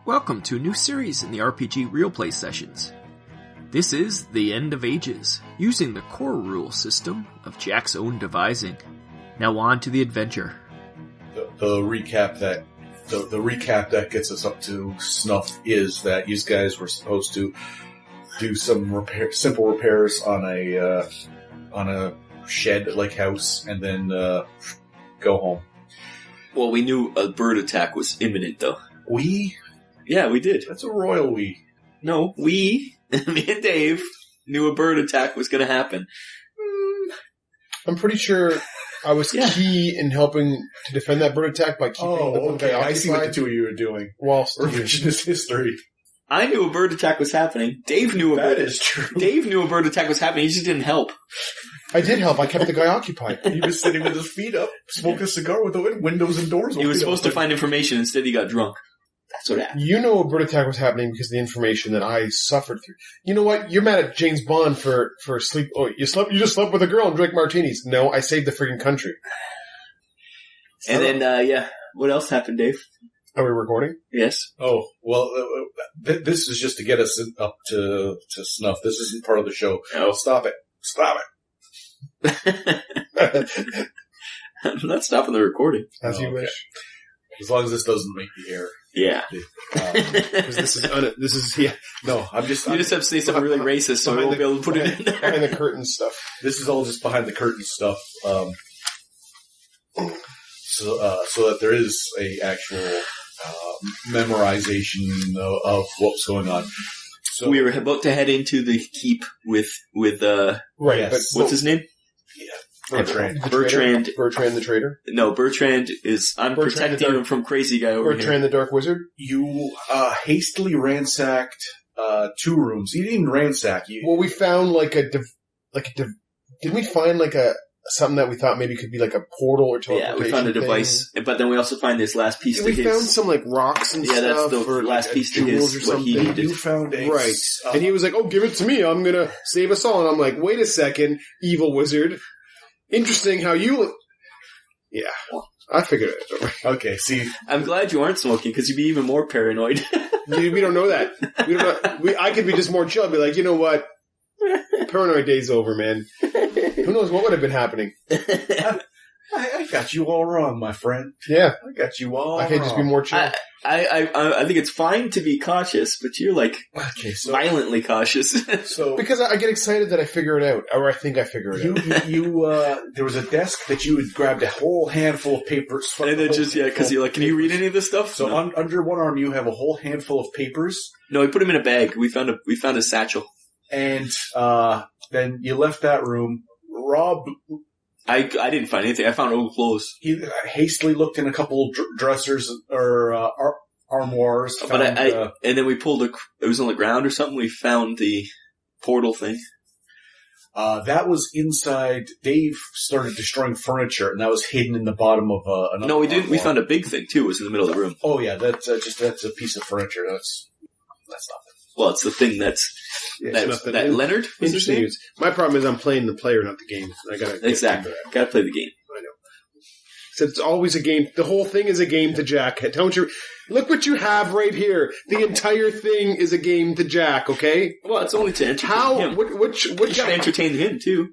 Welcome to a new series in the RPG Real Play Sessions. This is The End of Ages, using the core rule system of Jack's own devising. Now on to the adventure. The recap that gets us up to snuff is that you guys were supposed to do some simple repairs on a shed-like house, and then go home. Well, we knew a bird attack was imminent, though. We? Yeah, we did. That's a royal we. No, me and Dave knew a bird attack was going to happen. I'm pretty sure I was key in helping to defend that bird attack by keeping the one guy occupied. I see what the two of you are doing. Whilst revisionist history. I knew a bird attack was happening. Dave knew That is true. Dave knew a bird attack was happening. He just didn't help. I did help. I kept the guy occupied. He was sitting with his feet up, smoking a cigar with the windows and doors open. He was supposed to find information. Instead, he got drunk. That's what happened. You know a bird attack was happening because of the information that I suffered through. You know what? You're mad at James Bond for sleep. Oh, you just slept with a girl and drank martinis. No, I saved the friggin' country. And then, what else happened, Dave? Are we recording? Yes. Oh, well, this is just to get us up to snuff. This isn't part of the show. Oh. Stop it. Stop it. I'm not stopping the recording. As you okay. wish. As long as this doesn't make the air. Yeah. Because this is No, I'm just... You just have to say something really racist, so I won't be able to put it in there. behind the curtain stuff. This is all just behind the curtain stuff. So that there is a actual memorization of what's going on. So We were about to head into the keep with Right, Yes. what's his name? Bertrand. Bertrand. Bertrand the traitor. No, Bertrand is... I'm Bertrand protecting him from crazy guy over Bertrand the dark wizard. You hastily ransacked 2 rooms. You didn't even ransack. Well, we found didn't we find something that we thought maybe could be like a portal or here. Yeah, we found a thing? device, but then we also find this last piece We to his... found some rocks and Yeah, stuff. that's the or, last piece to jewels his, or what he something. needed. You found a... Right. And he was like, "Oh, give it to me. I'm gonna save us all." And I'm like, "Wait a second, evil wizard. Interesting how you..." Yeah. I figured it out. Okay, see... I'm glad you aren't smoking, because you'd be even more paranoid. We don't know that. We don't know. I could be just more chill. I'd be like, you know what? Paranoid day's over, man. Who knows what would have been happening? I got you all wrong, my friend. Yeah. I got you all I could just be more chill. I think it's fine to be cautious, but you're Okay, so... violently cautious. So... Because I get excited that I figure it out, or I think I figure it out. There was a desk that you had grabbed a whole handful of papers from. And then because you're like, can you read any of this stuff? So No. under one arm you have a whole handful of papers, No, we put him in a bag. We found a satchel. and then you left that room. Rob, I didn't find anything. I found old clothes. he hastily looked in a couple dressers or armoires. But and then we pulled it was on the ground or something. We found the portal thing. that was inside. Dave started destroying furniture, and that was hidden in the bottom of another. No, we didn't. We armoire. found a big thing too. It was in the middle of the room. Oh yeah, that's a piece of furniture. That's nothing. Well, it's the thing that Leonard was his Interesting name? news. My problem is I'm playing the player, not the game. I gotta get Exactly. into that. Gotta play the game. I know. So it's always a game. The whole thing is a game to Jack. Don't you? Look what you have right here. The entire thing is a game to Jack. Okay. Well, it's only to entertain How? him. You You gotta entertain him too.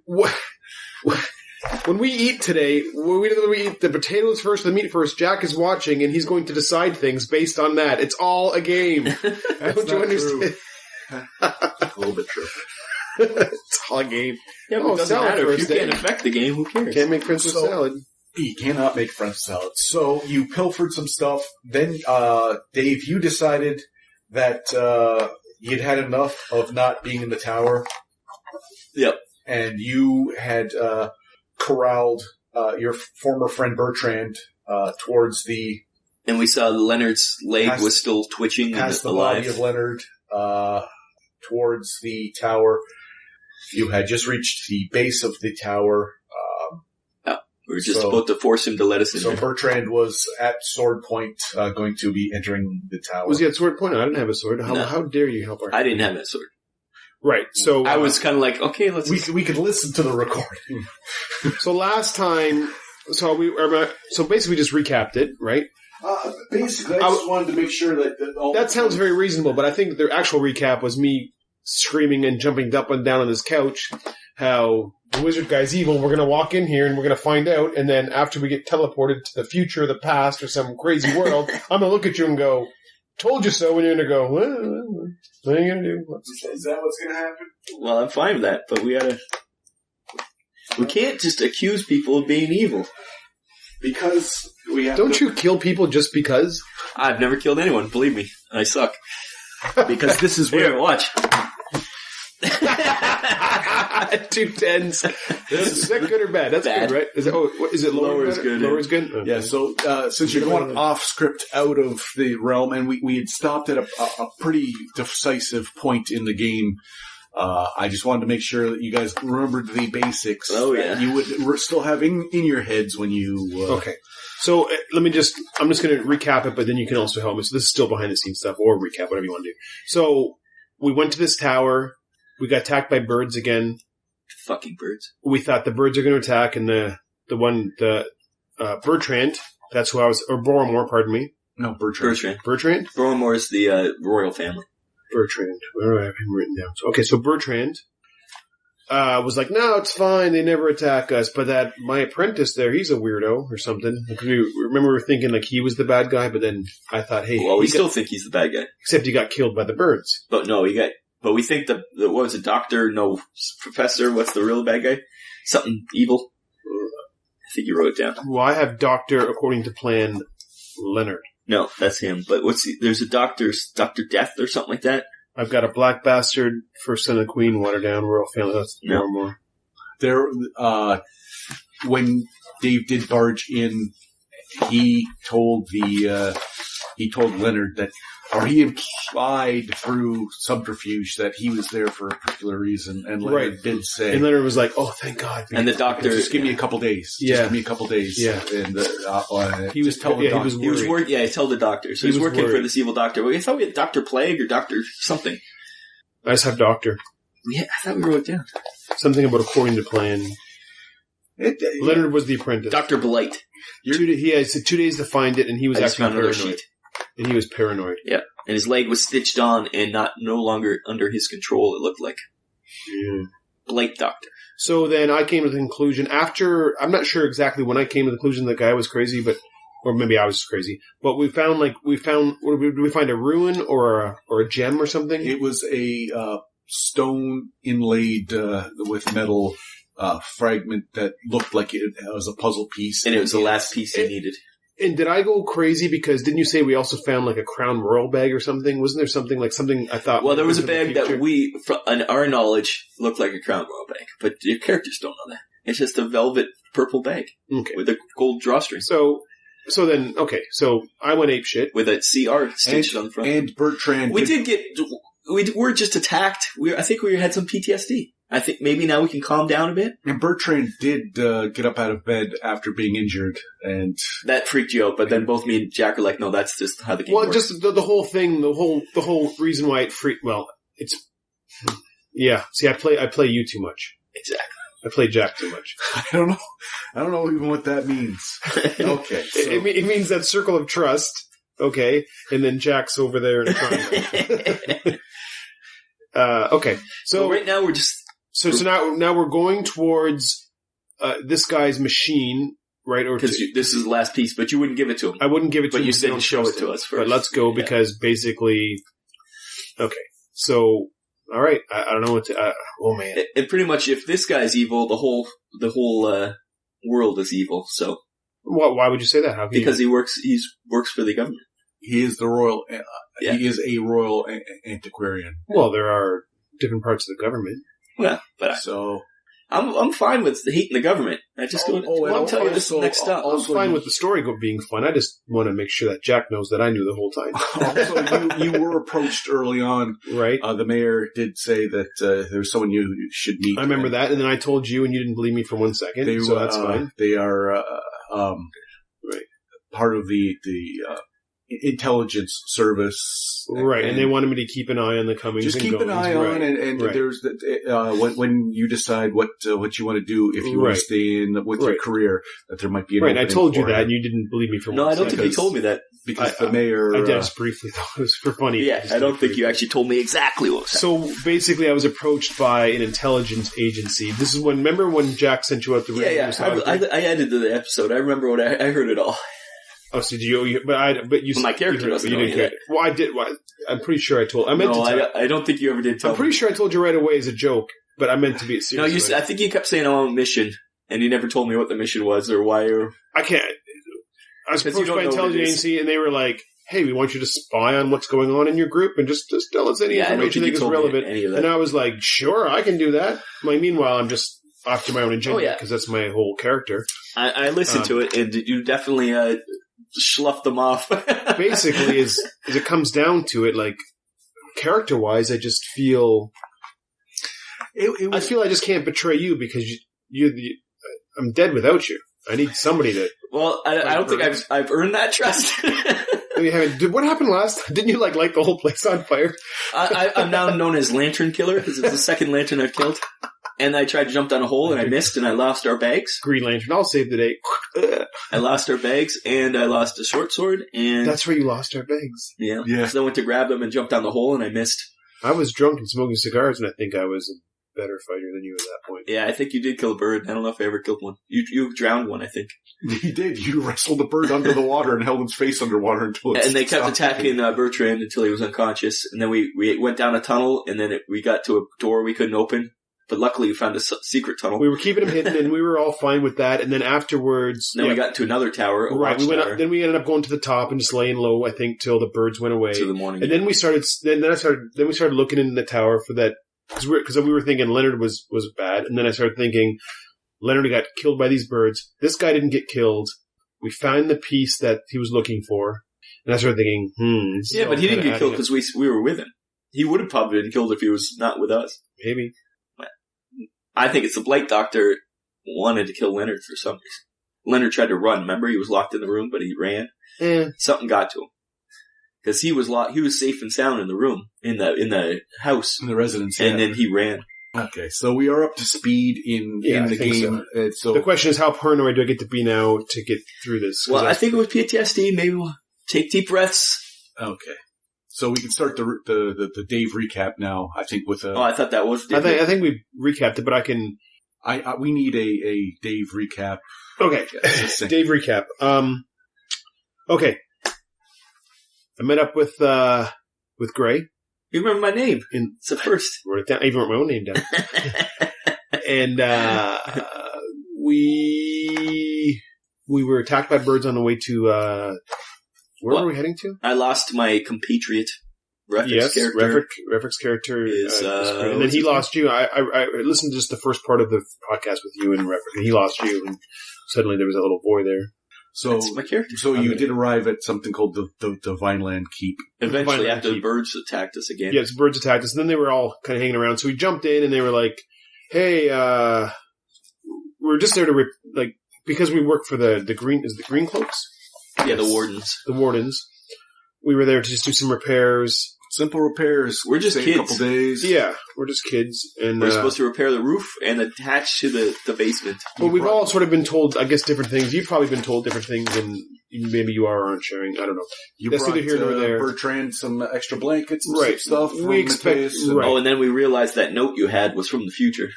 When we eat today, we eat the potatoes first, the meat first. Jack is watching, and he's going to decide things based on that. It's all a game. Don't you understand? A little bit true. It's all a game. Yeah, but Oh, it doesn't salad matter. If you first, can't affect the game, who cares? Can't make friends with So- salad. You cannot make French salad. So you pilfered some stuff. Then, Dave, you decided that you'd had enough of not being in the tower. Yep. And you had corralled your former friend Bertrand towards the... And we saw Leonard's leg Past- was still twitching and past the alive. body of Leonard, towards the tower. You had just reached the base of the tower. We were just So- about to force him to let us in. So there. Bertrand was at sword point, going to be entering the tower. Was he at sword point? I didn't have a sword. No. How dare you help our... I didn't have that sword. Right. So I was kind of like, okay, let's. We could listen to the recording. So last time, so basically we just recapped it, right? Basically, I just wanted to make sure that all That sounds very reasonable, but I think the actual recap was me screaming and jumping up and down on this couch how the wizard guy's evil. We're going to walk in here and we're going to find out, and then after we get teleported to the future or the past or some crazy world, I'm going to look at you and go, told you so, and you're going to go, well, what are you going to do? Is that what's going to happen? Well, I'm fine with that, but we can't just accuse people of being evil. Because we have Don't you kill people just because? I've never killed anyone, believe me. I suck. Because this is Here, where... watch. 2 10s. Is that good or bad? That's Bad. good, right? Is it lower? Lower is good, Lower yeah. is good? Okay. Yeah, so since you're going off script out of the realm, and we had stopped at a pretty decisive point in the game, I just wanted to make sure that you guys remembered the basics. Oh, that yeah. you would still have in your heads when you... Okay. So I'm just going to recap it, but then you can also help me. So this is still behind the scenes stuff, or recap, whatever you want to do. So we went to this tower. We got attacked by birds again. Fucking birds. We thought the birds are going to attack, and Bertrand, that's who I was, or Boromir, pardon me. No, Bertrand. Bertrand? Boromir is the royal family. Bertrand. Where do I have him written down? So Bertrand was like, no, it's fine. They never attack us. But that my apprentice there, he's a weirdo or something. Like, we were thinking like he was the bad guy, but then I thought, hey, Well, we still think he's the bad guy. except he got killed by the birds. But no, but we think the what was it, doctor? No, professor. What's the real bad guy? Something evil. I think you wrote it down. Well, I have Doctor, according to plan, Leonard. No, that's him. But there's a Dr. Death or something like that. I've got a black bastard, first son of Queen, Waterdown, royal family. That's No. more. There, when Dave did barge in, he told Leonard that, or he implied through subterfuge that he was there for a particular reason, and Leonard did say, And Leonard was like, oh, thank God. And the doctor, just give me a couple days. Yeah. Just give me a couple days. Yeah. And He was tell the he doctor. was he was worried. working. Yeah, he told the doctor. So He he's was working for worried. this evil doctor. I thought we had Dr. Plague or Dr. something. I just have Doctor. Yeah, I thought we wrote it down. Something about according to plan. Leonard was the apprentice. Dr. Blight. He had 2 days to find it, and he was I just actually found another paranoid. sheet. And he was paranoid. Yeah, and his leg was stitched on and no longer under his control. It looked like Yeah. Blight Doctor. So then I came to the conclusion after, I'm not sure exactly when I came to the conclusion the guy was crazy, or maybe I was crazy, but we found, did we find a ruin or a gem or something? It was a stone inlaid with metal fragment that looked like it was a puzzle piece. And it was the last piece he needed. And did I go crazy because didn't you say we also found like a Crown Royal bag or something? Wasn't there something I thought? Well, there was a in the bag that future? we, in our knowledge, looked like a Crown Royal bag. But your characters don't know that. It's just a velvet purple bag Okay. with a gold drawstring. So then, okay, so I went apeshit. With a CR stitched on the front. And Bertrand We were just attacked. I think we had some PTSD. I think maybe now we can calm down a bit. And Bertrand did get up out of bed after being injured, and That freaked you out, but then both me and Jack were like, no, that's just how the game Well, works. just the whole thing, the whole reason why it freaked. Well, it's yeah. See, I play you too much. Exactly. I play Jack too much. I don't know even what that means. Okay, so It means that circle of trust. Okay, and then Jack's over there in a triangle. Okay, So right now we're just So now we're going towards this guy's machine, right? Or because this is the last piece, but you wouldn't give it to him. I wouldn't give it to But him. you because said I don't show trust it to him. us first. But let's go Yeah. because basically, okay. So all right, I don't know what to. Oh man, And pretty much, if this guy's evil, the whole world is evil. So why would you say that? How can because he works for the government. he is the royal. Yeah. He is a royal antiquarian. Well, there are different parts of the government. Well, but So I'm fine with hating the government. I just go. I'll tell you this also- next stop. I'm fine with the story being fun. I just want to make sure that Jack knows that I knew the whole time. Also, you were approached early on. Right? The mayor did say that there was someone you should meet. I remember that, and then I told you, and you didn't believe me for 1 second. They, So that's fine. They are part of the intelligence service, Right, and they wanted me to keep an eye on the comings just and keep an goings, eye on, right. and Right. there's when you decide what you want to do, if you want Right. to stay in with your Right. career, that there might be an Right, and I opening told you for that, it. and you didn't believe me for 1 No, I second. don't think he told me that. because the mayor. I did just briefly, though. It was for funny. Yeah, I don't think you actually told me exactly what was happening. So basically, I was approached by an intelligence agency. This is when, remember when Jack sent you out the Yeah. I added to the episode. I remember what I heard it all. Oh, so did you? But you. My character doesn't know didn't any of care. Well, I did. Well, I'm pretty sure I told. I meant to tell. I don't think you ever did tell I'm pretty me. sure I told you right away as a joke, but I meant to be No, serious. I think you kept saying I'm on a mission, and you never told me what the mission was or why. I can't. I was 'Cause you approached don't by know what intelligence it is. agency, and they were like, "Hey, we want you to spy on what's going on in your group, and just tell us any Yeah, I don't information think you you think is told me relevant." any of that. And I was like, "Sure, I can do that." Meanwhile, I'm just off to my own agenda Oh, yeah. because that's my whole character. I listened to it, and you definitely sloughed them off. Basically, as it comes down to it, like character-wise, I just feel I feel I just can't betray you because I'm dead without you. I need somebody to. Well, I don't think I've earned that trust. You haven't. What happened last? Didn't you light the whole place on fire? I'm now known as Lantern Killer because it's the second lantern I've killed. And I tried to jump down a hole and I missed and I lost our bags. Green Lantern. I'll save the day. I lost our bags and I lost a short sword and That's where you lost our bags. yeah. Yeah. So I went to grab them and jumped down the hole and I missed. I was drunk and smoking cigars, and I think I was a better fighter than you at that point. Yeah, I think you did kill a bird. I don't know if I ever killed one. You drowned one, I think. You did. You wrestled the bird under the water and held its face underwater until it And they kept stopped attacking Bertrand until he was unconscious. And then we went down a tunnel and then we got to a door we couldn't open. But luckily we found a secret tunnel. We were keeping him hidden, and we were all fine with that. And then afterwards, Then we got to another tower, a right. We went watchtower, up. Then we ended up going to the top and just laying low. I think till the birds went away. to the morning. And then we started. Then we started looking in the tower for that because we were thinking Leonard was bad, and then I started thinking Leonard got killed by these birds. This guy didn't get killed. We found the piece that he was looking for, and I started thinking, this is Yeah, all but he didn't kinda get killed adding because we were with him. He would have probably been killed if he was not with us. up. Maybe. I think it's the Blight Doctor wanted to kill Leonard for some reason. Leonard tried to run. Remember, he was locked in the room, but he ran. Something got to him because he was locked. He was safe and sound in the room in the house, in the residence. and then he ran. Okay, so we are up to speed in Yeah, the I think game. So The question is, how paranoid do I get to be now to get through this? 'Cause Well, I think with PTSD, maybe we'll take deep breaths. okay, so we can start the Dave recap now. I think with Oh, I thought that was. I think we recapped it, but I can. we need a Dave recap. Okay, Succinct. Dave recap. Okay, I met up with Gray. You remember my name? It's the first. Wrote it down. I even wrote my own name down. And we were attacked by birds on the way to where What? were we heading to? I lost my compatriot. Refrick's character. Refrick's character is, great. And then what's he his lost you. I listened to just the first part of the podcast with you and Refrick, and he lost you, and suddenly there was a little boy there. So That's my character. so you did arrive at something called the Vineland Keep. Eventually, Finally, after the keep- birds attacked us again. Yeah, so birds attacked us, and then they were all kind of hanging around. So we jumped in, and they were like, "Hey, we're just there to because we work for the green cloaks, Yeah, the wardens. the wardens. We were there to just do some repairs. Simple repairs. We're just say kids. A couple days. Yeah, we're just kids, and We're supposed to repair the roof and attach to the basement. well, we've all sort of been told, I guess, different things. You've probably been told different things, and maybe you are or aren't sharing. I don't know. You That's brought neither here nor there. Bertrand some extra blankets, and Right. some stuff. We from expect- Mateus and- right. Oh, and then we realized that note you had was from the future.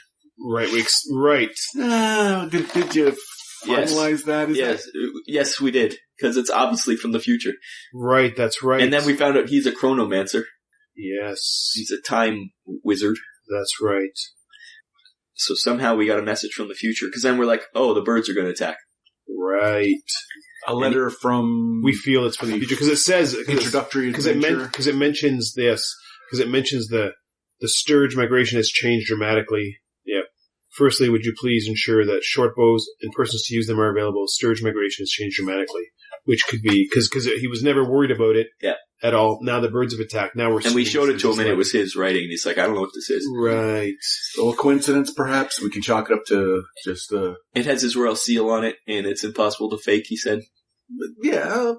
Right, right. Did you Yes. finalize that? Is Yes, we did. Because it's obviously from the future. Right, that's right. And then we found out he's a chronomancer. Yes, He's a time wizard. that's right. So somehow we got a message from the future. Because then we're like, oh, the birds are going to attack. Right. a letter from We feel it's for the future because it says introductory because adventure. it mentions this because it mentions the Sturge migration has changed dramatically. Yeah. Firstly, would you please ensure that short bows and persons to use them are available? Sturge migration has changed dramatically, which could be because he was never worried about it. Yeah. At all. Now the birds have attacked. Now we're And we seeing showed it to him this and it letter. was his writing. And he's like, I don't know what this is. Right. So a coincidence, perhaps we can chalk it up to just It has his royal seal on it and it's impossible to fake, he said.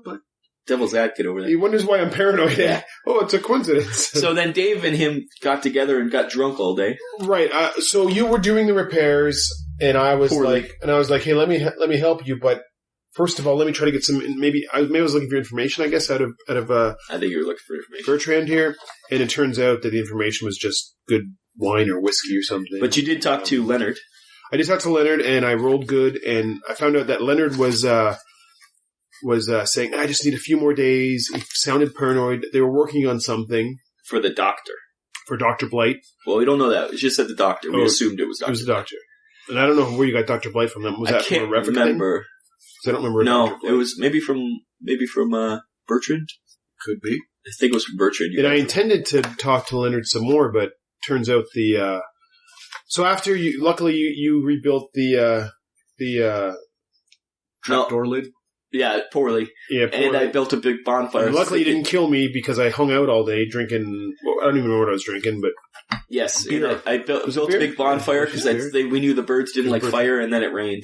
but Devil's advocate over He there. wonders why I'm paranoid. Yeah. Oh, it's a coincidence. So then Dave and him got together and got drunk all day. Right. So you were doing the repairs, and I was Poorly. like, hey, let me help you. But first of all, let me try to get some. Maybe I was looking for information, I guess, out of I think you were looking for information. Bertrand here, and it turns out that the information was just good wine or whiskey or something. But you did talk to Leonard. I just talked to Leonard, and I rolled good, and I found out that Leonard was saying, I just need a few more days. He sounded paranoid. They were working on something. For the doctor. For Dr. Blight. Well, we don't know that. It just said the doctor. We assumed it was Dr. It was the doctor. And I don't know where you got Dr. Blight from. Was that from a reference remember. I don't remember. No, it was maybe from Bertrand. Could be. I think it was from Bertrand. And I intended to talk to Leonard some more, but turns out so after luckily you rebuilt the Trapdoor lid? Yeah, poorly. Yeah, poorly. And I built a big bonfire. And luckily you didn't kill me because I hung out all day drinking, I don't even know what I was drinking, but... Yes, and I built a beer? big bonfire because we knew the birds didn't like fire, and then it rained.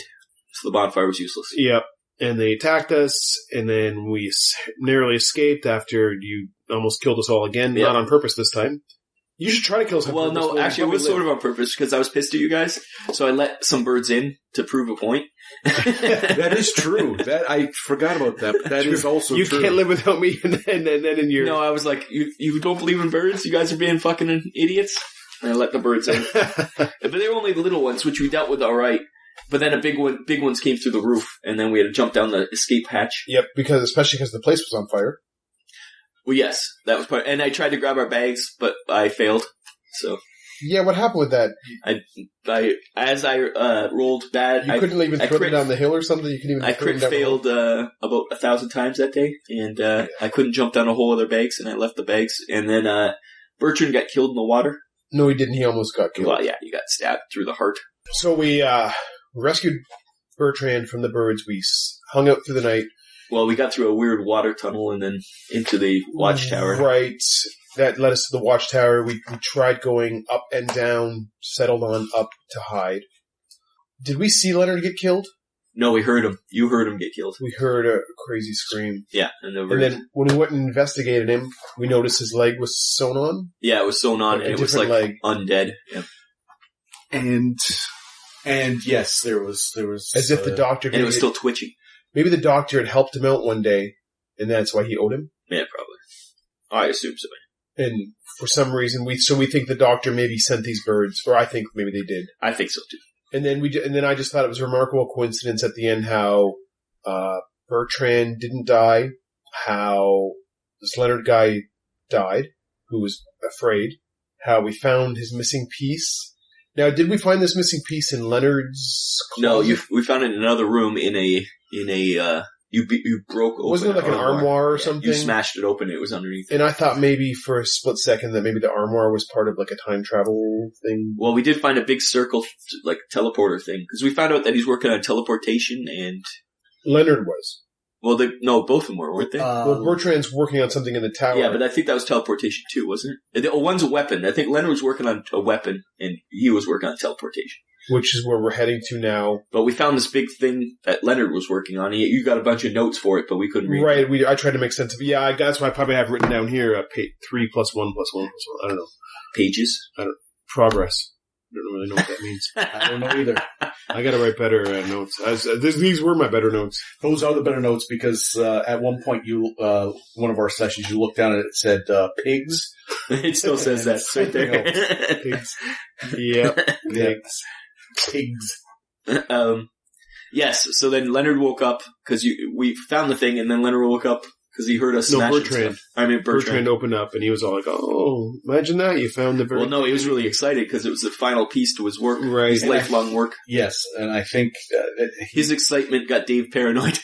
So the bonfire was useless. Yep. And they attacked us, and then we narrowly escaped after you almost killed us all again, not on purpose this time. You should try to kill us on purpose. Well, no, actually, it was sort of on purpose because I was pissed at you guys, so I let some birds in to prove a point. That is true. That I forgot about that, but that is also you true. You can't live without me, and then in your... No, I was like, you don't believe in birds? You guys are being fucking idiots? And I let the birds in. But they were only the little ones, which we dealt with all right. But then big ones came through the roof, and then we had to jump down the escape hatch. Yep, especially because the place was on fire. Well, yes, that was part. And I tried to grab our bags, but I failed. So yeah, what happened with that? As I rolled bad, you couldn't even throw them down the hill or something. You couldn't even. I crit failed about 1,000 times that day, and I couldn't jump down a hole of their bags, and I left the bags. And then Bertrand got killed in the water. No, he didn't. He almost got killed. Well, yeah, he got stabbed through the heart. So we rescued Bertrand from the birds. We hung out through the night. Well, we got through a weird water tunnel and then into the watchtower. Right. That led us to the watchtower. We tried going up and down, settled on up to hide. Did we see Leonard get killed? No, we heard him. You heard him get killed. We heard a crazy scream. Yeah. And then when we went and investigated him, we noticed his leg was sewn on. Yeah, it was sewn on, and it was like undead. Yeah. And yes, there was as if the doctor... And it was still twitching. Maybe the doctor had helped him out one day, and that's why he owed him? Yeah, probably. I assume so. And for some reason, we think the doctor maybe sent these birds, or I think maybe they did. I think so too. And then I just thought it was a remarkable coincidence at the end how Bertrand didn't die, how this Leonard guy died, who was afraid, how we found his missing piece. Now, did we find this missing piece in Leonard's closet? No, we found it in another room in a you broke open. Wasn't it like an armoire or something? You smashed it open. It was underneath. And I thought maybe for a split second that maybe the armoire was part of like a time travel thing. Well, we did find a big circle, like teleporter thing, because we found out that he's working on teleportation and... Leonard was. Well, both of them were, weren't they? Well, Bertrand's working on something in the tower. Yeah, but I think that was teleportation too, wasn't it? One's a weapon. I think Leonard was working on a weapon, and he was working on teleportation. Which is where we're heading to now. But we found this big thing that Leonard was working on. You got a bunch of notes for it, but we couldn't read it. Right, I tried to make sense of it. Yeah, that's why I probably have written down here 3 + 1 + 1 + 1. I don't know. Pages? Progress. I don't really know what that means. I don't know either. I gotta write better notes. These were my better notes. Those are the better notes because at one point one of our sessions, you looked down and it said pigs. It still says that right there. Pigs. Yep. Pigs. Pigs. Yes. So then Leonard woke up because we found the thing, and then Leonard woke up because he heard us. No, Bertrand. Bertrand opened up, and he was all like, "Oh, imagine that! You found the." Well, no, he was really excited because it was the final piece to his work, right? His lifelong work. Yes, and I think his excitement got Dave paranoid.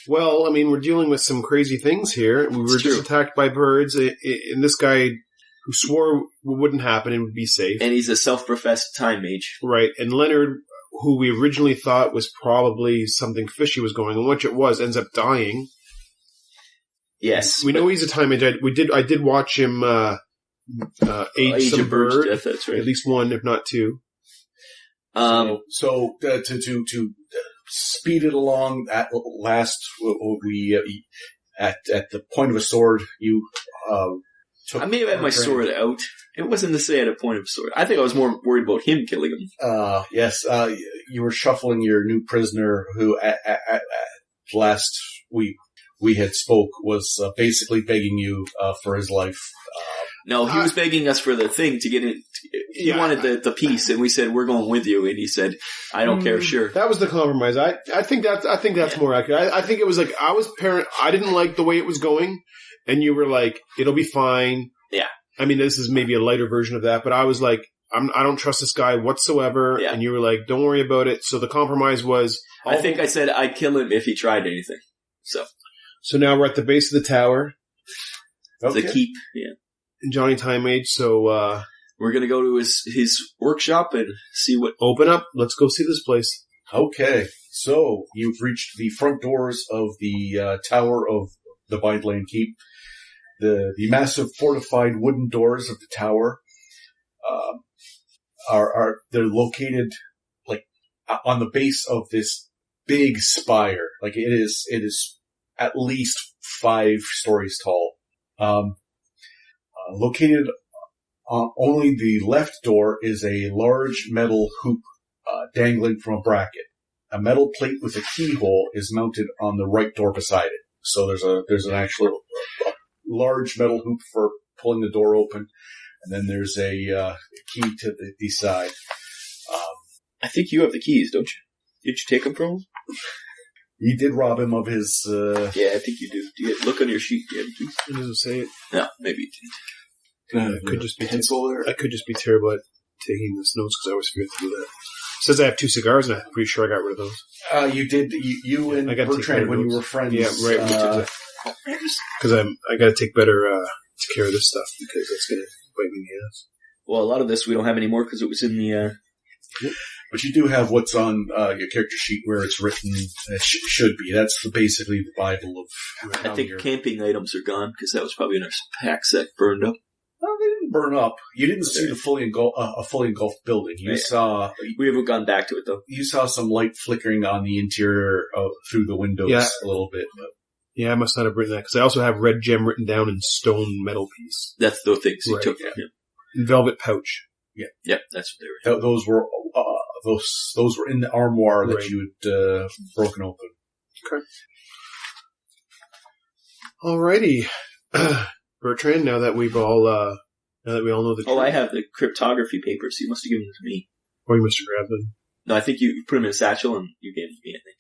Well, I mean, we're dealing with some crazy things here. We were just attacked by birds, and this guy who swore it wouldn't happen and would be safe. And he's a self-professed time mage. Right. And Leonard, who we originally thought was probably something fishy was going on, which it was, ends up dying. Yes. We know he's a time mage. I did watch him age some bird. Death, that's right. At least one, if not two. So to speed it along, at last we at the point of a sword, you took I may have had my Bertrand. sword out. It wasn't to say I had a point of sword. I think I was more worried about him killing him. Yes, you were shuffling your new prisoner who at last we had spoke was basically begging you for his life. No, he was begging us for the thing to get in. He wanted the piece, and we said, we're going with you. And he said, I don't care, sure. That was the compromise. I think that's more accurate. I think it was like I was parent. I didn't like the way it was going, and you were like, "It'll be fine." Yeah. I mean, this is maybe a lighter version of that, but I was like, I don't trust this guy whatsoever. Yeah. And you were like, "Don't worry about it." So the compromise was, I think I said I'd kill him if he tried anything. So now we're at the base of the tower, Okay. the keep, yeah. in Johnny Time Age. So We're going to go to his workshop and see what... open up. Let's go see this place. Okay, so you've reached the front doors of the tower of the Bide Keep. The massive fortified wooden doors of the tower they're located like on the base of this big spire. Like it is at least 5 stories tall. Located only the left door is a large metal hoop dangling from a bracket. A metal plate with a keyhole is mounted on the right door beside it. So there's an actual large metal hoop for pulling the door open, and then there's a key to the side. I think you have the keys, don't you? Did you take them from him? You did rob him of his. Yeah, I think you do. Look on your sheet. Do you have the keys? It doesn't say it. No, maybe you didn't. It could just be pencil there. I could just be terrible at taking this notes because I always forget to do that. It says I have 2 cigars, and I'm pretty sure I got rid of those. You did. You and I gotta take Bertrand better when you notes. were friends. Yeah, right. Because I got to take better care of this stuff because it's going to bite me in the ass. Well, a lot of this we don't have anymore because it was in the... But you do have what's on your character sheet where it's written. It should be. That's basically the Bible of. I think camping items are gone because that was probably in our pack set burned up. Well, they didn't burn up. You didn't see the fully engulfed building. You saw. We haven't gone back to it though. You saw some light flickering on the interior through the windows a little bit. But. Yeah, I must not have written that because I also have red gem written down in stone metal piece. That's the things he Right, took. yeah. In velvet pouch. Yeah, that's what they were. Those were those were in the armoire that Right. you had broken open. Okay. Alrighty, Bertrand. Now that we all know the truth, Oh, I have the cryptography papers. You must have given them to me. or you must have grabbed them. No, I think you put them in a satchel and you gave them to me, I think.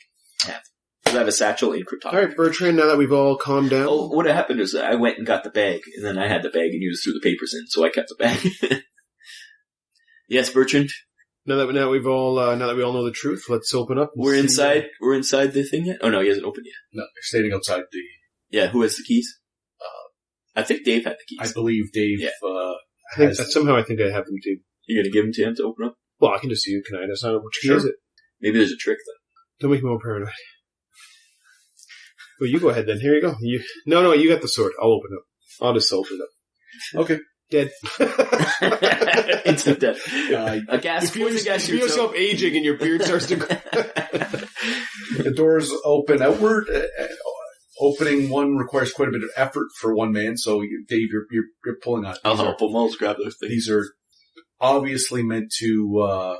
Yeah. Because I have a satchel in All cryptography. right, Bertrand. Now that we've all calmed down, Oh, what happened is I went and got the bag, and then I had the bag, and you just threw the papers in, so I kept the bag. Yes, Bertrand? now that we all know the truth, let's open up. And We're see- inside. We're inside the thing yet? Oh no, he hasn't opened yet. No, they're standing outside the. Yeah, who has the keys? I think Dave had the I keys. believe Dave. Yeah. I think somehow I think I have them too. You're gonna give them to him to open up? Well, I can just see you. Can I? That's not which Sure. is it. Maybe there's a trick then. Don't make me more paranoid. Well, you go ahead then. Here you go. No, you got the sword. I'll open it up. I'll just open it up. Okay. Dead. Instant death. A gas. You feel what's a gas you feel yourself aging and your beard starts to grow. The doors open outward. Opening one requires quite a bit of effort for one man. So, Dave, you're pulling on. I'll help him. I'll grab those things. These are obviously meant to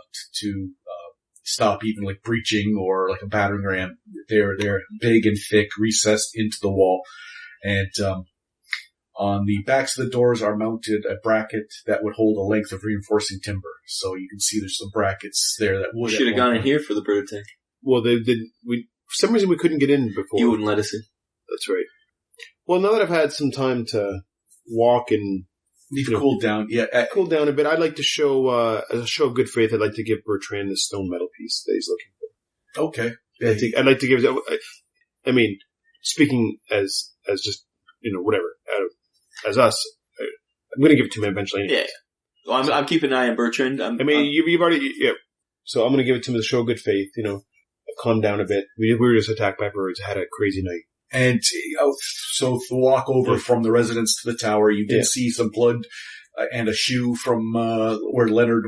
stop even like breaching or like a battering ram. They're big and thick, recessed into the wall, and on the backs of the doors are mounted a bracket that would hold a length of reinforcing timber. So you can see there's some brackets there that We would. should have gone in here for the bird tank. Well, they did. For some reason we couldn't get in before. You wouldn't let us in. That's right. Well, now that I've had some time to walk and You've cooled down. Yeah. cool down a bit, I'd like to show, as a show of good faith, I'd like to give Bertrand this stone metal piece that he's looking for. Okay. I'd like to give it. I mean, speaking as just whatever as us, I'm going to give it to him eventually. Anyway. Yeah. Well, I'm keeping an eye on Bertrand. You've already So I'm going to give it to him as a show of good faith. I've calmed down a bit. We were just attacked by birds. I had a crazy night. And so the walk over from the residence to the tower, you did see some blood and a shoe from where Leonard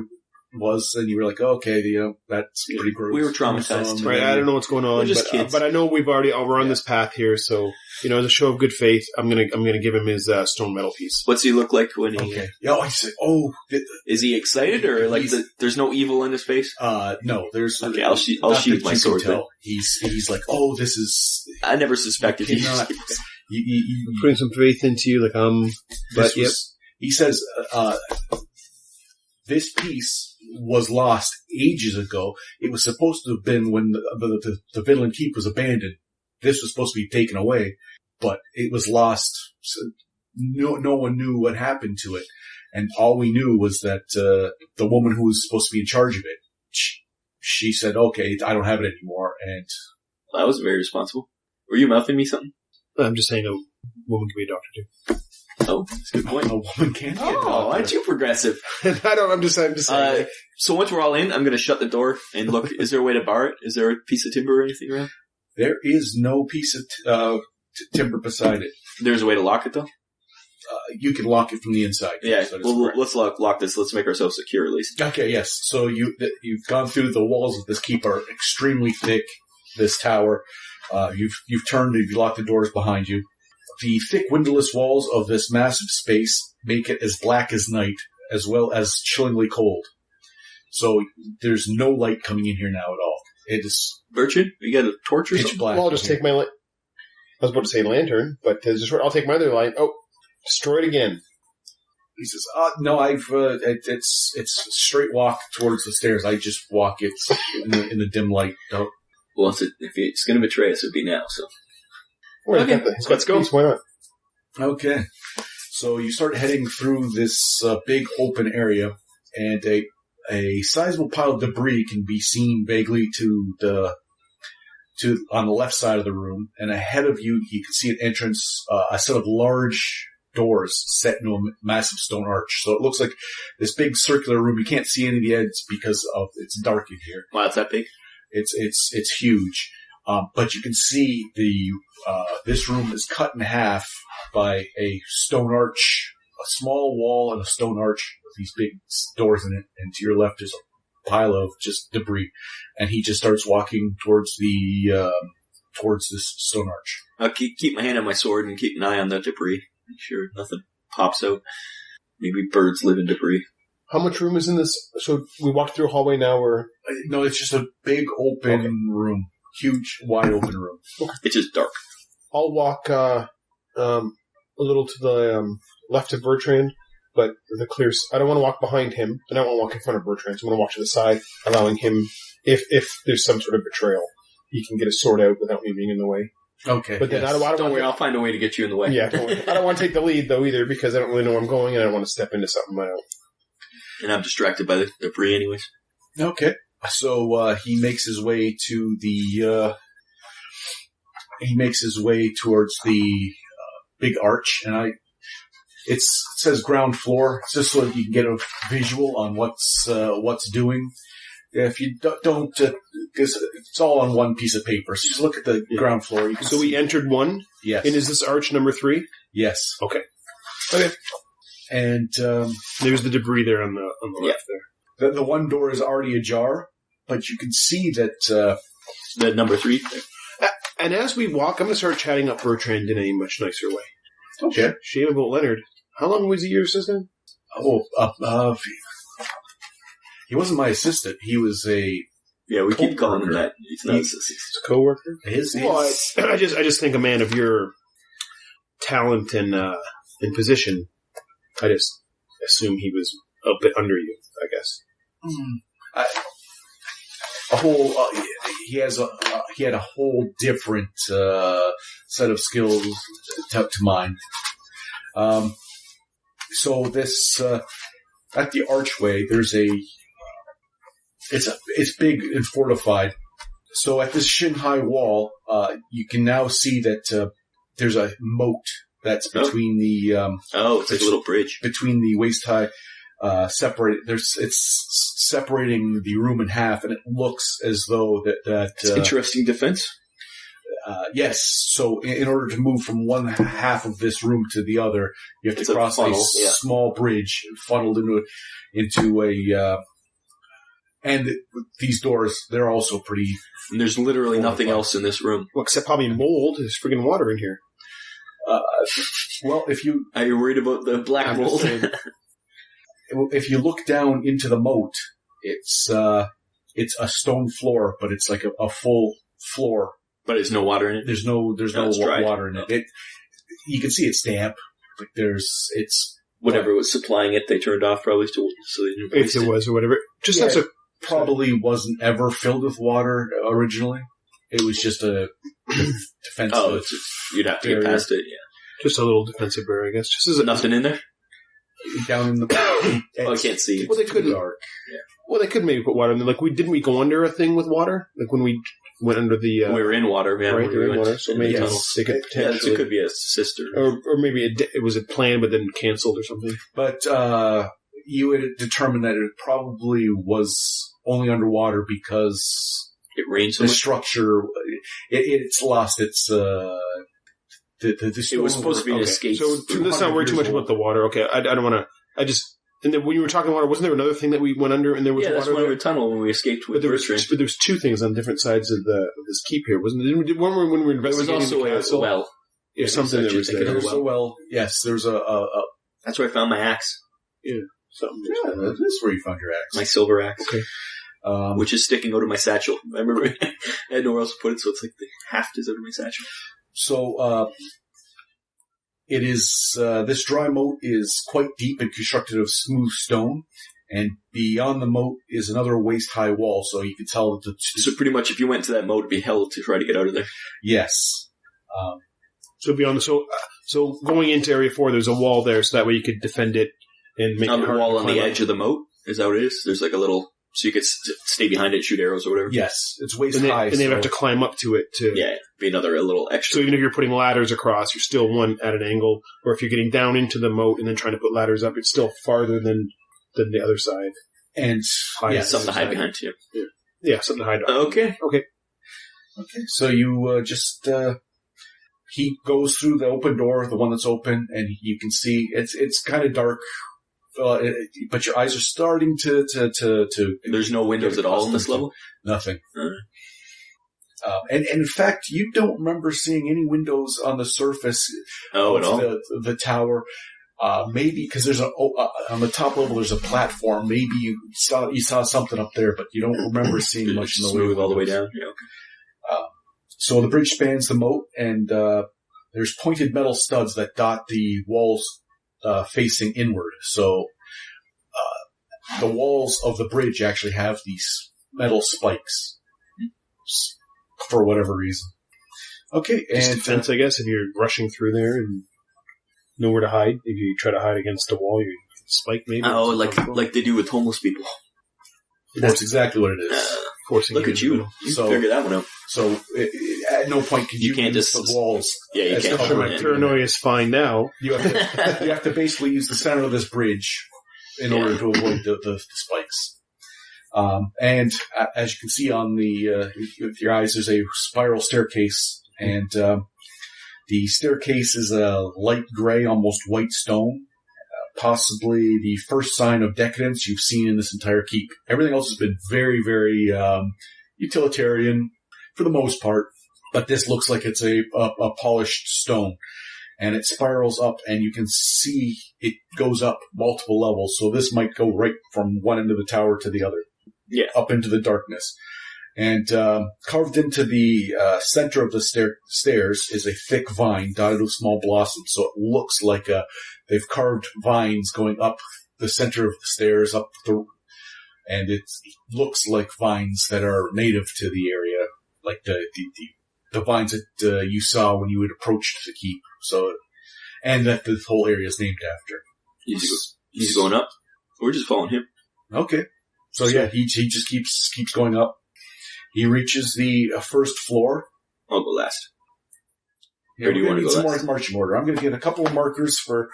was, and you were like, okay, that's pretty gross. We were traumatized. Right, I don't know what's going on, but I know we're on this path here, so, as a show of good faith, I'm gonna give him his stone metal piece. What's he look like when he... Okay. Yeah, I said, is he excited, or there's no evil in his face? No, there's... Okay, I'll sheath my sword then. He's like, oh, this is... I never suspected he putting some faith into you, but yep. He says, this piece was lost ages ago. It was supposed to have been when the Vinland Keep was abandoned. This was supposed to be taken away, but it was lost. So no one knew what happened to it. And all we knew was that the woman who was supposed to be in charge of it, she said, okay, I don't have it anymore. And that was very responsible. Were you mouthing me something? I'm just saying a woman can be a doctor too. Oh, that's a good point. A woman can be a doctor. Oh, aren't you progressive? I'm just saying. So once we're all in, I'm going to shut the door and look. Is there a way to bar it? Is there a piece of timber or anything around? There is no piece of timber beside it. There's a way to lock it, though? You can lock it from the inside. Yeah, let's lock this. Let's make ourselves secure, at least. Okay, yes. So you've gone through the walls of this keep are extremely thick, this tower. You've turned and you've locked the doors behind you. The thick windowless walls of this massive space make it as black as night, as well as chillingly cold. So there's no light coming in here now at all. It is... Bertrand, you got a torch or something? Black. Well, I'll just take my... I was about to say lantern, but I'll take my other light. Oh, destroy it again. He says, no, it's a straight walk towards the stairs. I just walk it in the dim light. Oh. Well, if it's going to betray us, it would be now, so... Okay, let's go. Why not? Okay. So you start heading through this big open area, and a sizable pile of debris can be seen vaguely on the left side of the room, and ahead of you can see an entrance, a set of large doors set into a massive stone arch. So it looks like this big circular room. You can't see any of the edges because it's dark in here. Wow, it's that big? It's huge. But you can see this room is cut in half by a stone arch, a small wall and a stone arch with these big doors in it. And to your left is a pile of just debris. And he just starts walking towards this stone arch. I'll keep my hand on my sword and keep an eye on the debris. Make sure nothing pops out. Maybe birds live in debris. How much room is in this? So we walked through a hallway now where... No, it's just a big open room. Huge, wide open room. Okay. It's just dark. I'll walk a little to the left of Bertrand, but the clear. I don't want to walk behind him, and I don't want to walk in front of Bertrand. So I'm going to walk to the side, allowing him, if there's some sort of betrayal, he can get his sword out without me being in the way. Okay. But then I don't worry, I'll find a way to get you in the way. Yeah, don't worry. I don't want to take the lead though either, because I don't really know where I'm going, and I don't want to step into something I don't. And I'm distracted by the debris, anyways. Okay. So he makes his way to the. He makes his way towards the big arch, and it says ground floor, just so that you can get a visual on what's doing. If you don't, because it's all on one piece of paper, so just look at the ground floor. So we entered one. Yes. And is this arch number 3? Yes. Okay. And there's the debris there on the left there. The one door is already ajar, but you can see that the number 3. And as we walk, I'm going to start chatting up Bertrand in a much nicer way. Okay. Shame about Leonard. How long was he your assistant? He wasn't my assistant. He was a... Yeah, we keep calling him that. He's not assistant. He's a co-worker? I just think a man of your talent and position, I just assume he was a bit under you, I guess. He had a whole different set of skills to mine. So this at the archway, there's it's big and fortified. So at this shin-high wall, you can now see that there's a moat that's between the it's like a little bridge between the waist-high. Separated. It's separating the room in half, and it looks as though that interesting defense. Yes. So in order to move from one half of this room to the other, you have to cross a small bridge funneled into And these doors, they're also pretty... And there's literally nothing else in this room. Well, except probably mold. There's friggin' water in here. Well, if you... Are you worried about the black mold? If you look down into the moat, it's a stone floor, but it's like a full floor. But there's no water in it? There's no water in it. You can see it's damp. Like it's... Whatever was supplying it, they turned off probably so they didn't waste it. Was or whatever. Just as a... Probably wasn't ever filled with water originally. It was just a defensive... Oh, you'd have to get past it, yeah. Just a little defensive barrier, I guess. Just as nothing in there? Down in the... I can't see. Well, they couldn't... Dark. Yeah. Well, they could maybe put water in there. Like, didn't we go under a thing with water? Like, when we went under the... we were in water, yeah. Right, we were in water. So maybe they could potentially... it could be a cistern. Or maybe it was a plan, but then canceled or something. But you had determined that it probably was only underwater because... It rained so the much? structure... It's lost its... it was supposed to be an escape. So let's not worry too much about the water. Okay, I don't want to... And then when you were talking water, wasn't there another thing that we went under and there was water? Yeah, that's one of the tunnel when we escaped with but there was two things on different sides of this keep here, wasn't there? When we were investigating there was also the castle, a well. Yeah, something that was there. There was a well. Yes, there was a... That's where I found my axe. Yeah, something. Yeah, that's where you found your axe. My silver axe. Okay. Which is sticking out of my satchel. I remember I had nowhere else to put it, so it's like the haft is out of my satchel. So, it is, this dry moat is quite deep and constructed of smooth stone, and beyond the moat is another waist-high wall, so you can tell that So pretty much if you went to that moat, it'd be hell to try to get out of there. Yes. So beyond so going into Area 4, there's a wall there, so that way you could defend it and make on it the hard wall to on the climb edge of the moat. Is that what it is? There's like a little... So you could stay behind it, shoot arrows or whatever? Yes. It's waist-high. And they have to climb up to it to... Yeah, be a little extra. So even if you're putting ladders across, you're still one at an angle. Or if you're getting down into the moat and then trying to put ladders up, it's still farther than the other side. And something to hide behind too. Yeah, something to hide behind. Okay. So you just... he goes through the open door, the one that's open, and you can see it's kind of dark. But your eyes are starting to... There's no windows at all in this level? Nothing. And in fact, you don't remember seeing any windows on the surface of the tower. Maybe because there's on the top level there's a platform. Maybe you saw something up there, but you don't remember seeing much in the way. Smooth all the way down. Yeah, okay. So the bridge spans the moat, and there's pointed metal studs that dot the walls facing inward. So the walls of the bridge actually have these metal spikes for whatever reason. Okay, just and defense, I guess, if you're rushing through there and nowhere to hide. If you try to hide against a wall, you spike maybe. Oh, like they do with homeless people. That's exactly what it is. Forcing look at you. You figure that one out. So at no point can you can't use just the walls. Yeah, you can't. Sure, my paranoia is fine now. You have to basically use the center of this bridge in order to avoid the spikes. And as you can see on with your eyes, there's a spiral staircase, and the staircase is a light gray, almost white stone. Possibly the first sign of decadence you've seen in this entire keep. Everything else has been very, very utilitarian for the most part, but this looks like it's a polished stone. And it spirals up, and you can see it goes up multiple levels. So this might go right from one end of the tower to the other. Yeah. Up into the darkness. And carved into the center of the stairs is a thick vine dotted with small blossoms. So it looks like they've carved vines going up the center of the stairs, and it looks like vines that are native to the area, like the vines that you saw when you had approached the keep. So, and that the whole area is named after. He's going up. We're just following him. Okay. So yeah, he just keeps going up. He reaches the first floor. I'll go last. Yeah, or do you want to go last? last? Some more marching order. I'm going to get a couple of markers for...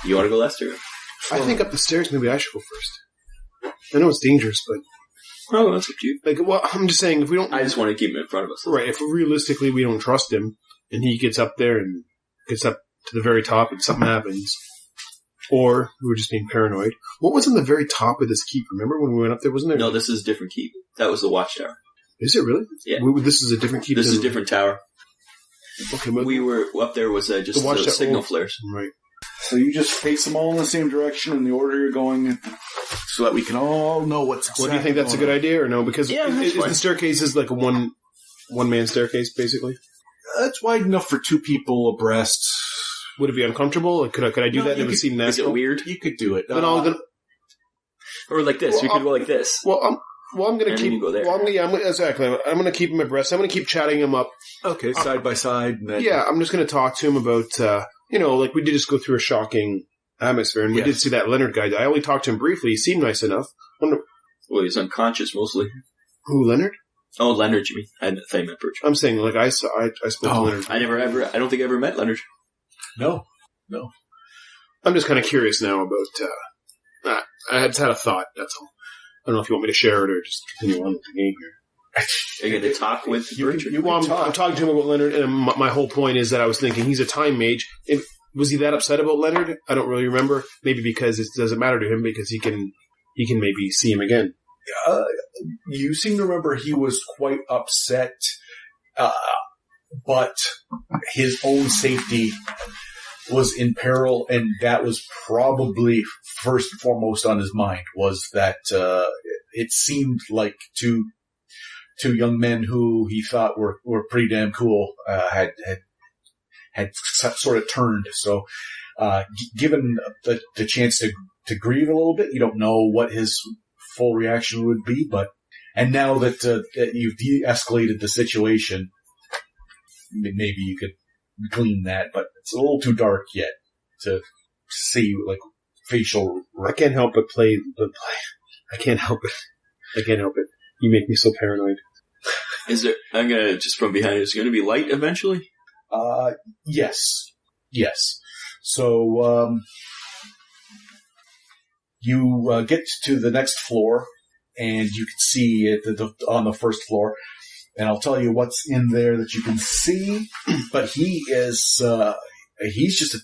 You want to go last or? I think up the stairs, maybe I should go first. I know it's dangerous, but... Oh, that's up to you. Well, I'm just saying, if we don't... I just want to keep him in front of us. Right, if realistically we don't trust him, and he gets up there and gets up to the very top and something happens... Or we were just being paranoid. What was on the very top of this keep? Remember when we went up there? Wasn't there? No, this is a different keep. That was the watchtower. Is it really? Yeah. This is a different keep. This is a different tower. Okay, We were up there was just the signal flares. Right. So you just face them all in the same direction in the order you're going, so that we can all know what's. Well, do you think that's a good idea or no? Because is the staircase is like a one man staircase basically. It's wide enough for two people abreast. Would it be uncomfortable? Could I do that? And it would seem natural. Is it weird? You could do it. Or like this. We could go like this. I'm going to keep. You go there. Exactly. I'm going to keep him abreast. I'm going to keep chatting him up. Okay, side by side. And then, Yeah, I'm just going to talk to him about. Like we did just go through a shocking atmosphere, and we did see that Leonard guy die. I only talked to him briefly. He seemed nice enough. Well, he's unconscious mostly. Who, Leonard? Oh, Leonard, you mean? I thought you meant Bertram. I'm saying, like, I spoke to Leonard. I don't think I ever met Leonard. No. I'm just kind of curious now about, I just had a thought, that's all. I don't know if you want me to share it or just continue on with the game here. Are you going to talk with Bertram? I'm talking to him about Leonard, and my whole point is that I was thinking he's a time mage. Was he that upset about Leonard? I don't really remember. Maybe because it doesn't matter to him because he can maybe see him again. You seem to remember he was quite upset, but his own safety was in peril, and that was probably first and foremost on his mind, was that it seemed like two young men who he thought were pretty damn cool had sort of turned. So given the chance to grieve a little bit, you don't know what his full reaction would be, and now that you've de-escalated the situation, maybe you could glean that, but it's a little too dark yet to see like facial. I can't help but play. I can't help it. You make me so paranoid. I'm gonna just from behind. Is it going to be light eventually? Yes. So you get to the next floor, and you can see it on the first floor. And I'll tell you what's in there that you can see. But he's just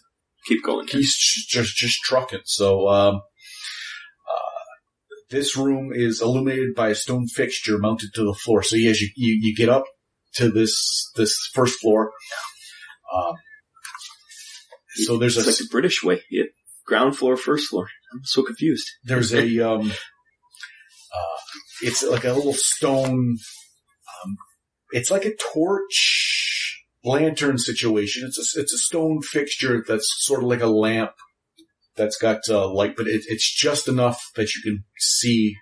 keep going. He's just trucking. So this room is illuminated by a stone fixture mounted to the floor. So as you get up to this first floor, so there's it's like the British way. You had ground floor, first floor. I'm so confused. There's a it's like a little stone. It's like a torch lantern situation. It's a stone fixture that's sort of like a lamp that's got light, but it's just enough that you can see.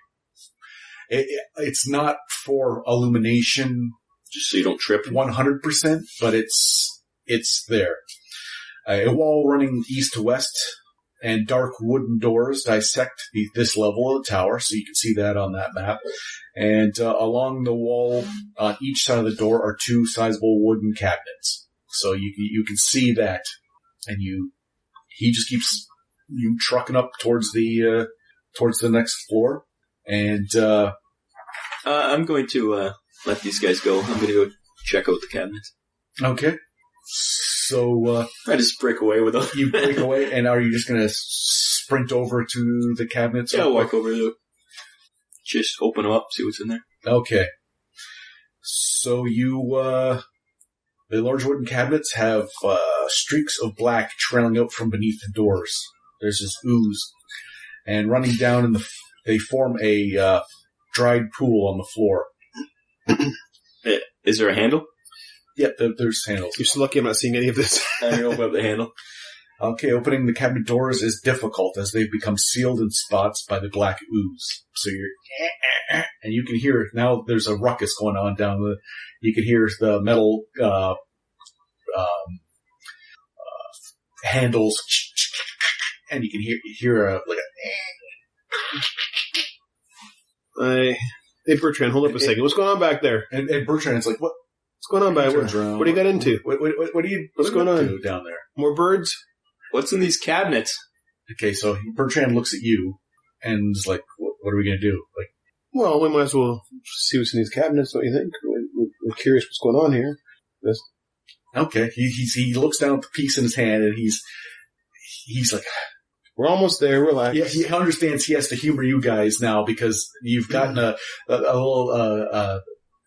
It's not for illumination, just so you don't trip 100%, but it's there. A wall running east to west, and dark wooden doors dissect this level of the tower, so you can see that on that map. And along the wall, on each side of the door, are two sizable wooden cabinets. So you can see that, and he just keeps you trucking up towards the next floor. And I'm going to let these guys go. I'm going to go check out the cabinets. Okay. So I just break away with them. You break away, and are you just going to sprint over to the cabinets? Yeah, I'll walk over to just open them up, see what's in there. Okay. So the large wooden cabinets have streaks of black trailing out from beneath the doors. There's this ooze, and running down they form a dried pool on the floor. Is there a handle? Yeah, there's handles. You're so lucky I'm not seeing any of this. I'm going to open up the handle. Okay, opening the cabinet doors is difficult as they've become sealed in spots by the black ooze. So and you can hear, now there's a ruckus going on down you can hear the metal handles, and you can hear Hey, Bertrand, hold up a second. What's going on back there? And Bertrand's like, what? What's going on back there? What do you got into? What's going on down there? More birds? What's in these cabinets? Okay, so Bertrand looks at you and is like, what are we going to do? Like, well, we might as well see what's in these cabinets, don't you think? We're curious what's going on here. Okay, he looks down at the piece in his hand, and he's like, We're almost there. Relax. Yeah, he understands he has to humor you guys now because you've gotten a little.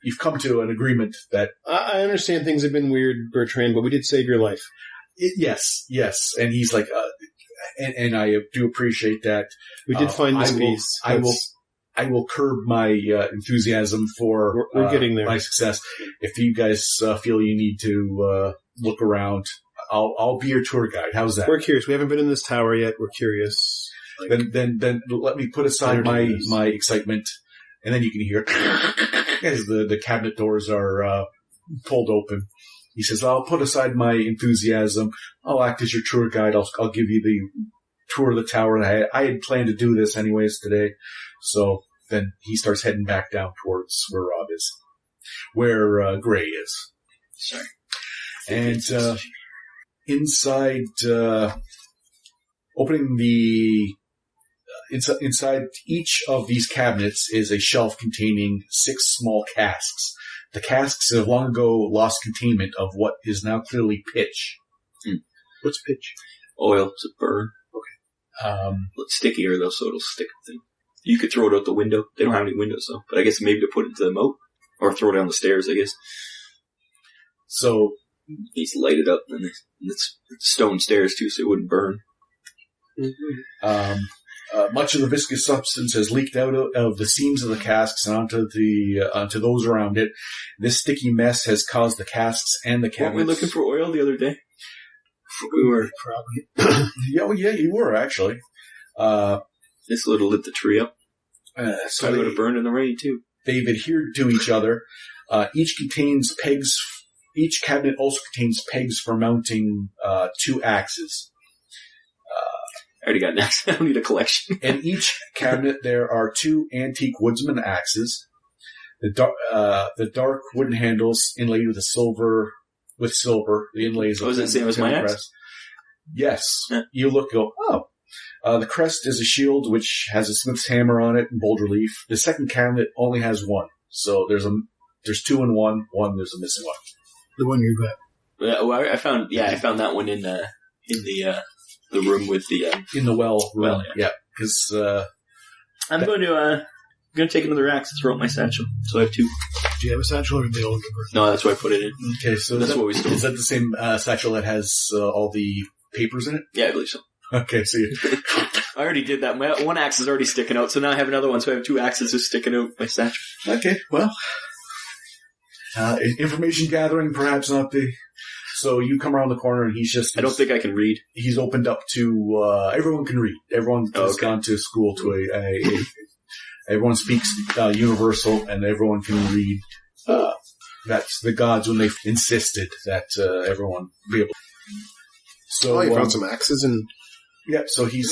You've come to an agreement that I understand things have been weird, Bertrand, but we did save your life. yes, and he's like, and I do appreciate that. We did find this piece. I will curb my enthusiasm for we're getting there. my success. If you guys feel you need to look around, I'll be your tour guide. How's that? We're curious. We haven't been in this tower yet. We're curious. Then let me put aside my excitement, and then you can hear as the cabinet doors are pulled open. He says, "I'll put aside my enthusiasm. I'll act as your tour guide. I'll give you the tour of the tower. I had planned to do this anyways today." So then he starts heading back down towards where Rob is, where Gray is. Sorry. And inside, opening the inside each of these cabinets is a shelf containing 6 small casks. The casks have long ago lost containment of what is now clearly pitch. What's pitch? Oil to burn. Okay. It's stickier though, so it'll stick with them. You could throw it out the window. They don't have any windows though, but I guess maybe to put it into the moat or throw it down the stairs. I guess. So he's light it up, and it's stone stairs too, so it wouldn't burn. Mm-hmm. Much of the viscous substance has leaked out of the seams of the casks and onto those around it. This sticky mess has caused the casks and the cabinets. Weren't we looking for oil the other day? We were probably. Yeah, you were actually. This would have lit the tree up. So it would have burned in the rain too. They've adhered to each other. Each contains pegs. Each cabinet also contains pegs for mounting 2 axes. I already got an axe. I don't need a collection. In each cabinet, there are 2 antique woodsman axes. The dark wooden handles inlaid with silver. The inlays. Was it the same as my axe? Yes. Yeah. You go. The crest is a shield which has a smith's hammer on it in bold relief. The second cabinet only has 1, so there's 2 in one. There's a missing one. The one you got. Well, I found that one in the room with the in the well room. Well, yeah, because I'm going to take another axe and throw it in my satchel. So I have 2. Do you have a satchel or a bill? No, that's why I put it in. Okay, so that's what we stole. Is that the same satchel that has all the papers in it? Yeah, I believe so. Okay, so I already did that. My one axe is already sticking out, so now I have another one. So I have 2 axes just sticking out my satchel. Okay, well, information gathering, perhaps not the. So you come around the corner, and I don't think I can read. He's opened up to everyone can read. Everyone has gone to school to everyone speaks universal, and everyone can read. That's the gods when they insisted that everyone be able. So you found some axes and. Yeah, so he's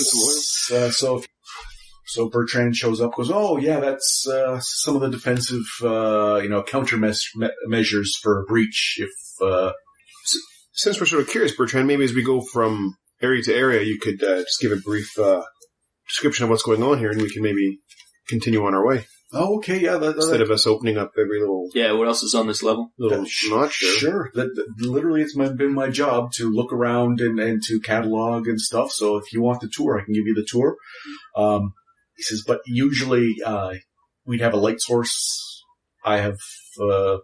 so Bertrand shows up, goes, "Oh yeah, that's some of the defensive, countermeasures for a breach." If since we're sort of curious, Bertrand, maybe as we go from area to area, you could just give a brief description of what's going on here, and we can maybe continue on our way. Oh, okay, yeah. Instead of us opening up every little... Yeah, what else is on this level? Sure. Literally, it's been my job to look around and to catalog and stuff, so if you want the tour, I can give you the tour. He says, but usually we'd have a light source. I have, I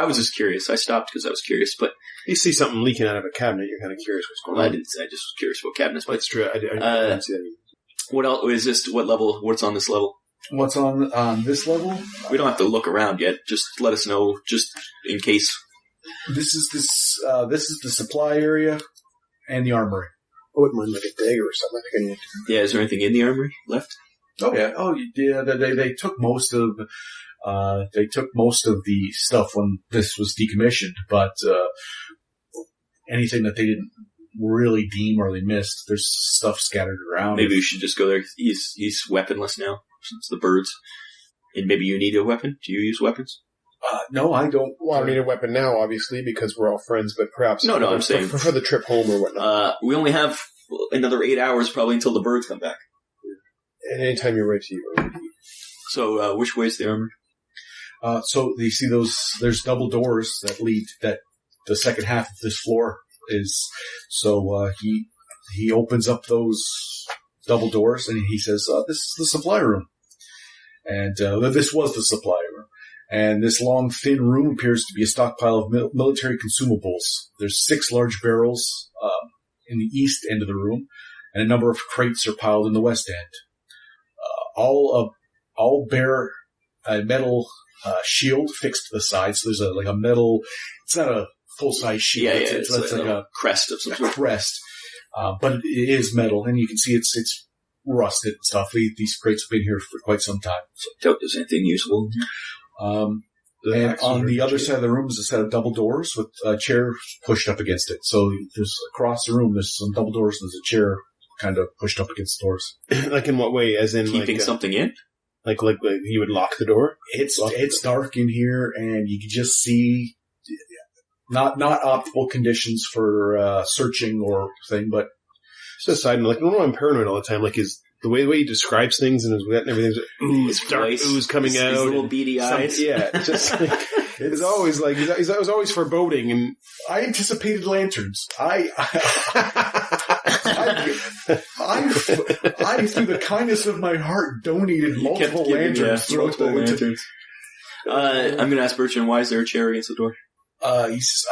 was just curious. I stopped because I was curious, but... You see something leaking out of a cabinet, you're kind of curious what's going on. I just was curious what cabinets. That's true. I didn't see that either. What else is this? What level? What's on this level? What's on this level? We don't have to look around yet. Just let us know, just in case. This is the supply area and the armory. I wouldn't mind like a dagger or something. Yeah, is there anything in the armory left? Oh yeah. They took most of the stuff when this was decommissioned, but anything that they didn't really deem or they missed, there's stuff scattered around. Maybe we should just go there. He's weaponless now since the birds. And maybe you need a weapon. Do you use weapons? No, I don't. Well, I need a weapon now, obviously, because we're all friends. But perhaps no. I'm saying for the trip home or whatnot. We only have another 8 hours probably until the birds come back. And anytime you're ready to eat. So, which way's the armor? So you see those? There's double doors that lead that the second half of this floor He opens up those double doors and he says, "This is the supply room," and this was the supply room. And this long, thin room appears to be a stockpile of military consumables. There's 6 large barrels in the east end of the room, and a number of crates are piled in the west end. All bear a metal shield fixed to the side. So there's a metal. It's not a full-size shield. It's like a crest of some sort. Crest, but it is metal, and you can see it's rusted and stuff. These crates have been here for quite some time. So don't there's anything useful. And on the other side of the room is a set of double doors with a chair pushed up against it. So there's across the room, there's some double doors and there's a chair kind of pushed up against the doors. Like in what way? As in keeping something in? Like you would lock the door? It's dark in here and you can just see not optimal conditions for searching or thing, but just a side note, like when I'm paranoid all the time, like is the way he describes things and his wet and everything's ooze, dark ooze coming out, his little beady eyes. Yeah, it's just like it's always like it was always foreboding. And I anticipated lanterns. I through the kindness of my heart, donated multiple lanterns. I'm going to ask Bertrand, why is there a chair against the door? He says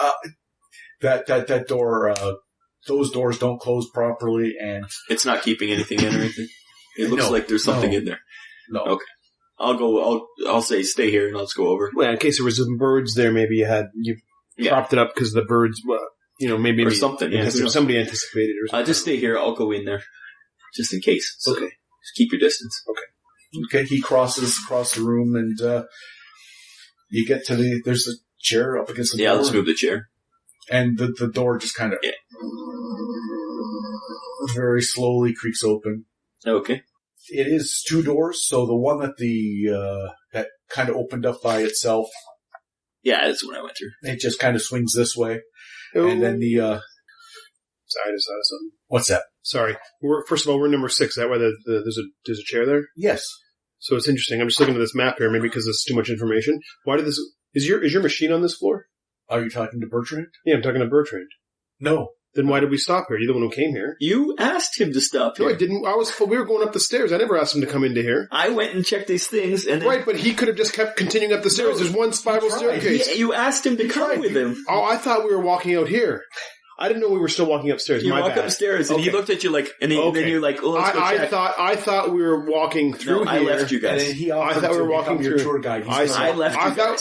that door. Those doors don't close properly, and it's not keeping anything in or anything. It looks like there's something in there. No. Okay. I'll say stay here and let's go over. Well, in case there was some birds there, maybe you propped it up because the birds, maybe or something. Yeah, somebody anticipated or something. Just stay here. I'll go in there, just in case. So okay. Just keep your distance. Okay. He crosses across the room, and you get to there's a chair up against the door. Yeah, let's move the chair. And the door just kind of very slowly creaks open. Okay. It is 2 doors, so the one that that kind of opened up by itself. Yeah, that's when I went through. It just kind of swings this way, Ooh. And then the. Sorry, I just thought of something. What's that? Sorry. First of all, we're number 6. Is that why there's a chair there? Yes. So it's interesting. I'm just looking at this map here, maybe because it's too much information. Why did this? Is your machine on this floor? Are you talking to Bertrand? Yeah, I'm talking to Bertrand. No. Then why did we stop here? You're the one who came here. You asked him to stop here. No, I didn't. We were going up the stairs. I never asked him to come into here. I went and checked these things, and then, right, but he could have just kept continuing up the stairs. There's one spiral staircase. Yeah, you asked him to come with him. Oh, I thought we were walking out here. I didn't know we were still walking upstairs. You walk upstairs, and he looked at you like, and then you're like, "Oh, let's go check." I thought we were walking through. No, I left you guys. And then I thought we were walking through. Your tour guide. I left you guys.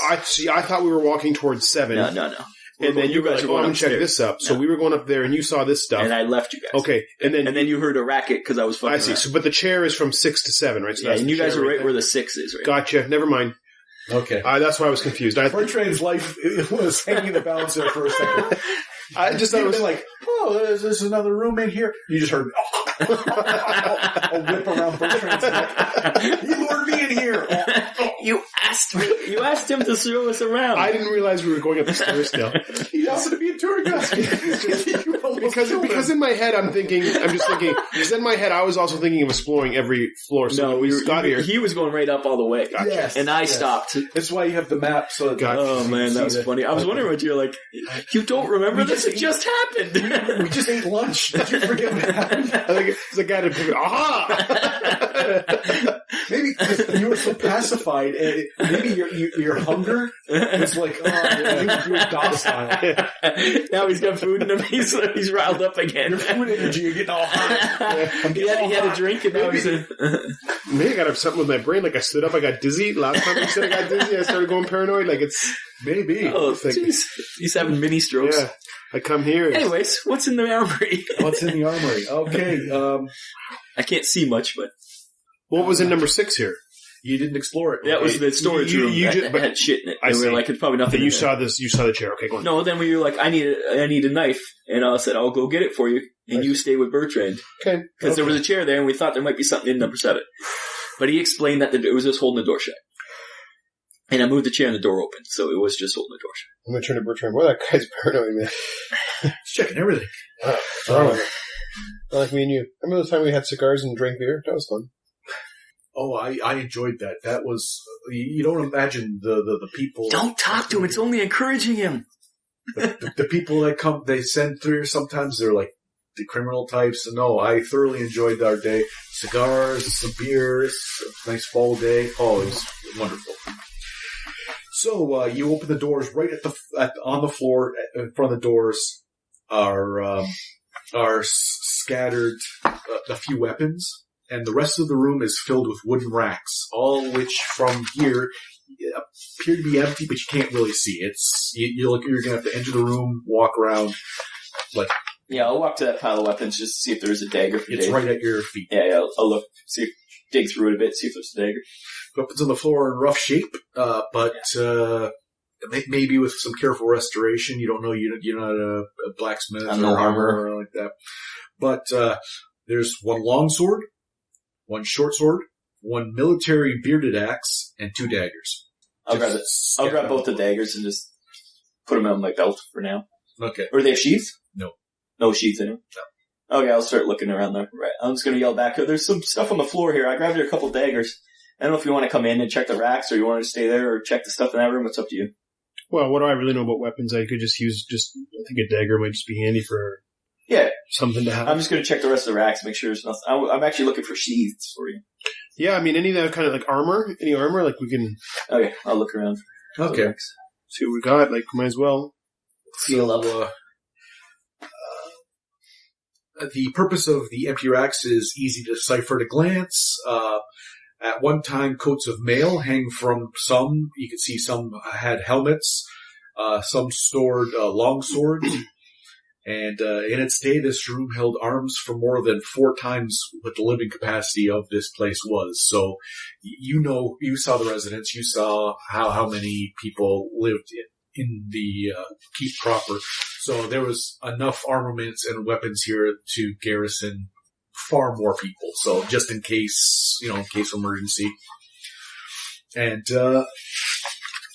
I thought we were walking towards 7. No. And then you guys were going to check this up. So we were going up there, and you saw this stuff. And I left you guys. Okay, and then you heard a racket because I was fucking. I see. So, but the chair is from 6 to 7, right? So yeah, and you guys are right where the 6 is. Right. Gotcha. Never mind. Okay, that's why I was confused. Bertrand's life was hanging in the balance there for a second. I just thought it was like, oh, there's another room in here. You just heard a whip around Bertrand's neck. You lured me in here. You asked me. You asked him to show us around. I didn't realize we were going up the stairs still. He asked to be a tour guide. because in my head, I'm just thinking, because in my head, I was also thinking of exploring every floor. So we got here. He was going right up all the way. Gotcha. Yes, and I stopped. That's why you have the map. So oh man, that was funny. I was wondering what you're like. You don't remember this? It just happened. We just ate lunch. Did you forget what happened? I think it's the guy that aha! Maybe you were so pacified. Maybe your hunger was like, you were docile. Now he's got food in him. He's riled up again. Your food energy, you're getting all hot. He had a drink and now he's maybe I got something with my brain. Like I stood up, I got dizzy. Last time I said I got dizzy, I started going paranoid. Like it's maybe. Oh, jeez. He's having mini strokes. Yeah. I come here. Anyways, what's in the armory? What's in the armory? Okay. I can't see much, but what was in number 6 here? You didn't explore it. That was the storage room. But had shit in it. I see. Were like, it's probably nothing. You saw this. You saw the chair. Okay, go on. No, then we were like, I need a knife, and I said, I'll go get it for you, and you stay with Bertrand. Okay. Because there was a chair there, and we thought there might be something in number 7. But he explained that it was just holding the door shut. And I moved the chair and the door open, so it was just holding the door shut. I'm going to turn to Bertrand. Boy, that guy's paranoid, man. He's checking everything. What's wrong with him? Not like me and you. Remember the time we had cigars and drank beer? That was fun. Oh, I enjoyed that. That was, you don't imagine the people. Don't talk to him. It's only encouraging him. The people that come, they send through, sometimes they're like the criminal types. And no, I thoroughly enjoyed our day. Cigars, some beers, a nice fall day. Oh, it was wonderful. So you open the doors right on the floor in front of the doors are scattered a few weapons, and the rest of the room is filled with wooden racks, all which from here appear to be empty, but you can't really see. You're going to have to enter the room, walk around. Yeah, I'll walk to that pile of weapons just to see if there's a dagger for It's Dave. right at your feet. Yeah, I'll look, dig through it a bit, see if there's a dagger. Weapons on the floor are in rough shape, but maybe with some careful restoration. You don't know, you're not a blacksmith or no armor or like that. But there's one long sword, one short sword, one military bearded axe, and 2 daggers. I'll grab both the daggers and just put them on my belt for now. Okay. Or do they have sheaths? No. No sheaths in them? No. Okay, I'll start looking around there. Right. I'm just going to yell back. There's some stuff on the floor here. I grabbed a couple daggers. I don't know if you want to come in and check the racks or you want to stay there or check the stuff in that room. It's up to you. Well, what do I really know about weapons? I could just use I think a dagger might just be handy for something to have. I'm just going to check the rest of the racks, make sure there's nothing. I'm actually looking for sheaths for you. Yeah, I mean, any of that kind of like armor, any armor, like we can... Okay, I'll look around. Okay. See what we got, like might as well. Feel up. The purpose of the empty racks is easy to decipher at a glance. At one time, coats of mail hang from some. You can see some had helmets. Some stored long swords. And in its day, this room held arms for more than 4 times what the living capacity of this place was. So, you saw the residents. You saw how many people lived in the keep proper. So there was enough armaments and weapons here to garrison far more people. So just in case, in case of emergency. And, is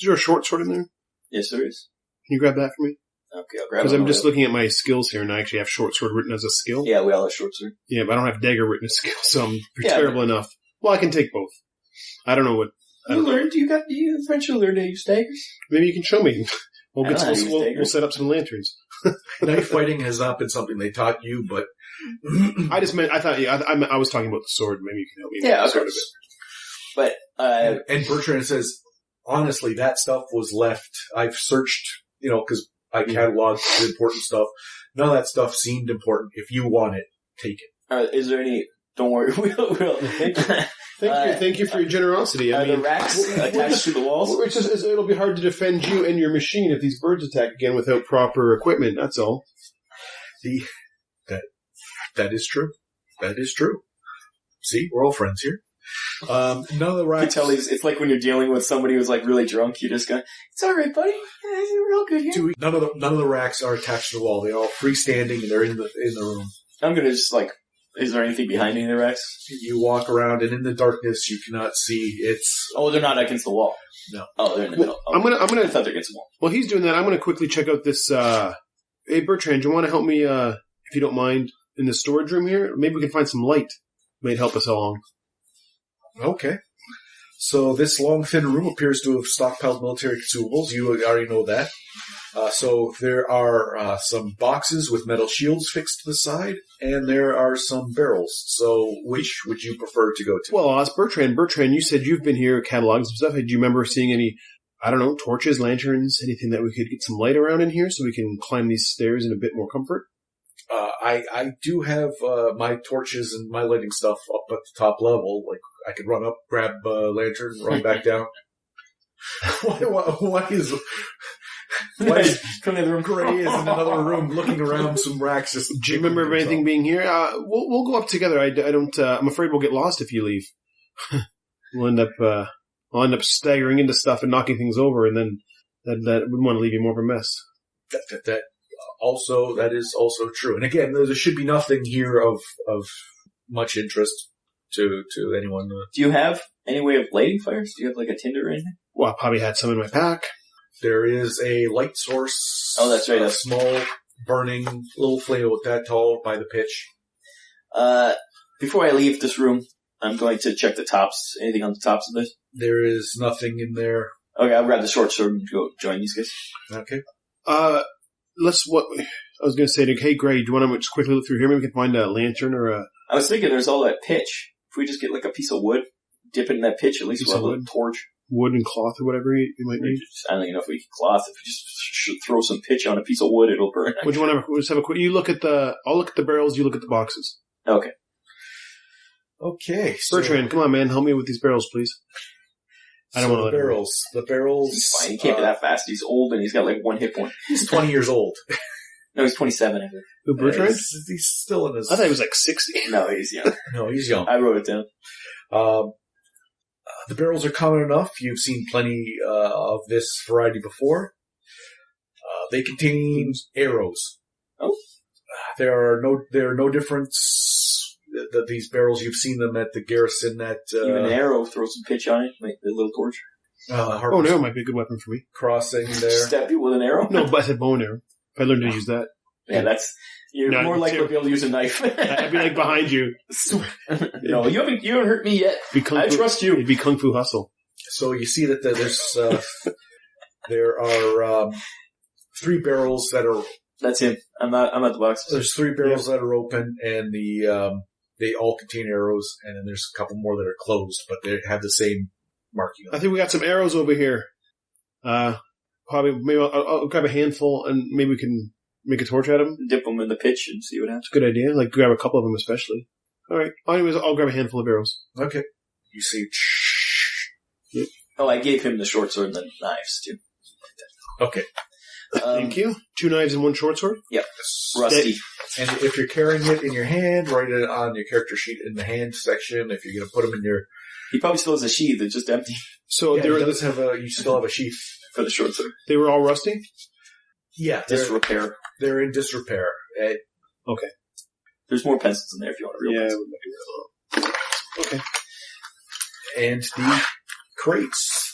there a short sword in there? Yes, there is. Can you grab that for me? Okay, I'll grab it. Because I'm just looking at my skills here, and I actually have short sword written as a skill. Yeah, we all have short sword. Yeah, but I don't have dagger written as a skill, so I'm terrible enough. Well, I can take both. I don't know what... You eventually learned to use daggers? Maybe you can show me. We'll set up some lanterns. Knife fighting has not been something they taught you, but... I was talking about the sword. Maybe you can help me. Yeah, with the sword a bit. But, and Bertrand says, honestly, that stuff was left. I've searched, because I cataloged the important stuff. None of that stuff seemed important. If you want it, take it. Is there any... Don't worry, we'll Thank you for your generosity. Are the racks attached to the walls? It'll be hard to defend you and your machine if these birds attack again without proper equipment. That's all. That is true. That is true. See, we're all friends here. None of the racks. You can tell it's like when you're dealing with somebody who's like really drunk. You just go, "It's all right, buddy. We're all good here." None of the racks are attached to the wall. They're all freestanding and they're in the room. I'm gonna just is there anything behind any of the racks? You walk around and in the darkness you cannot see. Oh, they're not against the wall. No. Oh, they're in the middle. I'm gonna. I thought they're against the wall. While he's doing that, I'm gonna quickly check out this. Hey Bertrand, do you want to help me? If you don't mind, in the storage room here, maybe we can find some light. Might help us along. Okay. So this long, thin room appears to have stockpiled military consumables. You already know that. So there are some boxes with metal shields fixed to the side, and there are some barrels. So which would you prefer to go to? Well, I'll ask Bertrand. Bertrand, you said you've been here cataloging some stuff. Do you remember seeing any, torches, lanterns, anything that we could get some light around in here so we can climb these stairs in a bit more comfort? I do have my torches and my lighting stuff up at the top level. Like, I could run up, grab a lantern, run back down. Why is Gray is in another room looking around some racks? Just do you remember of anything being here? We'll go up together. I don't. I'm afraid we'll get lost if you leave. I'll end up staggering into stuff and knocking things over, and then that wouldn't want to leave you more of a mess. That is also true. And again, there should be nothing here of much interest to anyone. Do you have any way of lighting fires? Do you have like a tinder or anything? Well, I probably had some in my pack. There is a light source. Oh, that's right. A small, burning, little flame about that tall by the pitch. Before I leave this room, I'm going to check the tops. Anything on the tops of this? There is nothing in there. Okay, I'll grab the short sword and go join these guys. Okay. I was going to say, hey, Gray, do you want to just quickly look through here? Maybe we can find a lantern or a... I was thinking there's all that pitch. If we just get like a piece of wood, dip it in that pitch, at least we'll have a torch. Wood and cloth or whatever you might need. I don't even know if we can cloth. If we just throw some pitch on a piece of wood, it'll burn. Would you want to just have a quick... I'll look at the barrels, you look at the boxes. Okay. Okay. So Bertrand, come on, man. Help me with these barrels, please. I don't want to let the barrels. He's fine. He can't be that fast. He's old and he's got like 1 hit point. He's 20 years old. No, he's 27, I think. Who, Bertrand? He's still in his... I thought he was like 60. No, he's young. No, he's young. I wrote it down. The barrels are common enough. You've seen plenty of this variety before. They contain arrows. Oh. There are no difference. These barrels, you've seen them at the garrison. Even an arrow, throw some pitch on it, make a little torch. An arrow might be a good weapon for me. Crossing there. Stab you with an arrow? No, but I said bow and arrow. If I learned to use that. Yeah, you're more likely to be able to use a knife. I'd be like behind you. No, you haven't hurt me yet. I trust you. It'd be Kung Fu Hustle. So you see that there are 3 barrels that are... That's him. I'm at the box. There's 3 barrels that are open, and they all contain arrows, and then there's a couple more that are closed, but they have the same marking on them. I think we got some arrows over here. Probably, maybe I'll grab a handful, and maybe we can make a torch out of them. Dip them in the pitch and see what happens. It's a good idea. Like, grab a couple of them especially. All right. Anyways, I'll grab a handful of arrows. Okay. You see... Yep. Oh, I gave him the short sword and the knives, too. Okay. Thank you. 2 knives and 1 short sword? Yep. Rusty. And if you're carrying it in your hand, write it on your character sheet in the hand section. If you're going to put them in your... He probably still has a sheath. It's just empty. So you still have a sheath. For the short sword. They were all rusty? Yeah. Disrepair. They're in disrepair. Okay. There's more pencils in there if you want a real pencil. Okay. And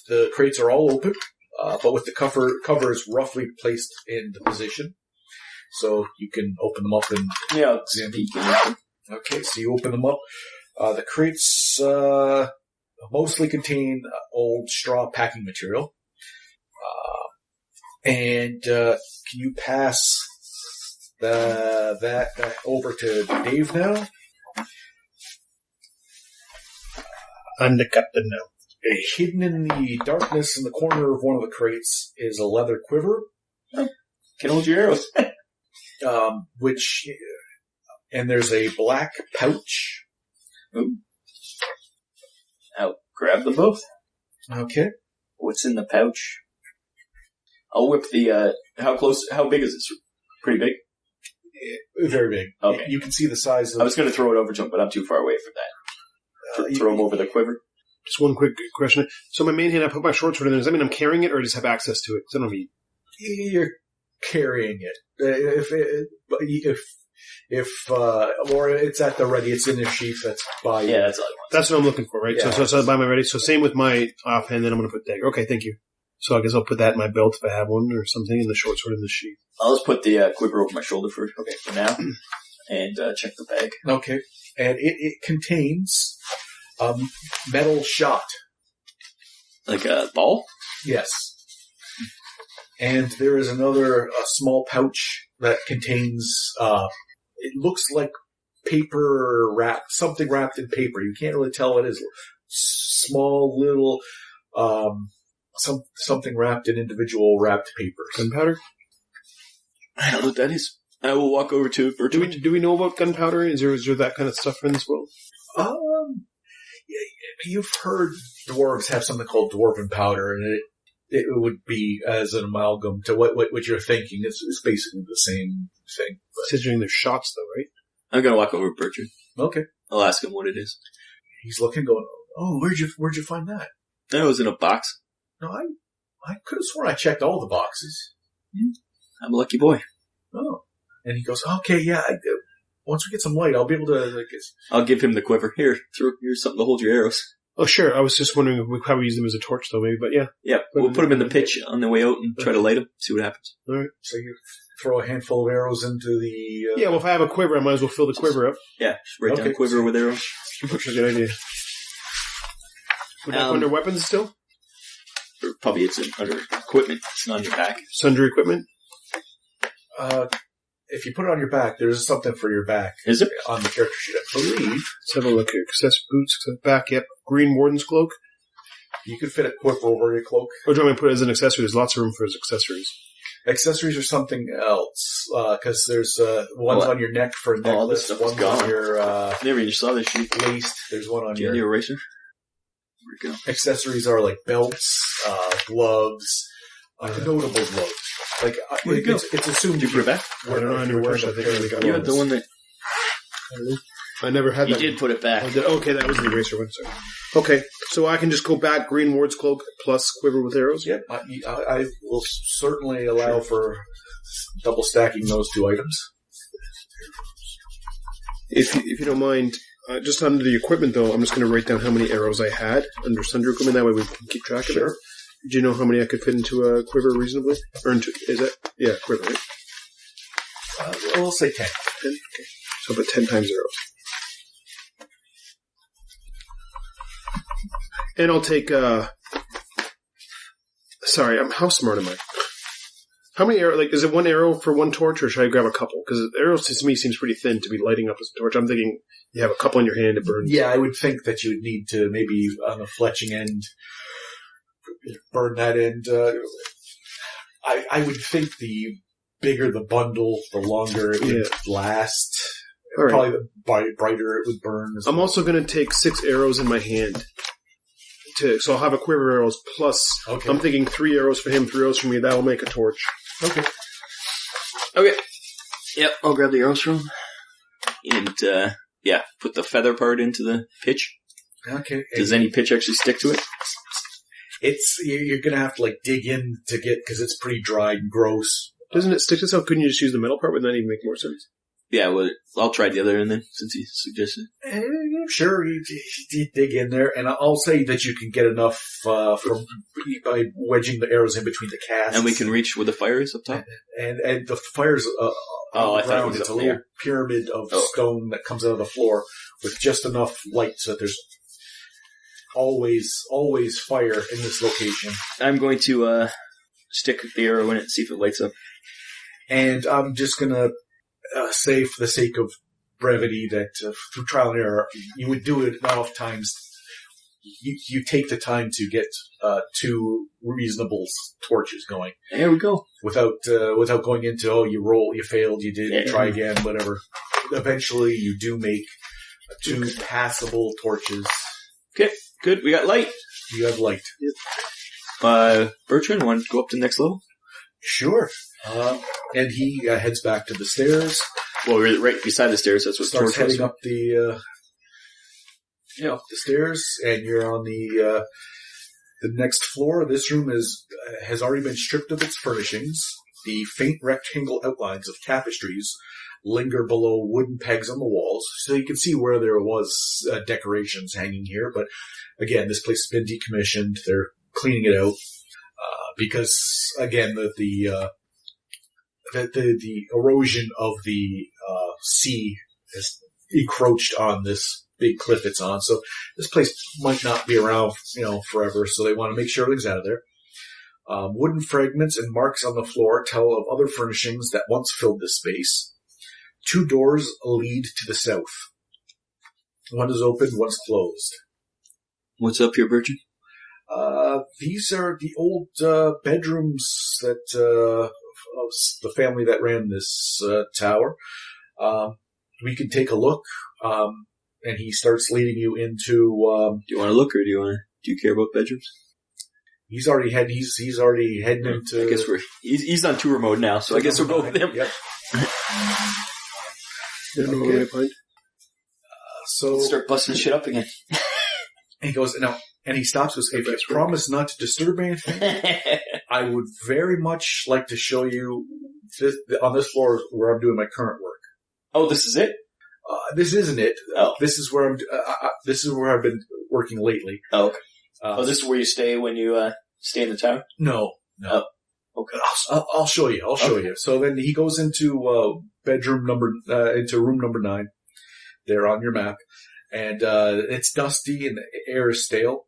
the crates are all open, but with the covers roughly placed in the position. So you can open them up and examine. Okay, so you open them up. The crates mostly contain old straw packing material. And can you pass that over to Dave now? I'm the captain now. Hidden in the darkness in the corner of one of the crates is a leather quiver. Can hold your arrows. And there's a black pouch. Ooh. I'll grab them both. Okay. What's in the pouch? I'll whip the, how big is this? Pretty big? Very big. Okay. You can see the size of... I was going to throw it over to him, but I'm too far away for that. Throw him over the quiver. Just one quick question. So my main hand, I put my short sword in there. Does that mean I'm carrying it or just have access to it? Because I don't mean... You're carrying it. Or it's at the ready, it's in the sheath that's by you. Yeah, that's all I want. That's what I'm looking for, right? Yeah. So by my ready. So same with my offhand, then I'm going to put dagger. Okay, thank you. So I guess I'll put that in my belt if I have one or something, and the short sword in the sheath. I'll just put the quiver over my shoulder for now, and check the bag. Okay. And it contains metal shot. Like a ball? Yes. And there is a small pouch that contains, it looks like paper something wrapped in paper. You can't really tell what it is. Small little, something wrapped in individual wrapped papers. Gunpowder? I don't know what that is. I will walk over to Bertrand. Do we know about gunpowder? Is there that kind of stuff in this world? You've heard dwarves have something called dwarven powder, and it would be as an amalgam to what you're thinking. It's basically the same thing. Considering they're shots, though, right? I'm going to walk over to Bertrand. Okay. I'll ask him what it is. He's looking, going, "Oh, where'd you find that?" It was in a box. No, I could have sworn I checked all the boxes. I'm a lucky boy. Oh. And he goes, "Okay, yeah. Once we get some light, I'll be able to." I'll give him the quiver. Here's something to hold your arrows. Oh, sure. I was just wondering if we probably use them as a torch, though, maybe. But yeah. Yeah, we'll put them in the pitch on the way out and try to light them. See what happens. All right. So you throw a handful of arrows into the... Yeah, well, if I have a quiver, I might as well fill the quiver up. Yeah, just write down quiver with arrows. That's a good idea. Would that go under weapons still? Or probably it's under equipment. It's not on your back. Sundry equipment? If you put it on your back, there's something for your back. Is it? On the character sheet, I believe. Let's have a look here. Accessory boots, back, yep. Green Warden's cloak. You could fit a quiver over your cloak. Or do you want me to put it as an accessory? There's lots of room for his accessories. Accessories are something else, because there's ones on your neck for a necklace, this one's on your Never even saw this sheet. waist, there's one on Do you have the your... eraser? Where'd it go? Accessories are like belts, gloves, notable gloves. Like, Where'd it go? it's assumed Did you put it back? I don't know how to reverse it. I think I only got You one. had the one that... I never had You that. did put it back. Oh, okay, that was the eraser one. Sorry. Okay, so I can just go back Green Ward's cloak plus quiver with arrows? Yep, I will certainly allow for double stacking those two items. If you don't mind, just under the equipment though, I'm just going to write down how many arrows I had under Sundry equipment. That way we can keep track of it. Do you know how many I could fit into a quiver reasonably? Or into, is that? Yeah, quiver, right? We'll say 10. 10? Okay. So I'll put 10 times arrows. And I'll take, sorry, how smart am I? How many arrows, like, is it one arrow for one torch, or should I grab a couple? Because arrows to me seems pretty thin to be lighting up as a torch. I'm thinking you have a couple in your hand to burn. Yeah, I would think that you would need to maybe on the fletching end burn that end. I would think the bigger the bundle, the longer it would last. All right. Probably the brighter it would burn. I'm also going to take 6 arrows in my hand. So I'll have a quiver of arrows plus, Okay. I'm thinking 3 arrows for him, 3 arrows for me. That will make a torch. Okay. Okay. Yep, I'll grab the arrows from him. And, put the feather part into the pitch. Okay. Does any pitch actually stick to it? You're going to have to like dig in to get, because it's pretty dry and gross. Doesn't it stick to itself? Couldn't you just use the metal part? Wouldn't that even make more sense? Yeah, well, I'll try the other end then, since he suggested. Sure, you dig in there, and I'll say that you can get enough by wedging the arrows in between the casts. And we can reach where the fire is up top? And the fire's I thought it ground. was It's a up little there. pyramid of stone that comes out of the floor with just enough light so that there's always fire in this location. I'm going to stick the arrow in it and see if it lights up. And I'm just going to say, for the sake of brevity, that through trial and error, you would do it enough times. You take the time to get 2 reasonable torches going. There we go. Without going into, you failed, you did, try again, whatever. Eventually, you do make 2 passable torches. Okay, good. We got light. You have light. Bertrand, want to go up to the next level? Sure. And he heads back to the stairs. Well, we're right beside the stairs. That's what Starts torch was. heading up the stairs, and you're on the next floor. This room has already been stripped of its furnishings. The faint rectangle outlines of tapestries linger below wooden pegs on the walls, so you can see where there was decorations hanging here. But again, this place has been decommissioned. They're cleaning it out because, again, the erosion of the sea has encroached on this big cliff it's on. So this place might not be around, forever. So they want to make sure everything's out of there. Wooden fragments and marks on the floor tell of other furnishings that once filled this space. 2 doors lead to the south. One is open, one's closed. What's up here, Bertrand? These are the old bedrooms that of the family that ran this tower. We can take a look, and he starts leading you into. Do you want to look, or do you care about bedrooms? He's already heading into. I guess he's on tour mode now, so I guess we'll go with him. Yep. So Let's start busting shit up again. he goes now, and he stops. Goes, if you promise not to disturb anything, I would very much like to show you on this floor where I'm doing my current work. Oh, this is it? This isn't it. Oh. This is where this is where I've been working lately. Oh, okay. This is where you stay when you stay in the tower? No. Oh, okay. I'll show you. I'll show you. So then he goes into into room number 9. There on your map, and it's dusty and the air is stale.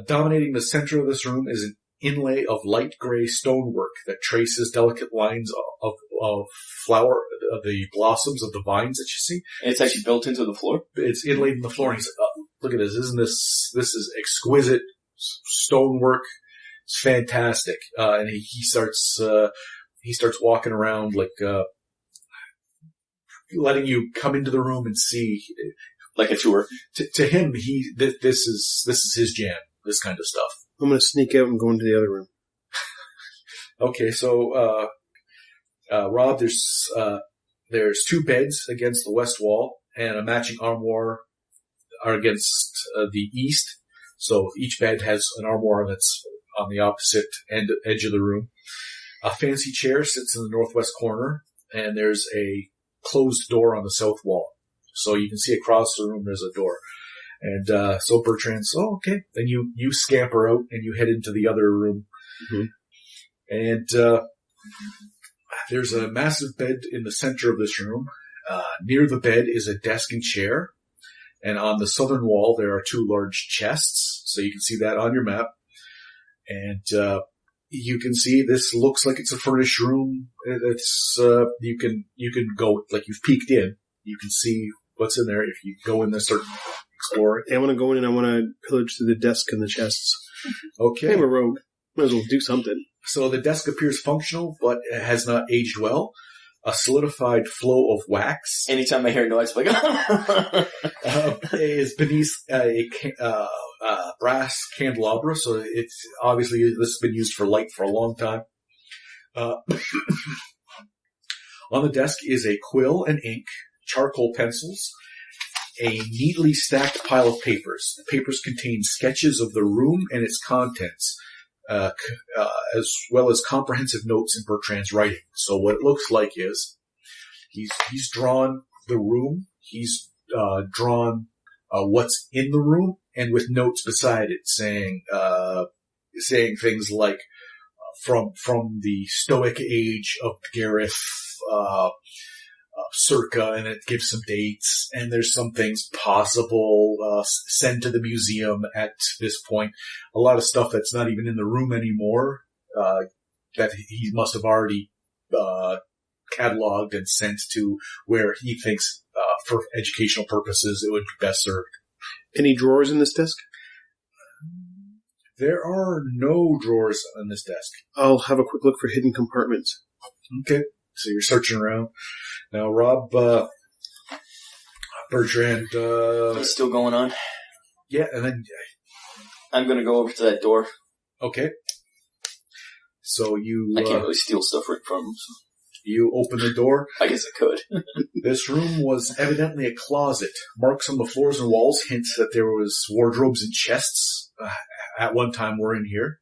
Dominating the center of this room is an inlay of light gray stonework that traces delicate lines of flower, the blossoms of the vines that you see. And it's actually built into the floor? It's inlaid in the floor. And he's like, oh, look at this. Isn't this is exquisite stonework. It's fantastic. And he starts walking around like, letting you come into the room and see. Like a tour. To him, this is his jam, this kind of stuff. I'm going to sneak out and go into the other room. Okay, so, Rob, there's 2 beds against the west wall and a matching armoire are against the east. So each bed has an armoire that's on the opposite edge of the room. A fancy chair sits in the northwest corner, and there's a closed door on the south wall. So you can see across the room there's a door. And so Bertrand's, oh, okay. Then you scamper out and you head into the other room. Mm-hmm. And there's a massive bed in the center of this room. Near the bed is a desk and chair. And on the southern wall there are 2 large chests. So you can see that on your map. And you can see this looks like it's a furnished room. It's you can go, like you've peeked in. You can see what's in there if you go in there, start exploring. Yeah, I want to go in and I want to pillage through the desk and the chests. Okay. I'm a rogue. Might as well do something. So the desk appears functional, but it has not aged well. A solidified flow of wax. Anytime I hear a noise, I'm like, is beneath a brass candelabra, so it's obviously this has been used for light for a long time. On the desk is a quill and ink, charcoal pencils, a neatly stacked pile of papers. The papers contain sketches of the room and its contents, as well as comprehensive notes in Bertrand's writing. So what it looks like is he's drawn the room, he's drawn what's in the room, and with notes beside it saying things like from the Stoic age of Gareth, circa, and it gives some dates, and there's some things possible sent to the museum at this point. A lot of stuff that's not even in the room anymore that he must have already cataloged and sent to where he thinks for educational purposes it would be best served. Any drawers in this desk? There are no drawers on this desk. I'll have a quick look for hidden compartments. Okay. So you're searching around. Now, Rob, Bertrand... it's still going on. Yeah, and then... I'm going to go over to that door. Okay. So you... I can't really steal stuff right from him. So. You open the door. I guess I could. This room was evidently a closet. Marks on the floors and walls hint that there was wardrobes and chests at one time were in here.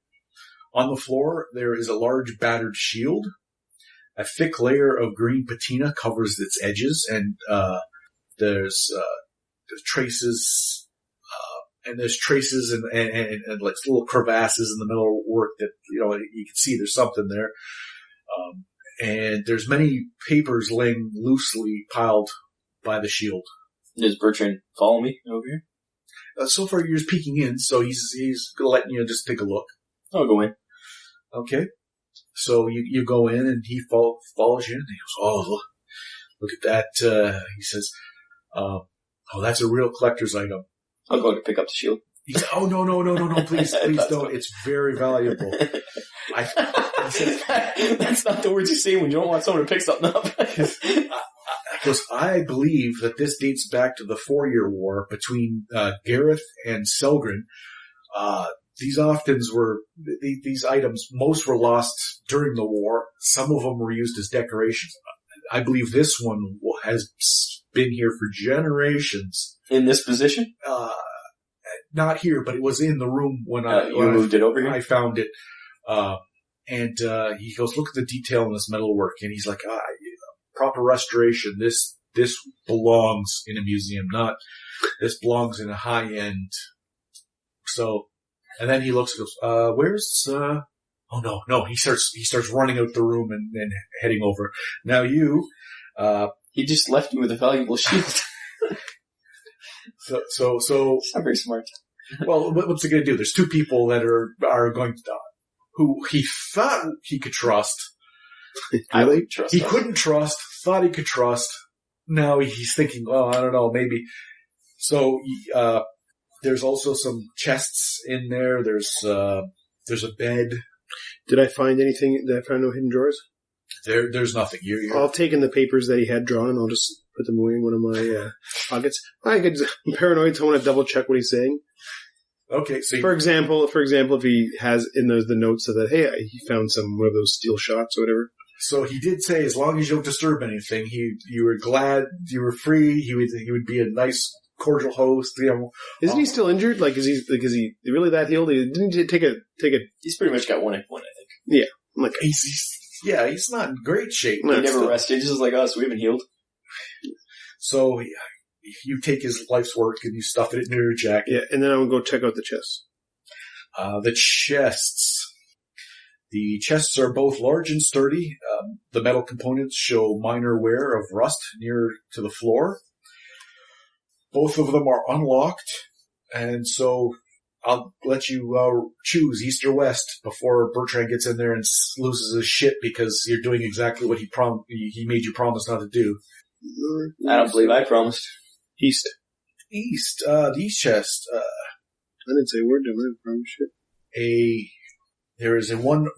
On the floor, there is a large battered shield. A thick layer of green patina covers its edges, and there's traces, and like little crevasses in the middle work that you can see there's something there. And there's many papers laying loosely piled by the shield. Does Bertrand follow me over here? So far, you're just peeking in, so he's letting you just take a look. I'll go in. Okay. So you go in, and he follows you in, and he goes, oh, look at that. He says, oh, that's a real collector's item. I'll go to pick up the shield. He said, oh, no, please don't. It's very valuable. That's not the words you say when you don't want someone to pick something up. Because I believe that this dates back to the 4-year war between Gareth and Selgren. These items, most were lost during the war. Some of them were used as decorations. I believe this one has been here for generations. In this position? Not here, but it was in the room when moved it over here? I found it. And he goes, look at the detail in this metalwork. And he's like, proper restoration. This belongs in a museum, this belongs in a high end. So, and then he looks and goes, where's, oh no, he starts running out the room and heading over. Now he just left me with a valuable shield. So, it's not very smart. Well, what's he going to do? There's 2 people that are going to, who he thought he could trust. I would trust He him. couldn't trust, thought he could trust. Now he's thinking, well, I don't know, maybe. So, there's also some chests in there. There's a bed. Did I find anything? Did I find no hidden drawers? There's nothing. I'll take in the papers that he had drawn and I'll just put them away in one of my pockets. I'm paranoid, so I want to double check what he's saying. Okay, so For example, if he has in those the notes that hey, he found one of those steel shots or whatever. So he did say, as long as you don't disturb anything, you were glad, you were free. He would be a nice, cordial host. You know, Isn't he still injured? Like, is he really that healed? Didn't he take a? He's pretty much got one hit point, I think. Yeah, I'm like he's not in great shape. No, He never rested, just like us. We haven't healed. So you take his life's work and you stuff it into your jacket. yeah, and then I'm gonna go check out the chest. The chests. The chests are both large and sturdy. The metal components show minor wear of rust near to the floor. Both of them are unlocked, and so I'll let you choose east or west before Bertrand gets in there and loses his shit because you're doing exactly what he made you promise not to do. I don't believe I promised. East. East, the east chest. I didn't say a word to him. I promise you. There is one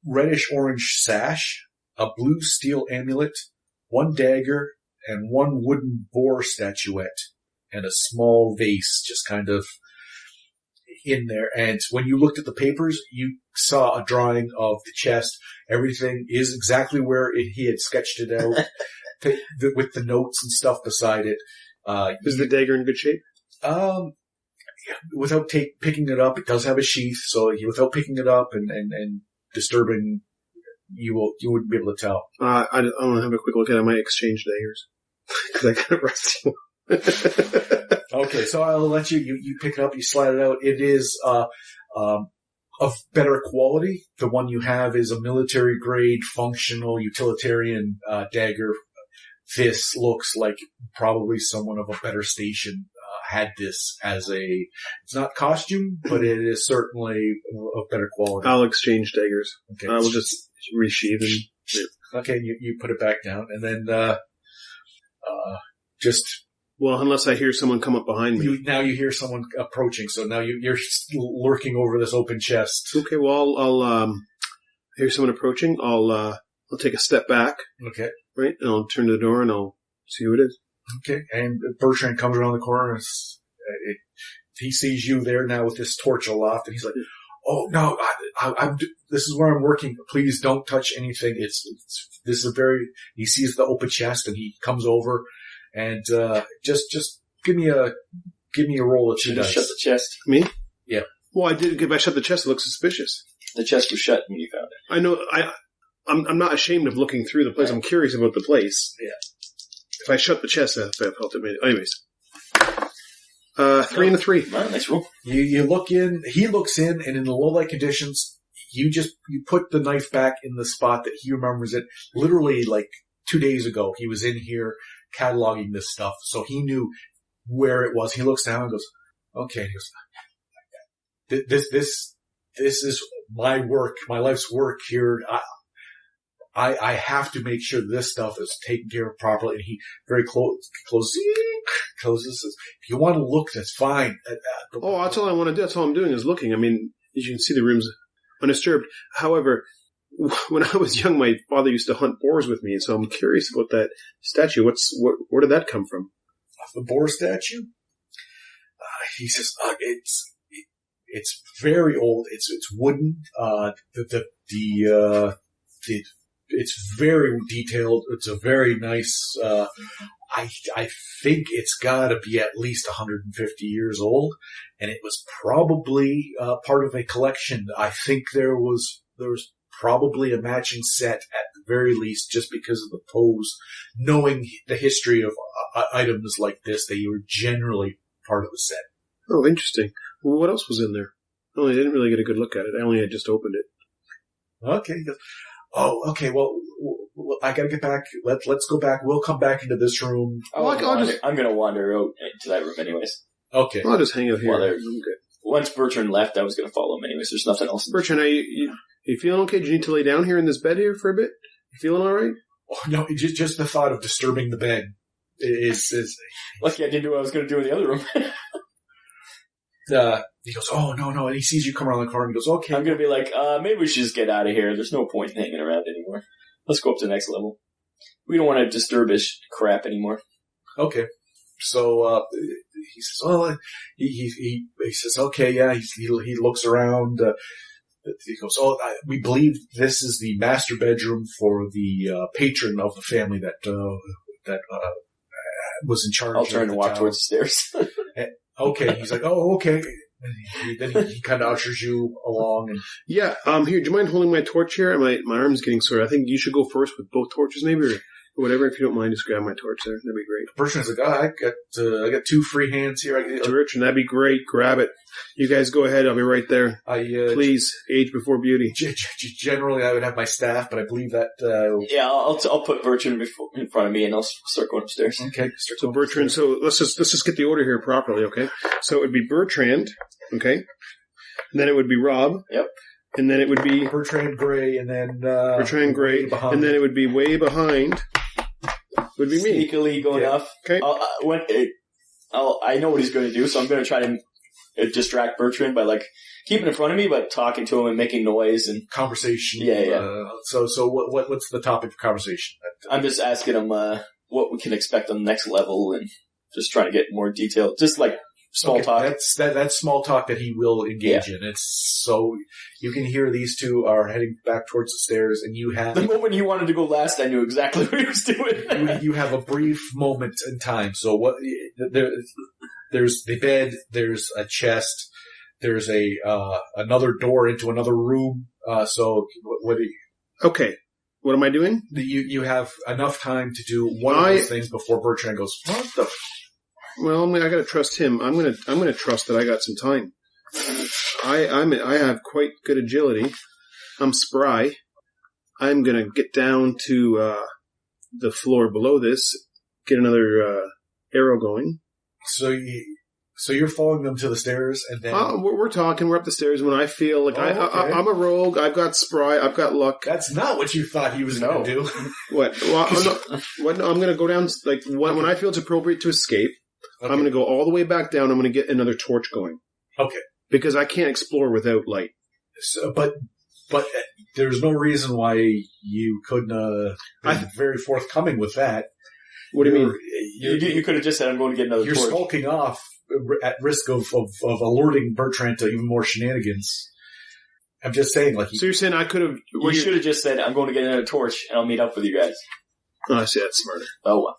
reddish orange sash, a blue steel amulet, one dagger, and one wooden boar statuette, and a small vase just kind of in there. And when you looked at the papers, you saw a drawing of the chest. Everything is exactly where he had sketched it out, with the notes and stuff beside it. Is the dagger in good shape? Without picking it up, it does have a sheath, so without picking it up and disturbing, you wouldn't be able to tell. I want to have a quick look at it. I might exchange daggers because I got a rusty one. Okay, so I'll let you pick it up. You slide it out. It is of better quality. The one you have is a military grade, functional, utilitarian dagger. This looks like probably someone of a better station had this as it's not costume, but it is certainly of better quality. I'll exchange daggers. Okay. I will just resheath and... Yeah. Okay, you put it back down, and then just... Well, unless I hear someone come up behind me. Now you hear someone approaching, so now you're lurking over this open chest. Okay, well, I'll hear someone approaching. I'll take a step back. Okay. Right, and I'll turn to the door and I'll see who it is. Okay, and Bertrand comes around the corner and he sees you there now with this torch aloft, and he's like, "Oh no, I'm this is where I'm working. Please don't touch anything. This is He sees the open chest and he comes over and just give me a roll of 2 dice. Shut the chest. Me? Yeah. Well, I did. If I shut the chest, it looks suspicious. The chest was shut when you found it. I know. I'm not ashamed of looking through the place. I'm curious about the place. Yeah. If I shut the chest, I felt it. Anyways. 3 and a 3. All right, nice roll. You look in, he looks in, and in the low light conditions, you put the knife back in the spot that he remembers it. Literally, like 2 days ago, he was in here cataloging this stuff, so he knew where it was. He looks down and goes, okay. He goes, this is my work, my life's work here. I have to make sure this stuff is taken care of properly. And he very closes. Says, if you want to look, that's fine. That's all I want to do. That's all I'm doing is looking. I mean, as you can see, the room's undisturbed. However, when I was young, my father used to hunt boars with me, so I'm curious about that statue. Where did that come from? The boar statue? He says, it's very old. It's wooden. It's very detailed. It's a very nice, I think it's gotta be at least 150 years old, and it was probably part of a collection. I think there was probably a matching set at the very least, just because of the pose. Knowing the history of items like this, they were generally part of the set. Oh, interesting. Well, what else was in there? Oh, I didn't really get a good look at it. I only had just opened it. Okay. Oh, okay. Well, I gotta get back. Let's go back. We'll come back into this room. I'm going to wander out into that room anyways. Okay. I'll just hang out here. Well, I'm good. once Bertrand left, I was going to follow him anyways. There's nothing else. Bertrand, are you feeling okay? Do you need to lay down here in this bed here for a bit? You feeling all right? Oh, no, just the thought of disturbing the bed is Lucky I didn't do what I was going to do in the other room. he goes, oh, no, and he sees you come around the corner and he goes, okay. I'm going to be like, maybe we should just get out of here. There's no point in hanging around anymore. Let's go up to the next level. We don't want to disturb his crap anymore. Okay. So, he says, oh, he says, okay, yeah, he looks around, he goes, oh, we believe this is the master bedroom for the patron of the family that was in charge. I'll turn of and walk towards the stairs. Okay, he's like, oh, okay. And then he kind of ushers you along. And Yeah, here, do you mind holding my torch here? My arm's getting sore. I think you should go first with both torches maybe, or whatever. If you don't mind, just grab my torch there. That'd be great. Bertrand's like, I got 2 free hands here. Bertrand, that'd be great. Grab it. You guys go ahead. I'll be right there. Please, age before beauty. Generally, I would have my staff, but I believe that... Yeah, I'll put Bertrand in front of me, and I'll start going upstairs. Okay. So Bertrand, so let's just get the order here properly, okay? So it would be Bertrand, okay? And then it would be Rob. Yep. And then it would be... Bertrand Gray, and then... Bertrand Gray. And then it would be way behind... would be me. Sneakily going off. Okay. I know what he's going to do, so I'm going to try to distract Bertrand by keeping in front of me, but talking to him and making noise and conversation. Yeah. So what's the topic of conversation? I'm just asking him what we can expect on the next level, and just trying to get more detail. Just small talk. That's small talk that he will engage in. It's so you can hear these two are heading back towards the stairs, and you have the moment he wanted to go last, I knew exactly what he was doing. you have a brief moment in time. So what? There's the bed. There's a chest. There's another door into another room. So what? Okay. What am I doing? You have enough time to do one of those things before Bertrand goes, what the? Well, I got to trust him. I'm gonna trust that I got some time. I have quite good agility. I'm spry. I'm gonna get down to the floor below this, get another arrow going. So you're following them to the stairs, and then we're talking. We're up the stairs when I feel like I'm a rogue. I've got spry. I've got luck. That's not what you thought he was going to do. What? Well, I'm going to go down when I feel it's appropriate to escape. Okay. I'm going to go all the way back down. I'm going to get another torch going. Okay. Because I can't explore without light. So, but there's no reason why you couldn't be very forthcoming with that. What do you mean? You could have just said, I'm going to get another torch. You're skulking off at risk of alerting Bertrand to even more shenanigans. I'm just saying, So you're saying I could have... You should have just said, I'm going to get another torch, and I'll meet up with you guys. Oh, I see. That's smarter. Oh, well.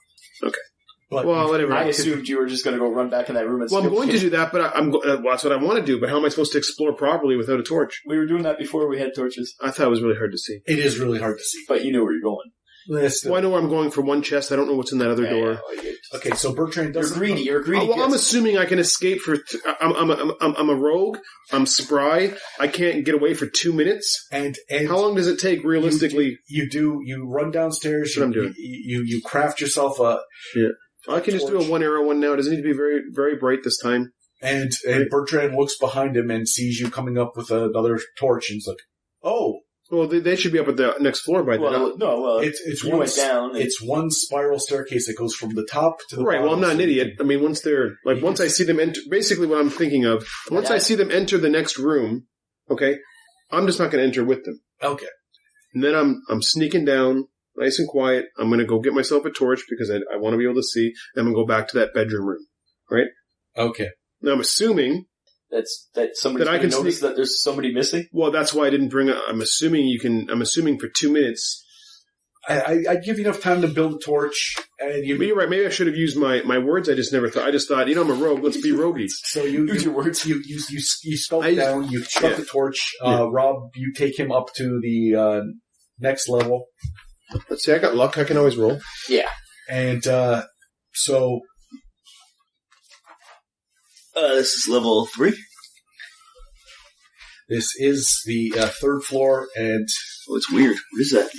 Okay. But whatever. I assumed you were just going to go run back in that room and I'm going to do that, but that's what I want to do, but how am I supposed to explore properly without a torch? We were doing that before we had torches. I thought it was really hard to see. It is really hard to see. But you knew where you're going. Well, I know where I'm going for one chest. I don't know what's in that other door. Okay, so Bertrand doesn't... You're greedy. Well, I'm assuming I can escape for... I'm a rogue. I'm spry. I can't get away for 2 minutes. And how long does it take, realistically? You run downstairs. That's what I'm doing. You craft yourself a... Yeah. I can just do a one arrow one now. It doesn't need to be very, very bright this time. And Bertrand looks behind him and sees you coming up with another torch, and he's like, "Oh, well, they should be up at the next floor by then." It's one went down. It's one spiral staircase that goes from the top to the right. bottom. Well, I'm not an idiot. I mean, once I see them enter, basically what I'm thinking of, once I see them enter the next room, okay, I'm just not going to enter with them. Okay. And then I'm sneaking down. Nice and quiet. I'm going to go get myself a torch because I want to be able to see. And I'm going to go back to that bedroom room. Right? Okay. Now I'm assuming that somebody's going to notice that there's somebody missing. Well, that's why I didn't bring it. I'm assuming for 2 minutes. I give you enough time to build a torch. And you're right. Maybe I should have used my words. I just thought, I'm a rogue. Let's be roguey. So you use your words. You skulk down. You struck the torch. Rob, you take him up to the next level. Let's see, I got luck. I can always roll. Yeah. And so... this is level 3. This is the 3rd floor, and... Oh, it's weird. What is that?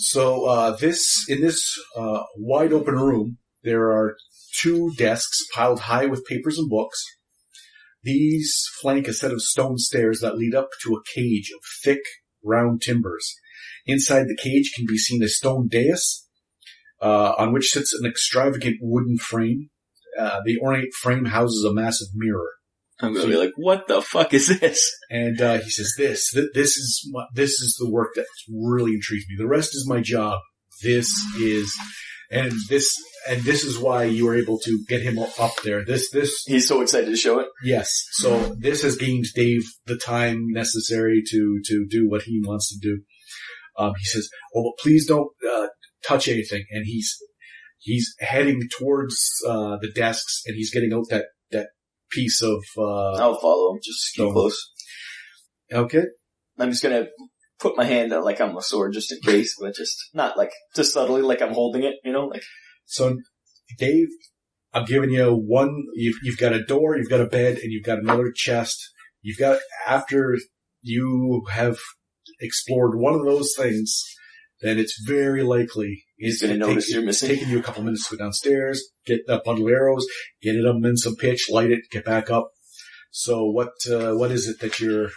So, in this wide open room, there are two desks piled high with papers and books. These flank a set of stone stairs that lead up to a cage of thick, round timbers. Inside the cage can be seen a stone dais, on which sits an extravagant wooden frame. The ornate frame houses a massive mirror. I'm going to be like, what the fuck is this? And he says, "This is the work that really intrigues me. The rest is my job. This is why you were able to get him up there. This He's so excited to show it. yes. So this has gained Dave the time necessary to do what he wants to do." He says, "Oh, but please don't touch anything." And he's heading towards the desks, and he's getting out that piece of I'll follow him. Just keep stone. close. Okay. I'm just going to put my hand out like I'm a sword just in case, but just subtly like I'm holding it, like. So, Dave, I'm giving you one. You've got a door, you've got a bed, and you've got another chest. After you have explored one of those things, then it's very likely He's going to notice you're missing. Taking you a couple minutes to go downstairs, get a bundle of arrows, get them in some pitch, light it, get back up. So what is it that you're...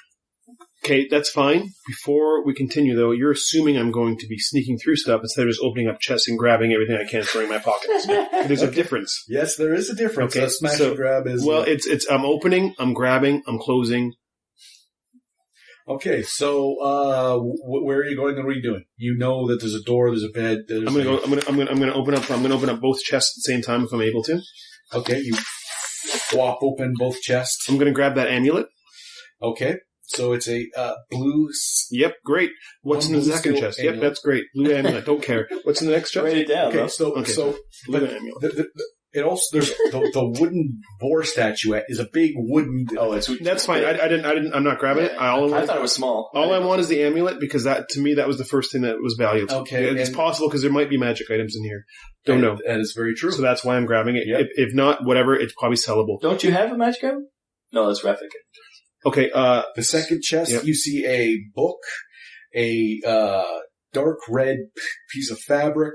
Okay, that's fine. Before we continue, though, you're assuming I'm going to be sneaking through stuff instead of just opening up chests and grabbing everything I can throwing in my pockets. There's a difference. Yes, there is a difference. Okay, A smash and grab is... Well, it's I'm opening, I'm grabbing, I'm closing. Okay, so where are you going and what are you doing? You know that there's a door, there's a bed. I'm gonna open up both chests at the same time if I'm able to. Okay, you swap open both chests. I'm gonna grab that amulet. Okay, so it's a blue. Yep, great. What's in the blue second steel chest? Yep, amulet. that's great. Blue amulet. Don't care. What's in the next chest? Write it down. Okay, though. so Blue but amulet. it also there's the wooden boar statuette is a big wooden. Oh, it's That's fine. I'm not grabbing it. I thought it was small. All I want is the amulet because that to me that was the first thing that was valuable. Okay, it's and- possible because there might be magic items in here. Don't know. That is very true. So that's why I'm grabbing it. Yep. If not, whatever, it's probably sellable. Don't you have a magic item? No, that's Rafik. Okay. The second chest, Yep. you see a book, a dark red piece of fabric,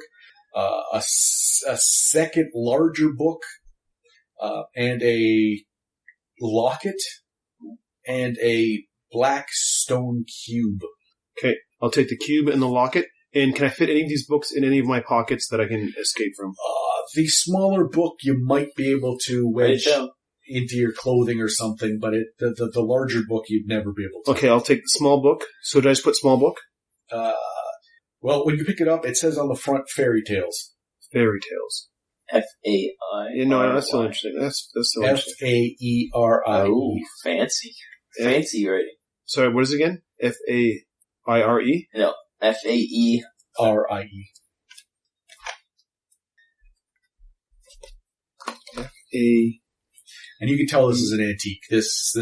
a second larger book, and a locket, and a black stone cube. Okay. I'll take the cube and the locket. And can I fit any of these books in any of my pockets that I can escape from? The smaller book you might be able to Write wedge it down. into your clothing or something, but the larger book you'd never be able to. Okay, I'll take the small book. So did I just put small book? Well, when you pick it up, it says on the front Fairy Tales. Fairy Tales. F-A-I. Yeah, no, that's still interesting. That's still interesting. F-A-E-R-I-E. Oh, fancy. Fancy writing. Sorry, what is it again? F-A-I-R-E? No, F-A-E. R-I-E. A And you can tell this is an antique. This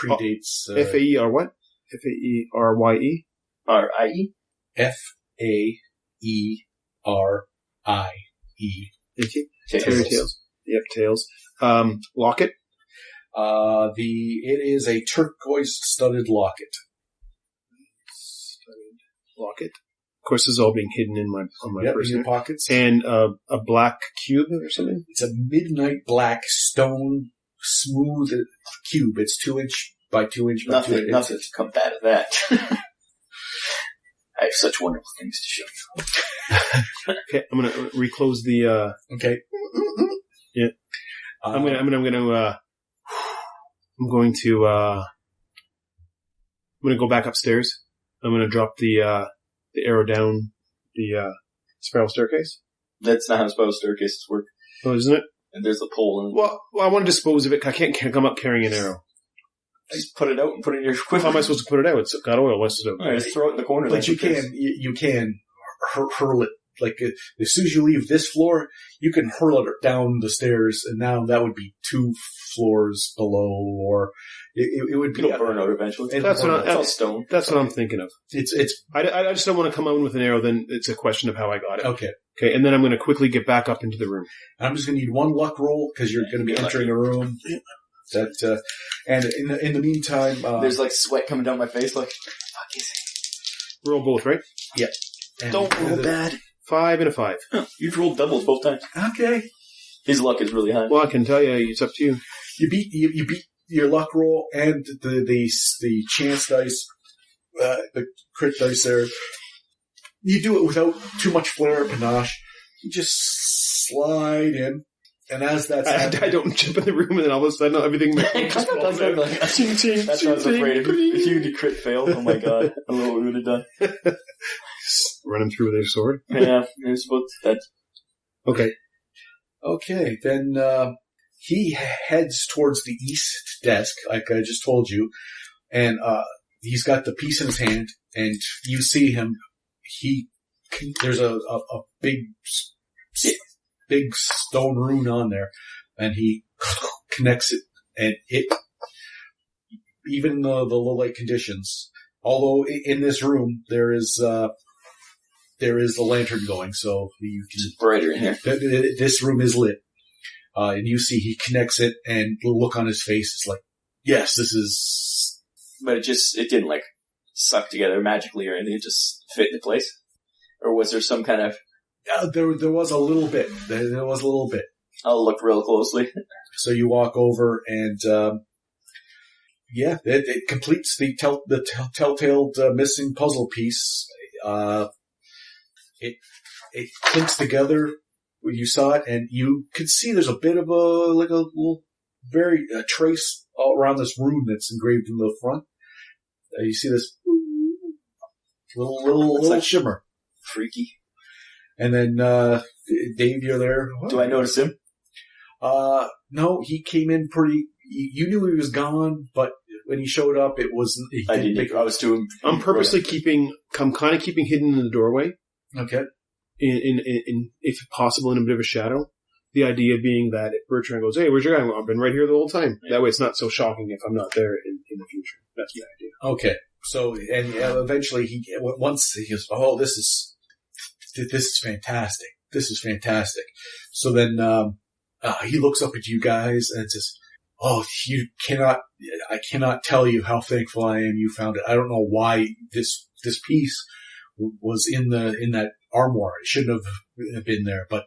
predates... F-A-E-R what? F-A-E-R-Y-E? R-I-E. F-A-E-R-I-E. Fairy Tales. Yep, Tales. Locket? It is a turquoise studded locket. Studded locket. Of course, this is all being hidden on my Yep, in person. your pockets. And a black cube or something? It's a midnight black stone smooth cube. It's 2-inch by 2-inch by 2 inch. Nothing to come out of that. I have such wonderful things to show you. Okay, I'm gonna reclose the. Okay. Yeah. I'm going to go back upstairs. I'm gonna drop the arrow down the spiral staircase. That's not how spiral staircases work. Oh, isn't it? And there's a pole and Well, I want to dispose of it. I can't come up carrying an arrow. just put it out and put it in your How quiver. am I supposed to put it out? It's got oil. What's it? All right, just throw it in the corner. But you can hurl it. Like, as soon as you leave this floor, you can hurl it down the stairs, and now that would be 2 floors below, or it would be... It'll burn out eventually. That's what It's all stone. That's what I'm thinking of. I just don't want to come out with an arrow. Then it's a question of how I got it. Okay. Okay, and then I'm going to quickly get back up into the room. I'm just going to need 1 luck roll, because you're going to be Get entering a room. And in the meantime... There's like sweat coming down my face. Like, fuck is it? Roll both, right? and Don't roll bad. 5 and a 5. Huh, you've rolled doubles both times. Okay. His luck is really high. Well, I can tell you, it's up to you. You beat your luck roll and the chance dice, the crit dice there. You do it without too much flair or panache. You just slide in, and as that's happening, I don't jump in the room, and then all of a sudden everything just falls out. That's what I was afraid of. If you did crit fail, oh my god, I don't know what we would have done. Run him through with their sword. Yeah, it was about that. Okay, then he heads towards the east desk, like I just told you, and he's got the piece in his hand, and you see him. There's a big stone rune on there, and he connects it, and it, even the low light conditions, although in this room there is a lantern going, so you can, it's brighter in here. This room is lit, and you see he connects it, and the look on his face is like, yes, this is. But it didn't like suck together magically or anything. It just fit into place, or was there some kind of? There was a little bit. There was a little bit. I'll look real closely. So you walk over, and it completes the telltale missing puzzle piece. It clinks together when you saw it, and you could see there's a bit of a little trace all around this rune that's engraved in the front. You see this little shimmer, freaky. And then Dave, you're there. Do I notice him? No, he came in pretty. You knew he was gone, but when he showed up, it wasn't. I didn't. I was too. I'm purposely I'm kind of keeping hidden in the doorway. Okay. In if possible, in a bit of a shadow. The idea being that if Bertrand goes, "Hey, where's your guy?" Well, I've been right here the whole time. That way, it's not so shocking if I'm not there in the future. That's the idea. Okay. So, and eventually, once he goes, "Oh, this is fantastic. This is fantastic." So then he looks up at you guys and says, "Oh, I cannot tell you how thankful I am you found it. I don't know why this piece was in that armoire. It shouldn't have been there, but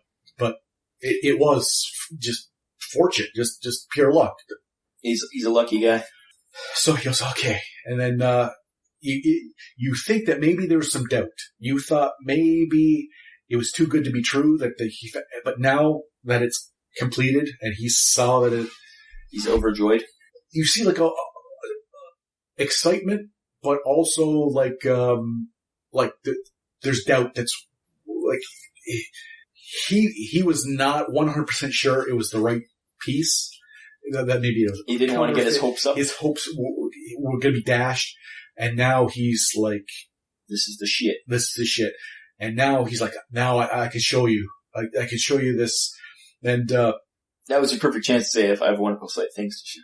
it was just fortune, just pure luck." He's a lucky guy. So he goes, "Okay," and then you think that maybe there was some doubt. You thought maybe it was too good to be true but now that it's completed and he saw that he's overjoyed. You see like a excitement, but also like there's doubt. That's like he was not 100% sure it was the right piece. That maybe it was. He didn't want to get his hopes up. His hopes were going to be dashed. And now he's like, this is the shit. This is the shit. And now he's like, now I can show you. I can show you this. And, that was your perfect chance to say, if I have wonderful things to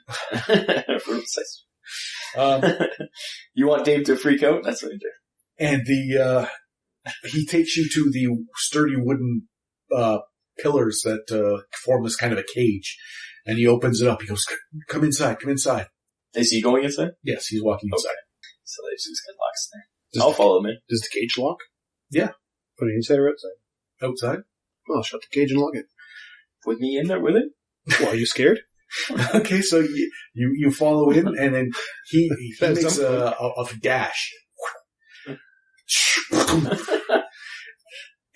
show. You want Dave to freak out? That's what I do. And he takes you to the sturdy wooden, pillars that, form this kind of a cage. And he opens it up. He goes, come inside. Is he going inside? Yes, he's walking inside. Okay. So they just get locked in there. I'll follow him in. Does the cage lock? Yeah. Put it inside or outside? Outside. Well, shut the cage and lock it. Put me in there with it? Well, are you scared? Okay, so you follow in, and then he makes a dash.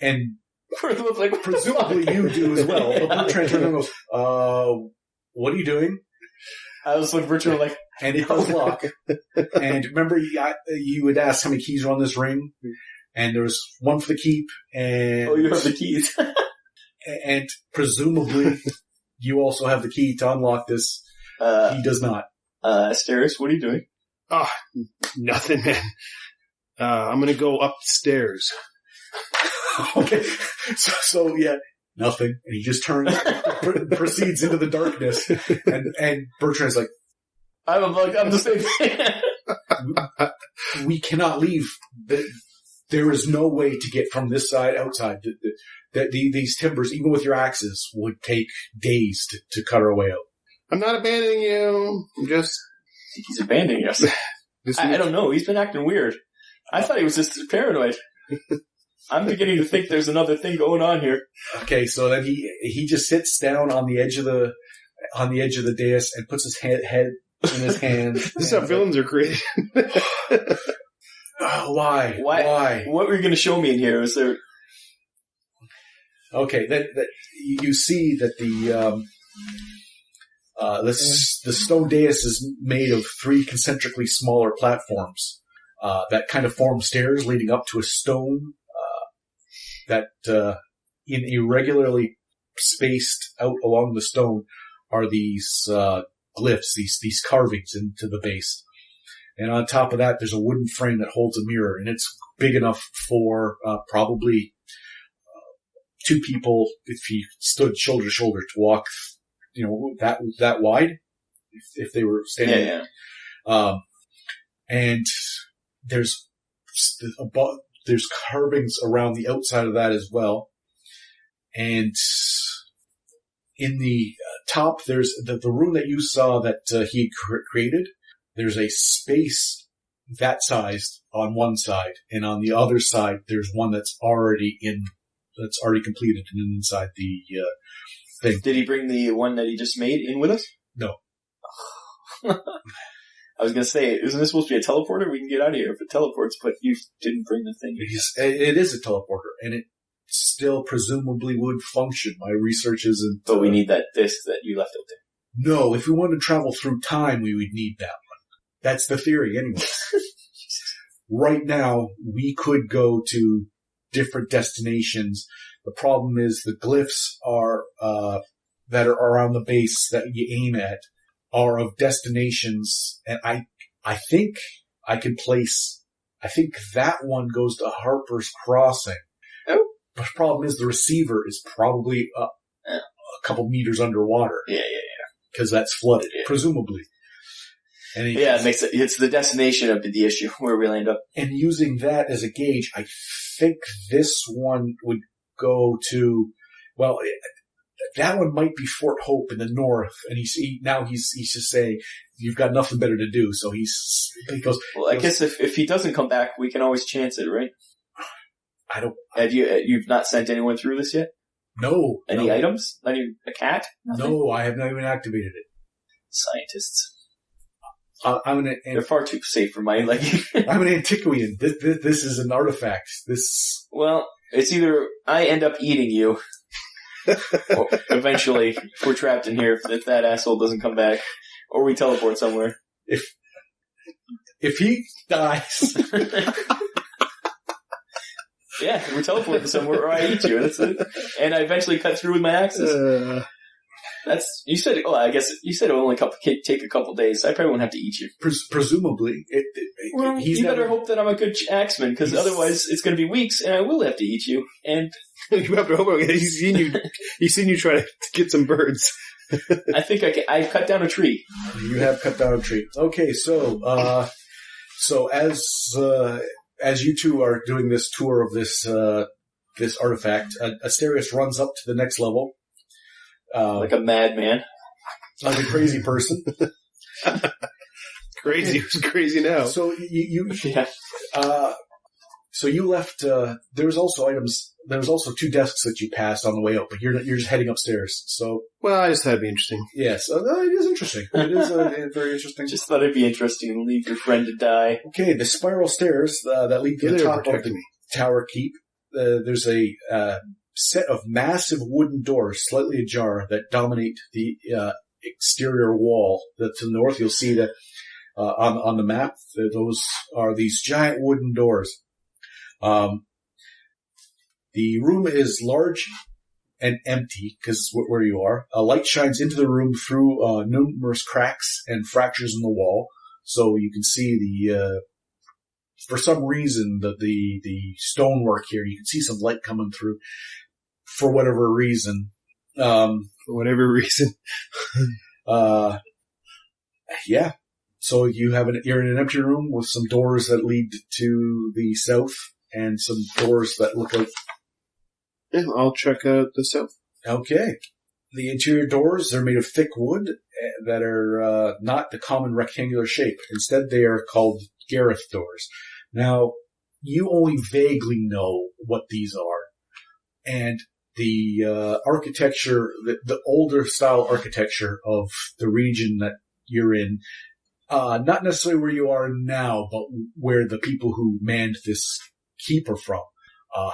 And presumably you do as well. But Bertrand turns and goes, what are you doing? I was looking for Bertrand like... And it does lock. And remember, you would ask how many keys are on this ring? And there's one for the keep, and... Oh, you have the keys. And presumably, you also have the key to unlock this. He does not. Asteris, what are you doing? Nothing, man. I'm gonna go upstairs. Okay. So yeah, nothing. And he just turns, proceeds into the darkness, and Bertrand's like, I'm the same thing. We cannot leave. There is no way to get from this side outside. These timbers, even with your axes, would take days to cut our way out. I'm not abandoning you. I'm just... I think he's abandoning us. I don't know. He's been acting weird. I thought he was just paranoid. I'm beginning to think there's another thing going on here. Okay, so then he just sits down on the edge of the dais and puts his head in his hand. This is how villains are created. Why? What were you going to show me in here? Is there? Okay, that you see that the stone dais is made of 3 concentrically smaller platforms that kind of form stairs leading up to a stone that in irregularly spaced out along the stone are these glyphs, these carvings into the base. And on top of that, there's a wooden frame that holds a mirror, and it's big enough for probably 2 people, if you stood shoulder to shoulder, to walk, that wide, if they were standing. Yeah. And there's carvings around the outside of that as well. And in the top, there's the room that you saw that he created. There's a space that sized on one side, and on the other side, there's one that's already completed and inside the thing. Did he bring the one that he just made in with us? No. I was going to say, isn't this supposed to be a teleporter? We can get out of here if it teleports, but you didn't bring the thing. It is a teleporter, and it still presumably would function. My research isn't... But we need that disc that you left out there. No, if we wanted to travel through time, we would need that one. That's the theory, anyways. Right now, we could go to different destinations. The problem is the glyphs are that are around the base that you aim at are of destinations, and I think I could place. I think that one goes to Harper's Crossing. Oh. But the problem is the receiver is probably a couple meters underwater. Yeah. Because that's flooded, presumably. And it makes it. It's the destination of the issue where we'll end up. And using that as a gauge, I think this one would go to. Well, that one might be Fort Hope in the north, and he's just saying you've got nothing better to do. So he goes. Well, I guess if he doesn't come back, we can always chance it, right? I don't. You've not sent anyone through this yet? No. Any items? A cat? Nothing? No, I have not even activated it. Scientists. They're far too safe for my liking. I'm an antiquarian. This is an artifact. Well, it's either I end up eating you, or eventually, if we're trapped in here, if that asshole doesn't come back, or we teleport somewhere. If he dies. Yeah, we're teleporting somewhere, or I eat you. That's it. And I eventually cut through with my axes. You said. Oh, I guess you said it will only take a couple days. I probably won't have to eat you. Presumably, you better hope that I'm a good axeman, because otherwise it's going to be weeks, and I will have to eat you. And you have to hope. He's seen you try to get some birds. I think I cut down a tree. You have cut down a tree. Okay, so as you two are doing this tour of this artifact, Asterius runs up to the next level. Like a madman. Like a crazy person. Crazy. Who's crazy now? So so you left, there was also 2 desks that you passed on the way up, but you're just heading upstairs, so. Well, I just thought it'd be interesting. Yes, it is interesting. It is very interesting. Just thought it'd be interesting to leave your friend to die. Okay, the spiral stairs that lead to the top of the tower keep, there's a set of massive wooden doors, slightly ajar, that dominate the exterior wall. To the north, you'll see that on the map, those are these giant wooden doors. The room is large and empty, because where you are. A light shines into the room through numerous cracks and fractures in the wall, so you can see for some reason, the stonework here, you can see some light coming through. For whatever reason. Yeah. So you're in an empty room with some doors that lead to the south and some doors that look out. Yeah, I'll check out the south. Okay. The interior doors, they're made of thick wood that are not the common rectangular shape. Instead, they are called Gareth doors. Now, you only vaguely know what these are. And the architecture, the older style architecture of the region that you're in, not necessarily where you are now, but where the people who manned this keep are from,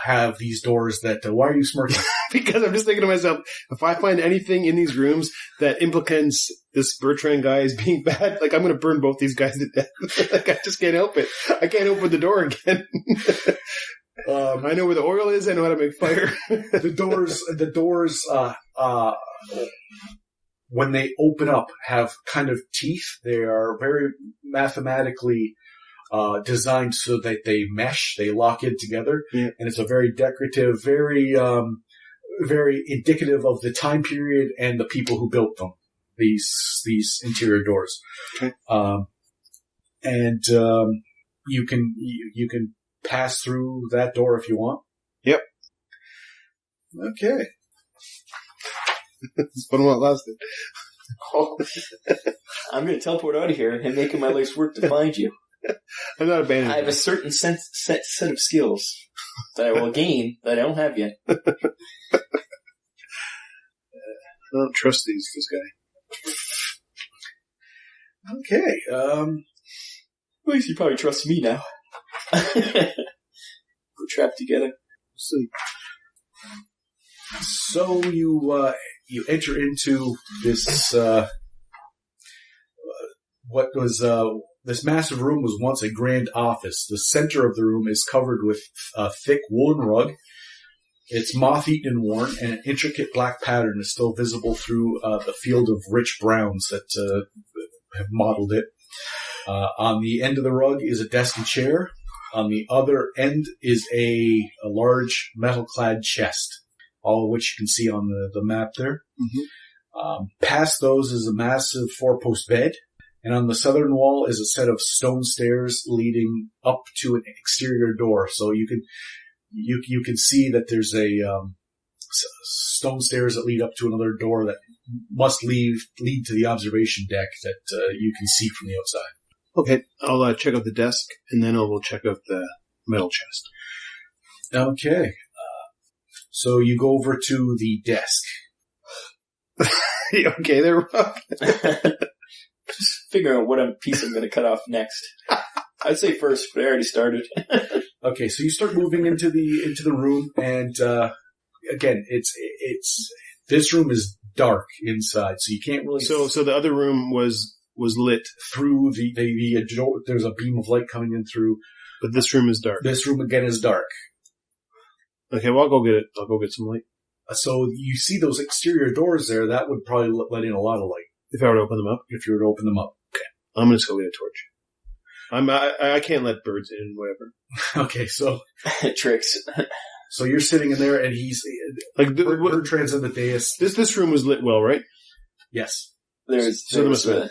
have these doors that, why are you smirking? Because I'm just thinking to myself, if I find anything in these rooms that implicates this Bertrand guy as being bad, like I'm going to burn both these guys to death. Like I just can't help it. I can't open the door again. I know where the oil is. I know how to make fire. The doors, when they open up, have kind of teeth. They are very mathematically designed so that they mesh, they lock in together, and it's a very decorative, very indicative of the time period and the people who built them. These interior doors, okay. And you can pass through that door if you want. Yep. Okay. It's fun while it lasted. Oh. I'm going to teleport out of here and making my life's work to find you. I'm not abandoning. I have a certain set of skills that I will gain that I don't have yet. I don't trust this guy. Okay. At least you probably trust me now. We're trapped together. So you enter into this what was this massive room was once a grand office. The center of the room is covered with a thick woolen rug. It's moth-eaten and worn, and an intricate black pattern is still visible through the field of rich browns that have modeled it. On the end of the rug is a desk and chair. On the other end is a large metal-clad chest, all of which you can see on the map there. Mm-hmm. Past those is a massive 4-post bed, and on the southern wall is a set of stone stairs leading up to an exterior door. So you can see that there's a stone stairs that lead up to another door that must lead to the observation deck that you can see from the outside. Okay, I'll check out the desk, and then we'll check out the metal chest. Okay. So you go over to the desk. Okay, there, Rob. Just figuring out what piece I'm going to cut off next. I'd say first, but I already started. Okay, so you start moving into the room, and again, it's this room is dark inside, so you can't really. So the other room was lit through the there's a beam of light coming in through, but this room is dark. This room again is dark. Okay, well I'll go get it. I'll go get some light. So you see those exterior doors there. That would probably let in a lot of light if I were to open them up. If you were to open them up, okay. I'm gonna just go get a torch. I can't let birds in. Whatever. Okay, so tricks. So you're sitting in there, and he's like Bertrand's on the dais. This room was lit well, right? Yes. There was a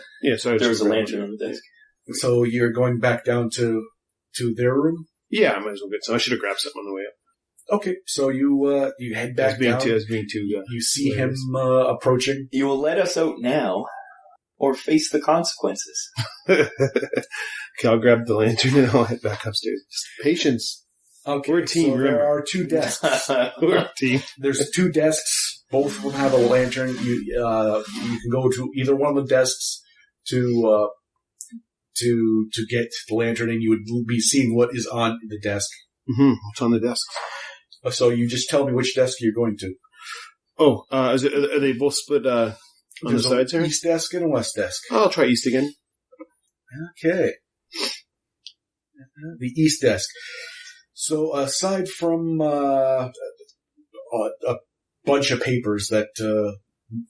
lantern on the desk. So you're going back down to their room? Yeah, I might as well get some. I should have grabbed something on the way up. Okay, so you head back down. You see him approaching. You will let us out now, or face the consequences. Okay, I'll grab the lantern and I'll head back upstairs. Just patience. Okay, we're a team. So there are 2 desks. We're a team. There's 2 desks. Both of them have a lantern. You can go to either one of the desks to get the lantern, and you would be seeing what is on the desk. Mm-hmm. What's on the desk? So you just tell me which desk you're going to. Oh, are they both split on the sides here? East desk and a west desk. I'll try east again. Okay. The east desk. So aside from a bunch of papers that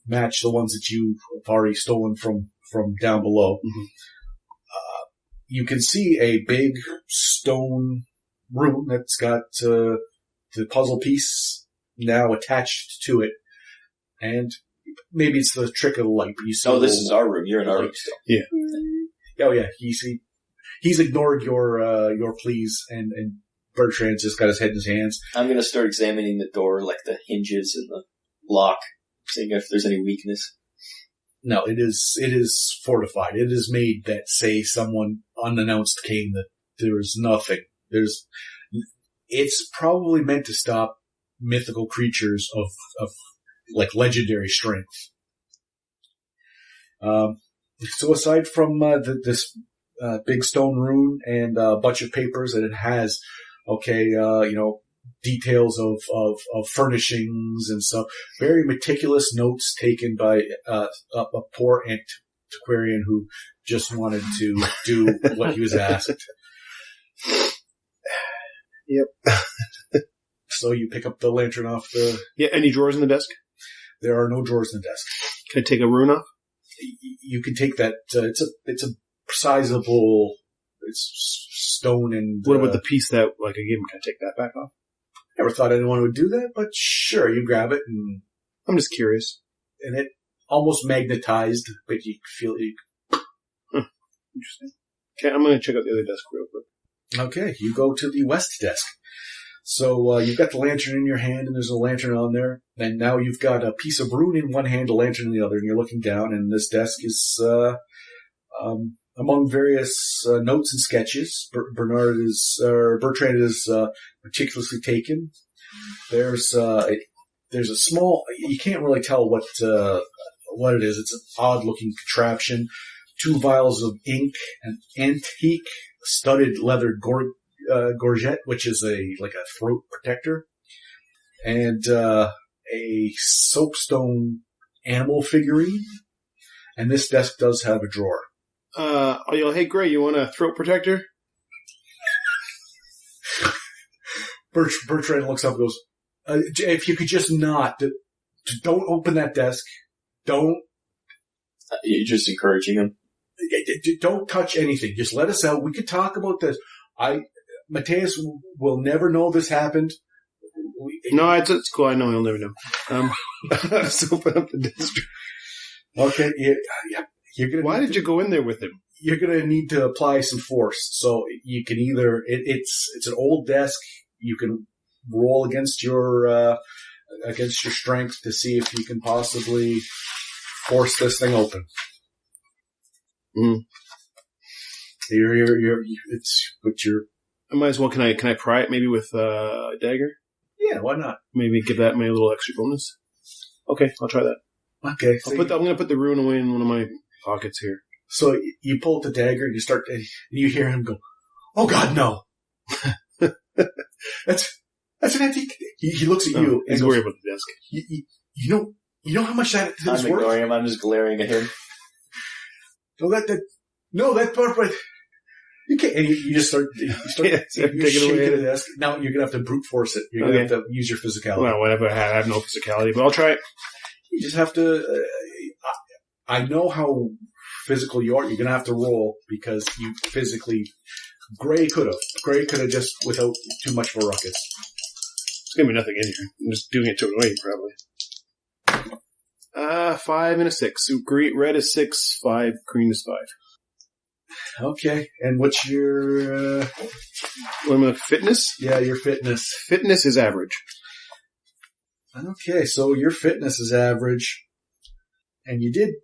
match the ones that you've already stolen from down below, mm-hmm. You can see a big stone room that's got the puzzle piece now attached to it, and maybe it's the trick of the light. But you see this is our room. You're in our room still. Yeah. Oh yeah. He's ignored your pleas, and Bertrand's just got his head in his hands. I'm going to start examining the door, like the hinges and the lock, seeing if there's any weakness. No, it is fortified. It is made that say someone unannounced came, that there is nothing. it's probably meant to stop mythical creatures of like legendary strength. So aside from this big stone rune and a bunch of papers that it has, details of furnishings and stuff, very meticulous notes taken by a poor antiquarian who just wanted to do what he was asked. Yep. So you pick up the lantern off the... Yeah, any drawers in the desk? There are no drawers in the desk. Can I take a rune off? You can take that. It's a sizable. It's stone and. What about the piece that I gave him? Can I take that back off? Never thought anyone would do that, but sure, you grab it and. I'm just curious. And it almost magnetized, but you feel it. Interesting. Okay, I'm going to check out the other desk real quick. Okay, you go to the west desk. So you've got the lantern in your hand, and there's a lantern on there. And now you've got a piece of rune in one hand, a lantern in the other, and you're looking down. And this desk is among various notes and sketches. Bertrand is meticulously taken. There's a small. You can't really tell what it is. It's an odd-looking contraption. 2 vials of ink, an antique studded leather gorget, which is a throat protector, and a soapstone animal figurine. And this desk does have a drawer. Hey Gray, you want a throat protector? Bertrand looks up and goes, if you could just not, don't open that desk. Don't. You're just encouraging him. Don't touch anything. Just let us out. We could talk about this. Mateus will never know this happened. No, it's cool. I know he'll never know. Let's open up the desk. Okay. You're gonna. Why did you go in there with him? You're gonna need to apply some force. So you can either it's an old desk. You can roll against your strength to see if you can possibly force this thing open. Mm. I might as well. Can I pry it maybe with a dagger? Yeah, why not? Maybe give that my little extra bonus. Okay, I'll try that. Okay, I'm going to put the rune away in one of my pockets here. So you pull out the dagger and and you hear him go, "Oh God, no!" That's an antique. He looks at you. He's worried about the desk. You know how much that is worth? I'm ignoring him. I'm just glaring at him. That part, but you can't. And you just start you're shaking the desk. Now you're gonna have to brute force it. You're gonna have to use your physicality. Well, whatever. I have no physicality, but I'll try it. You just have to. I know how physical you are. You're gonna have to roll because you physically. Gray could have just without too much of a ruckus. There's gonna be nothing in here. I'm just doing it to annoy you, probably. 5 and a 6. So red is 6, 5, green is 5. Okay. And what's your... what am I, fitness? Yeah, your fitness. Fitness is average. Okay, so your fitness is average. And you did...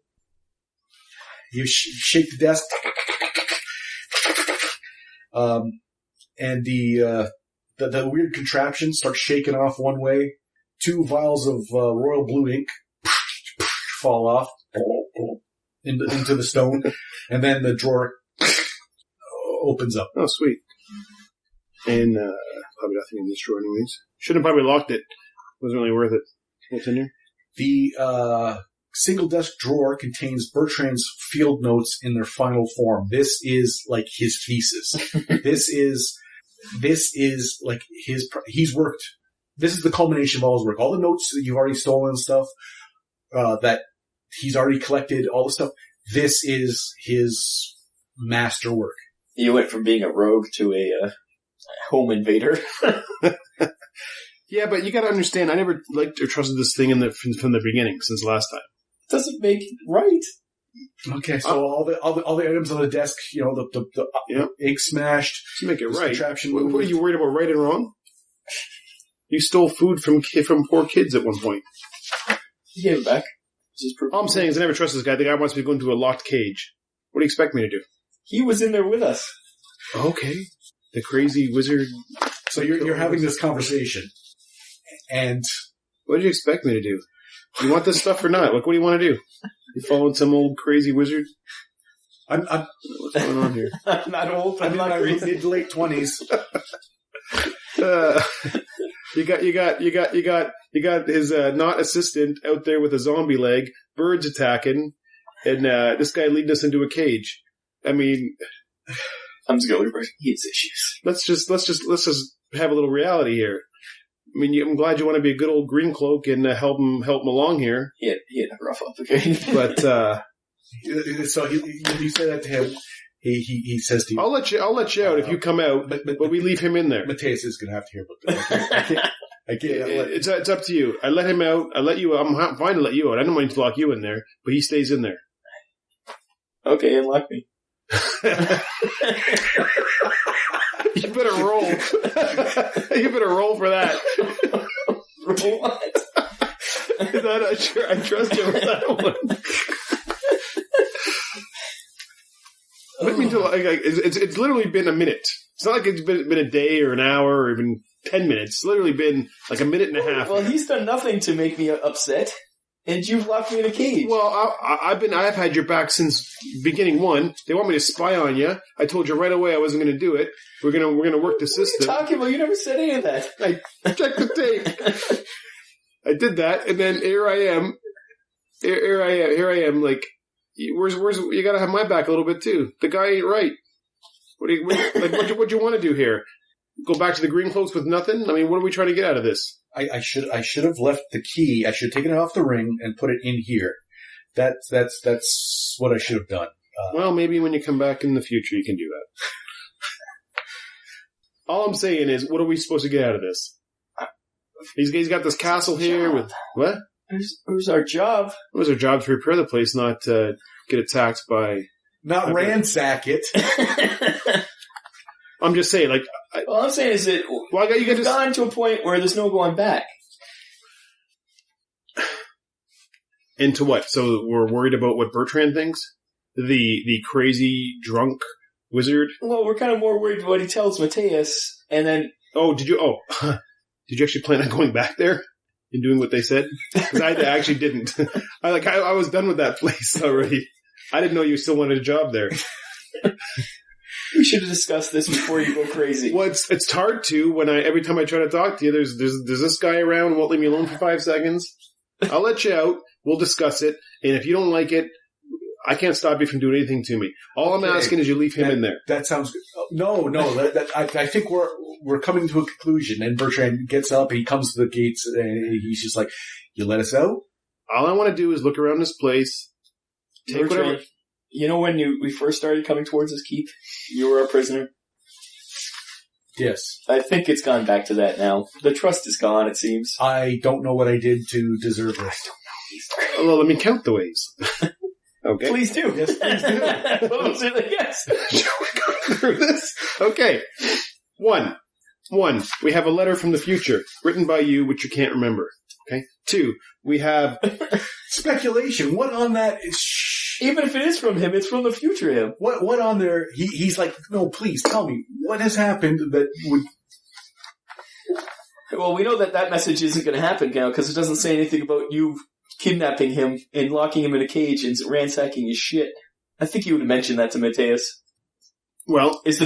You shake the desk. And the weird contraption starts shaking off one way. 2 vials of royal blue ink fall off into the stone, and then the drawer opens up. Oh, sweet. And probably nothing in this drawer anyways. Should have probably locked it. Wasn't really worth it. What's in here? The single desk drawer contains Bertrand's field notes in their final form. This is like his thesis. This is like he's worked. This is the culmination of all his work. All the notes that you've already stolen and stuff, that he's already collected, all the stuff. This is his masterwork. You went from being a rogue to a home invader. Yeah, but you gotta understand, I never liked or trusted this thing from the beginning, since last time. Doesn't make it right. Okay, so all the items on the desk, the ink smashed. To make it right. Contraption. What are you worried about, right and wrong? You stole food from poor kids at one point. He gave it back. All I'm saying is I never trust this guy. The guy wants me to go into a locked cage. What do you expect me to do? He was in there with us. Okay. The crazy wizard. So you're having this conversation, and what do you expect me to do? You want this stuff or not? Like, what do you want to do? You following some old crazy wizard? I'm What's going on here? I'm not old. I'm in my mid to late 20s. You got his not assistant out there with a zombie leg, birds attacking, and this guy leading us into a cage. I mean, I'm just going to he has issues. let's just have a little reality here. I mean, I'm glad you want to be a good old green cloak and help him along here. He had a rough up, okay? But So you say that to him. He says to you, I'll let you out if you come out, but we leave him in there. Mateus is going to have to hear about that. I can't. It's up to you. I let him out. I let you out. I'm fine to let you out. I don't mind to lock you in there, but he stays in there. Okay, unlock me. You better roll. You better roll for that. Roll what? I trust you with that one. Let me tell you, it's literally been a minute. It's not like it's been a day or an hour or even 10 minutes. It's literally been like a minute and a half. Well, he's done nothing to make me upset, and you've locked me in a cage. Well, I've had your back since beginning one. They want me to spy on you. I told you right away I wasn't going to do it. We're gonna work the system. What are you talking about? You never said any of that. I checked the tape. I did that, and then here I am. Here I am. Like, where's you got to have my back a little bit too. The guy ain't right. What do you want to do here? Go back to the green cloaks with nothing? I mean, what are we trying to get out of this? I should have left the key. I should have taken it off the ring and put it in here. That's what I should have done. Well, maybe when you come back in the future, you can do that. All I'm saying is, what are we supposed to get out of this? He's got this castle here with what? It was our job. It was our job to repair the place, not get attacked by. Not ransack it. I'm just saying, like. All I'm saying is that you've gone to a point where there's no going back. Into what? So we're worried about what Bertrand thinks? The crazy drunk wizard? Well, we're kind of more worried about what he tells Mateus, and then... Did you actually plan on going back there and doing what they said? Because I actually didn't. I was done with that place already. I didn't know you still wanted a job there. We should have discussed this before you go crazy. Well, it's hard to when every time I try to talk to you, there's this guy around who won't leave me alone for 5 seconds. I'll let you out. We'll discuss it, and if you don't like it, I can't stop you from doing anything to me. All I'm asking is you leave him in there. That sounds good. No. I think we're coming to a conclusion. And Bertrand gets up. He comes to the gates, and he's just like, "You let us out." All I want to do is look around this place. Take Bertrand, whatever. You know when we first started coming towards this keep, you were our prisoner. Yes. I think it's gone back to that now. The trust is gone, it seems. I don't know what I did to deserve this. Well, let me count the ways. Okay. Please do. Yes, please do. Yes. Shall we go through this? Okay. One. We have a letter from the future written by you, which you can't remember. Okay. 2. We have Speculation. What on that is... Even if it is from him, it's from the future him. What on there? He's like, no, please tell me what has happened that would. Well, we know that message isn't going to happen now because it doesn't say anything about you kidnapping him and locking him in a cage and ransacking his shit. I think you would have mentioned that to Mateus. well. Is he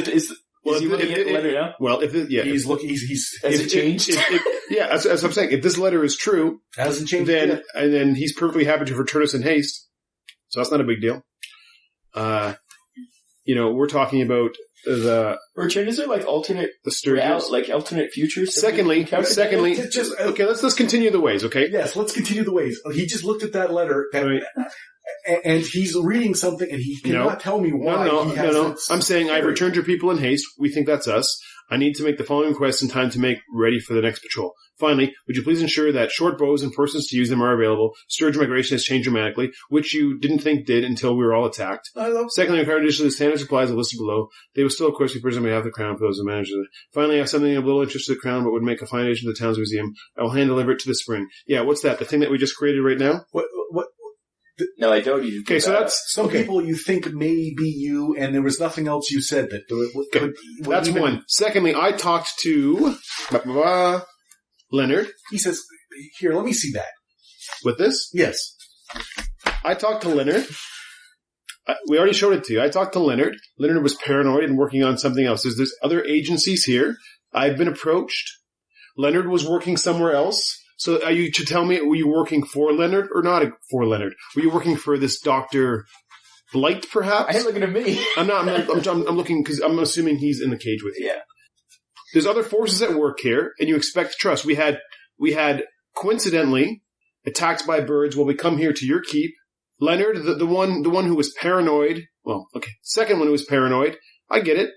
looking at the letter now? Well, He's looking. Has it changed? Yeah, as I'm saying, if this letter is true, hasn't changed. then he's perfectly happy to return us in haste. So that's not a big deal. We're talking about Bertrand, is there like alternate Sturgis, like alternate futures? Secondly, okay, let's continue the ways, okay? Yes, let's continue the ways. He just looked at that letter, and he's reading something, and he cannot tell me why. No. I'm saying I've returned your people in haste. We think that's us. I need to make the following requests in time to make ready for the next patrol. Finally, would you please ensure that short bows and persons to use them are available? Sturge migration has changed dramatically, which you didn't think did until we were all attacked. Secondly, I require additionally the standard supplies are listed below. They will still, of course, be present on behalf of the Crown for those who manage it. Finally, I have something of little interest to the Crown, but would make a fine addition to the town's museum. I will hand deliver it to the spring. Yeah, what's that? The thing that we just created right now? What? No, I don't. You Okay, so that's Some okay. people you think may be you, and there was nothing else you said that could. That's even- one. Secondly, I talked to Leonard He says, "Here, let me see that." with this. Yes. I talked to Leonard. We already showed it to you. I talked to Leonard. Leonard was paranoid and working on something else. There's other agencies here. I've been approached. Leonard was working somewhere else. So are you to tell me, were you working for Leonard or not for Leonard? Were you working for this Dr. Blight, perhaps? I ain't looking at me. I'm looking because I'm assuming he's in the cage with you. Yeah. There's other forces at work here, and you expect trust. We had coincidentally attacked by birds while we come here to your keep. Leonard, the one who was paranoid. Well, okay, second one who was paranoid. I get it,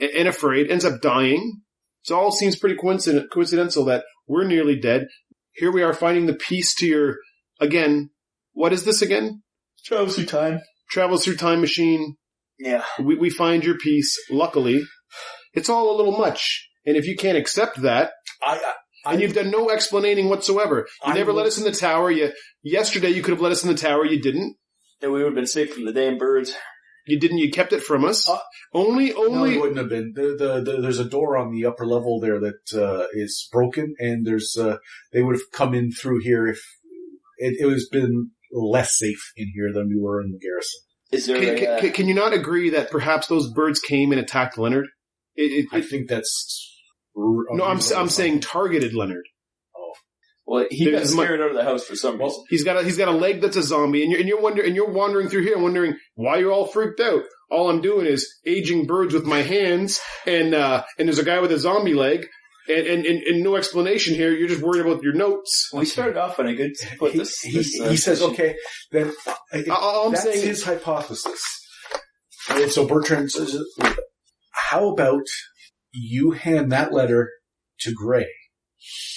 and afraid, ends up dying. So it all seems pretty coincidental that we're nearly dead. Here we are finding the piece to your, again, what is this again? Travels through time. Travels through time machine. Yeah. We find your piece, luckily. It's all a little much. And if you can't accept that, and you've done no explaining whatsoever. You never let us in the tower. Yesterday you could have let us in the tower. You didn't. Then we would have been safe from the damn birds. You didn't. You kept it from us. Only. No, it wouldn't have been. There's a door on the upper level there that is broken, and there's they would have come in through here if it was been less safe in here than we were in the garrison. Is there Can you not agree that perhaps those birds came and attacked Leonard? I think that's no. I'm saying targeted Leonard. Well, he got scared out of the house for some reason. He's got a leg that's a zombie, and you're wandering through here, wondering why you're all freaked out. All I'm doing is aging birds with my hands, and there's a guy with a zombie leg, and no explanation here. You're just worried about your notes. We started off on a good foot. He says, "Okay, then that's saying his hypothesis." And so Bertrand says, "How about you hand that letter to Gray?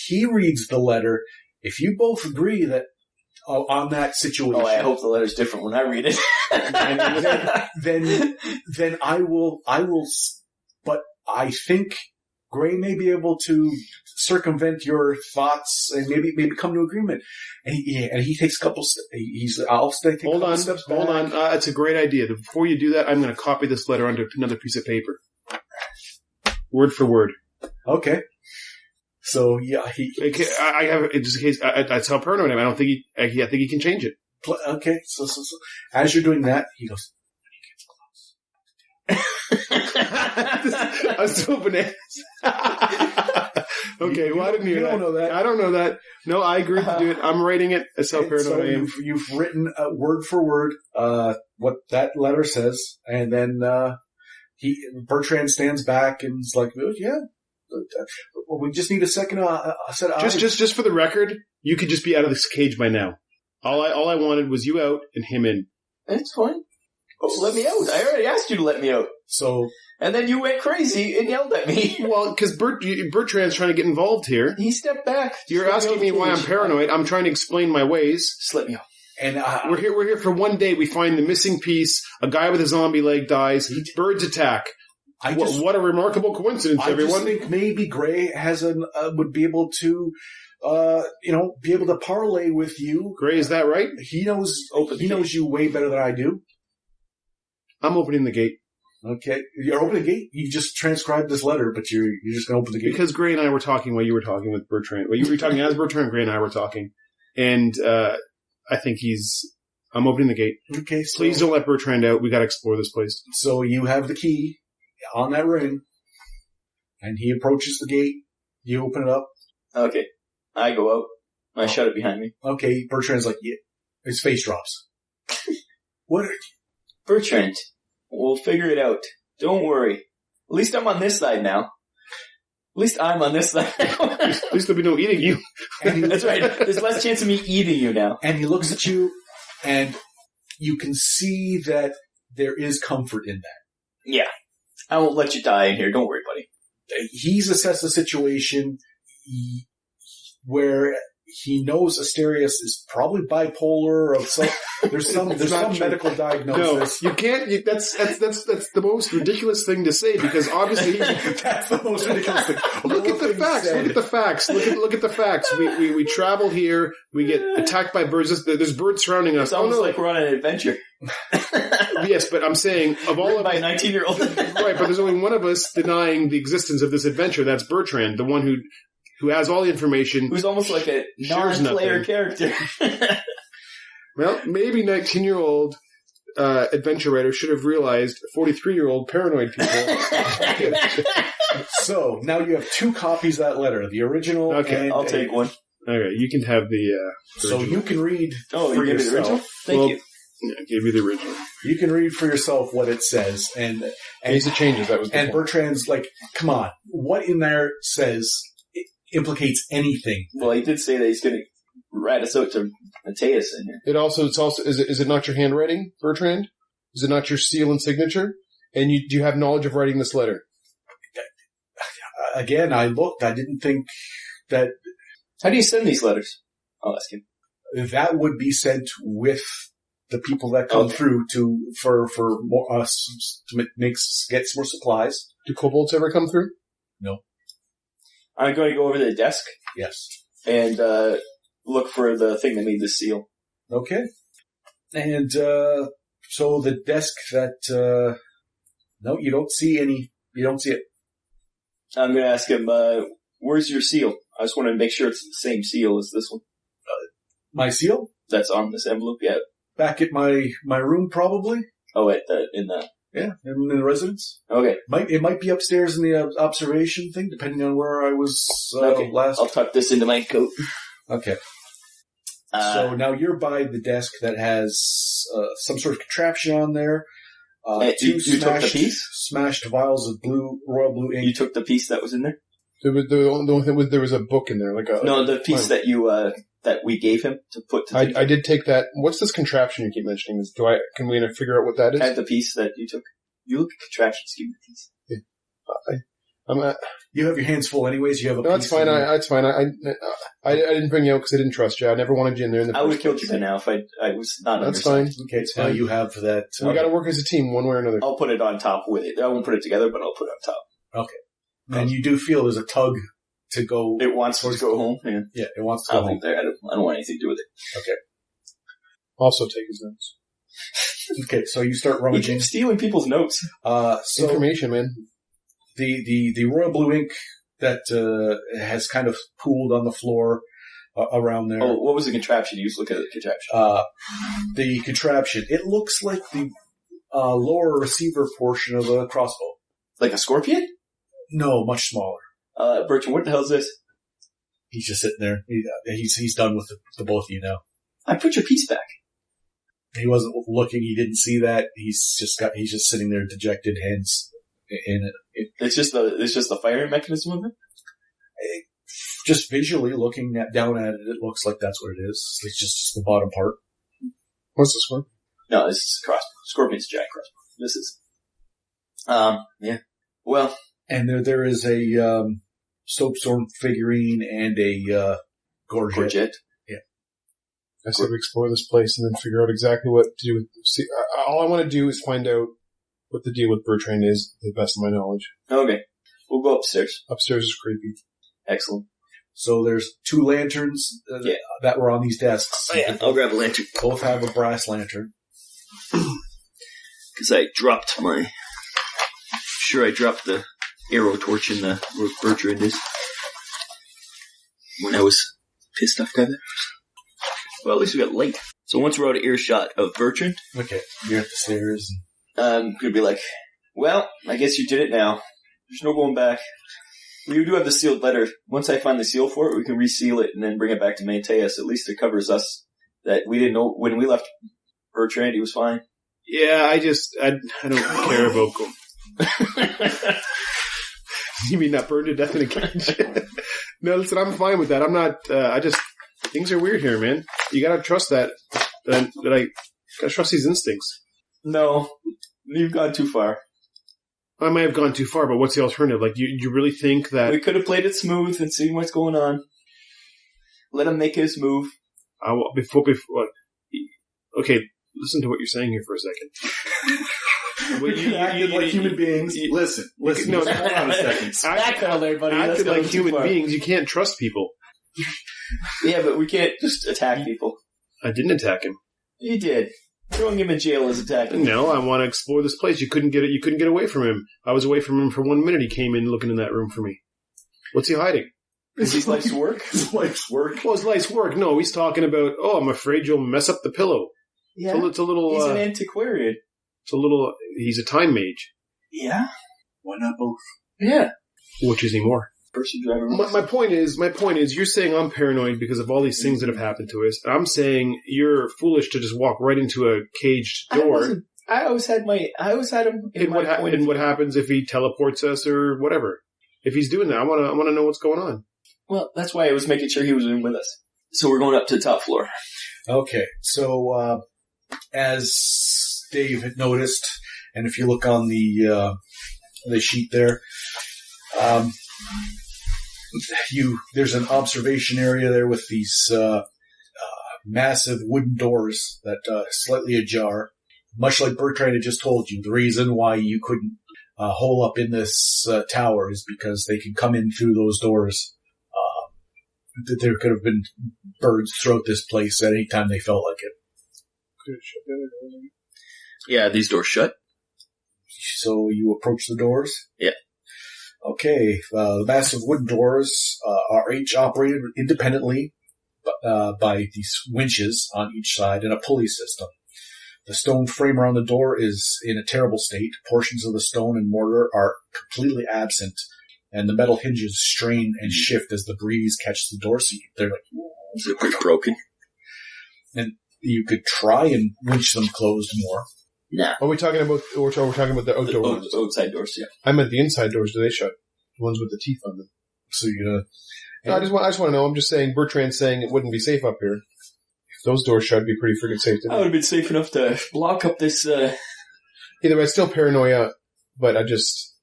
He reads the letter. If you both agree that on that situation, I hope the letter's different when I read it. then I will. But I think Gray may be able to circumvent your thoughts and maybe come to agreement." And he takes a couple. I'll take a couple steps back. Hold on. That's a great idea. Before you do that, I'm going to copy this letter onto another piece of paper, word for word. Okay. So yeah, I have just in case. That's how paranoid I am. I think he can change it. Okay, so as you're doing that, he goes, I was so bananas. Okay, well I didn't hear that. Don't know that. I don't know that. No, I agree to do it. I'm writing it. That's how paranoid I am. You've written word for word what that letter says, and then Bertrand stands back and is like, "Yeah, we just need a second set of eyes." Just for the record, you could just be out of this cage by now. All I wanted was you out and him in. It's fine. Let me out. I already asked you to let me out. So, and then you went crazy and yelled at me. Well, because Bertrand's trying to get involved here. He stepped back. You're asking me why I'm paranoid. I'm trying to explain my ways. Just let me out. And we're here for one day. We find the missing piece. A guy with a zombie leg dies. Birds attack. What a remarkable coincidence, everyone. I just think maybe Gray would be able to, be able to parlay with you. Gray, is that right? He knows you way better than I do. I'm opening the gate. Okay. You're opening the gate? You just transcribed this letter, but you're just going to open the gate? Because Gray and I were talking while you were talking with Bertrand. Well, you were talking as Bertrand, Gray and I were talking. And I think I'm opening the gate. Okay. So, please don't let Bertrand out. We got to explore this place. So you have the key on that ring, and he approaches the gate. You open it up. Okay. I go out. I shut it behind me. Okay. Bertrand's like, yeah. His face drops. What are you? Bertrand, we'll figure it out. Don't worry. At least I'm on this side now. At least I'm on this side now. At least there'll be no eating you. That's right. There's less chance of me eating you now. And he looks at you, and you can see that there is comfort in that. Yeah. I won't let you die in here. Don't worry, buddy. He's assessed a situation where he knows Asterius is probably bipolar or some. There's some medical diagnosis. No, you can't. That's the most ridiculous thing to say because obviously that's the most ridiculous thing. Look at the facts. Look at the facts. Look at the facts. We travel here. We get attacked by birds. There's birds surrounding us. It's almost like we're on an adventure. Yes, but I'm saying of all of by a 19-year-old, right? But there's only one of us denying the existence of this adventure. That's Bertrand, the one who has all the information. Who's almost like a non-player character. Well, maybe 19-year-old adventure writer should have realized 43-year-old paranoid people. So, now you have 2 copies of that letter. The original. Okay, I'll take one. Okay, you can have the so original. you can read for for you gave me the original? yourself. Thank you. Yeah, I gave you the original. You can read for yourself what it says. And In case it changes, that was the And point. Bertrand's like, come on, what in there says it implicates anything? Well, he did say that he's going to rat us out to Mateus in here. It's also is it not your handwriting, Bertrand? Is it not your seal and signature? And do you have knowledge of writing this letter? Again, I looked. I didn't think that How do you send these letters? I'll ask him. that would be sent with the people that come through for more, us to get some more supplies. Do kobolds ever come through? No. I'm going to go over to the desk Yes. and look for the thing that made the seal. Okay. And so the desk that no, you don't see any. You don't see it. I'm going to ask him, where's your seal? I just want to make sure it's the same seal as this one. My seal That's on this envelope, yeah. back at my room, probably. Oh, in the... Yeah, in the residence. Okay. It might be upstairs in the observation thing, depending on where I was Okay. last. I'll tuck this into my coat. Okay. So now you're by the desk that has some sort of contraption on there. You took the piece? Smashed vials of royal blue ink. You took the piece that was in there? The only thing was there was a book in there, No, the piece that you that we gave him to put to. I did take that. What's this contraption you keep mentioning? Can we figure out what that is? I have the piece that you took. You look at contraptions. Give me the piece. You have your hands full, anyways. You have a. No, that's piece fine. in That's fine. I didn't bring you out because I didn't trust you. I never wanted you in there. I would have killed you by now if I was not. That's fine. Okay, It's now fine. you have that. We got to work as a team, one way or another. I'll put it on top with it. I won't put it together, but I'll put it on top. And you do feel there's a tug to go. It wants to go home. Yeah. Yeah, it wants to go I'll home. leave there. I don't want anything to do with it. Also, take his notes. Okay, so you start You rummaging. keep stealing people's notes. So Information, man. the royal blue ink that has kind of pooled on the floor around there. Oh, what was the contraption you used? Look at the contraption. The contraption. It looks like the lower receiver portion of a crossbow. Like a scorpion? No, much smaller. Bertrand, what the hell is this? He's just sitting there. He's done with the both of you now. I put your piece back. He wasn't looking. He didn't see that. He's just sitting there, dejected, hands in it. It's just the firing mechanism of it? Just visually looking down at it, it looks like that's what it is. It's just the bottom part. What's this one? No, this is a crossbow. Scorpion's a giant crossbow. This is. Yeah. Well. And there is a soapstone figurine and a gorget. I said we explore this place and then figure out exactly what to do with. See, all I want to do is find out what the deal with Bertrand is, to the best of my knowledge. Okay. We'll go upstairs. Upstairs is creepy. Excellent. So there's 2 lanterns that were on these desks. Oh yeah, I'll grab a lantern. Both have a brass lantern. Because I dropped my... Sure, I dropped the arrow torch in the where Bertrand is. When I was pissed off by that. Well, at least we got light. So once we're out of earshot of Bertrand, Okay, you're at the stairs. I'm gonna be like, well, I guess you did it now. There's no going back. We do have the sealed letter. Once I find the seal for it, we can reseal it and then bring it back to Mateus. At least it covers us that we didn't know when we left Bertrand, he was fine. Yeah, I don't care about gold. You mean not burned to death in a cage? No, listen, I'm fine with that. I'm not, things are weird here, man. You gotta trust that I gotta trust these instincts. No, you've gone too far. I may have gone too far, but what's the alternative? Like, you really think that... We could have played it smooth and seen what's going on. Let him make his move. Okay, listen to what you're saying here for a second. You acted like human beings. Listen. No, hold on a second. Backpedal there, buddy. Acted like human beings, you can't trust people. Yeah, but we can't just attack people. I didn't attack him. You did. Throwing him in jail is attacking. No, I want to explore this place. You couldn't get away from him. I was away from him for 1 minute. He came in looking in that room for me. What's he hiding? Is his life's work? His life's work? Well, his life's work. No, he's talking about, I'm afraid you'll mess up the pillow. Yeah. It's a little... He's an antiquarian. He's a time mage. Yeah. Why not both? Yeah. Which is he more? Person driver. My point is, you're saying I'm paranoid because of all these things that have happened to us. I'm saying you're foolish to just walk right into a caged door. I always had him in my point. And what happens if he teleports us or whatever? If he's doing that, I want to know what's going on. Well, that's why I was making sure he was in with us. So we're going up to the top floor. Okay, so as Dave had noticed, and if you look on the sheet there, there's an observation area there with these massive wooden doors that slightly ajar. Much like Bertrand had just told you, the reason why you couldn't hole up in this tower is because they can come in through those doors. There could have been birds throughout this place at any time they felt like it. Yeah, these doors shut. So you approach the doors? Yeah. Okay, the massive wooden doors are each operated independently by these winches on each side and a pulley system. The stone frame around the door is in a terrible state. Portions of the stone and mortar are completely absent, and the metal hinges strain and shift as the breeze catches the door seat. They're like, They're broken. And you could try and winch them closed more. Nah. Are we talking about? We're talking about the outdoor ones. The outside doors, yeah. I meant the inside doors. Do they shut? The ones with the teeth on them. So you're gonna. No, I just want to know. I'm just saying. Bertrand's saying it wouldn't be safe up here. If those doors shut, it'd be pretty freaking safe. I would have been safe enough to block up this. Either way, it's still paranoia, but I just.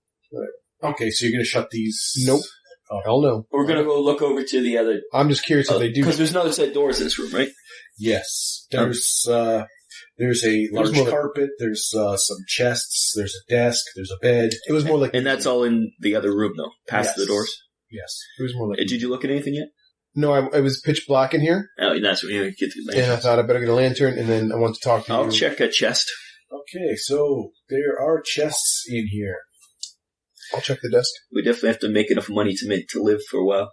Okay, so you're gonna shut these? Nope. Oh. Hell no. We're gonna go look over to the other. I'm just curious if they do. Because there's another set of doors in this room, right? Yes. There's a large carpet. There's some chests. There's a desk. There's a bed. It was more like, and that's all in the other room, though, past the doors. Yes. It was more like. Did you look at anything yet? No, it was pitch black in here. Oh, that's what you get the lantern. And I thought I better get a lantern, and then I want to talk to you. I'll check a chest. Okay, so there are chests in here. I'll check the desk. We definitely have to make enough money to live for a while.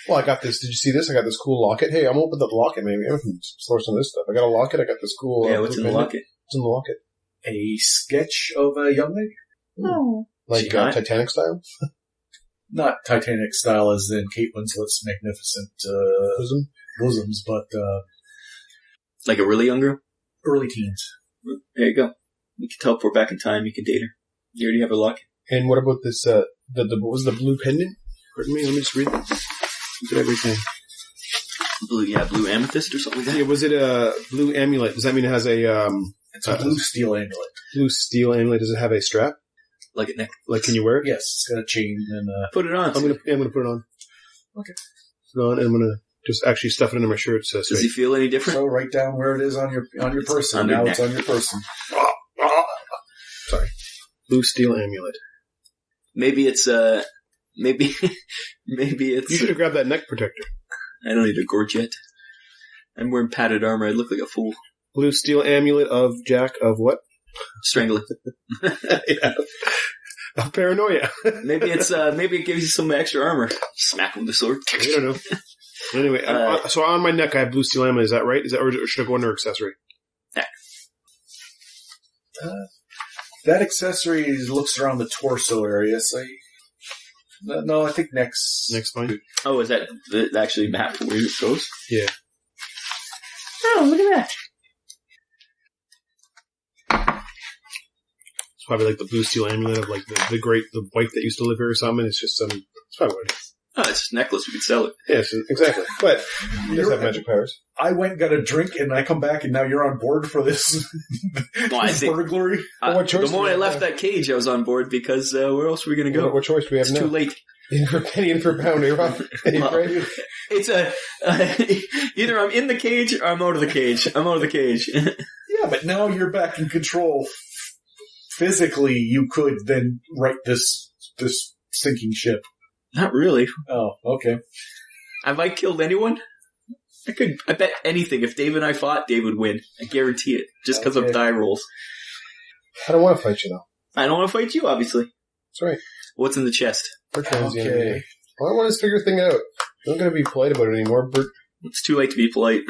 Well, I got this. Did you see this? I got this cool locket. Hey, I'm gonna open the locket. Maybe I can store some of this stuff. I got a locket. I got this cool. Yeah, what's in the locket? What's in the locket? A sketch of a young lady? No. Like Titanic style? Not Titanic style as in Kate Winslet's magnificent bosoms, but like a really young girl? Early teens. There you go. You can teleport back in time. You can date her. You already have her locket. And what about this, what was the blue pendant? Pardon me, let me just read this. Look at everything. Blue amethyst or something like that? Yeah, was it a blue amulet? Does that mean it has a, it's a blue steel amulet. Blue steel amulet, does it have a strap? Like a neck. Like, can you wear it? Yes, it's got a chain and, put it on. I'm gonna put it on. Okay. Put it on, and I'm gonna just actually stuff it under my shirt, so does he feel any different? So write down where it is on your person. Now it's on your person. Sorry. Blue steel amulet. Maybe it's, maybe it's... You should have grabbed that neck protector. I don't need a gorget. I'm wearing padded armor. I look like a fool. Blue steel amulet of Jack of what? Strangling. Yeah. Of paranoia. Maybe it gives you some extra armor. Smack him with the sword. I don't know. Anyway, so on my neck I have blue steel amulet. Is that right? Or should I go under accessory? Neck. That accessory looks around the torso area. So no, I think next fine. Oh, is that actually map where it goes? Yeah. Oh, look at that. It's probably like the blue steel amulet of like the wife that used to live here or something. It's just it's probably what it is. Oh, it's just a necklace. We could sell it. Yes, exactly. But it does have magic powers. I went and got a drink, and I come back, and now you're on board for this, this burglary. What choice the moment I left that cage, I was on board because where else were we going to go? What choice do we have it's now? too late. In for penny, in for pound, eh, Rob? Right? It's either I'm in the cage or I'm out of the cage. I'm out of the cage. Yeah, but now you're back in control. Physically, you could then right this sinking ship. Not really. Oh, okay. Have I killed anyone? I bet anything. If Dave and I fought, Dave would win. I guarantee it. Just because of die rolls. I don't want to fight you, though. I don't want to fight you, obviously. That's right. What's in the chest? Okay. All I want is to figure a thing out. I'm not going to be polite about it anymore, Bert. It's too late to be polite.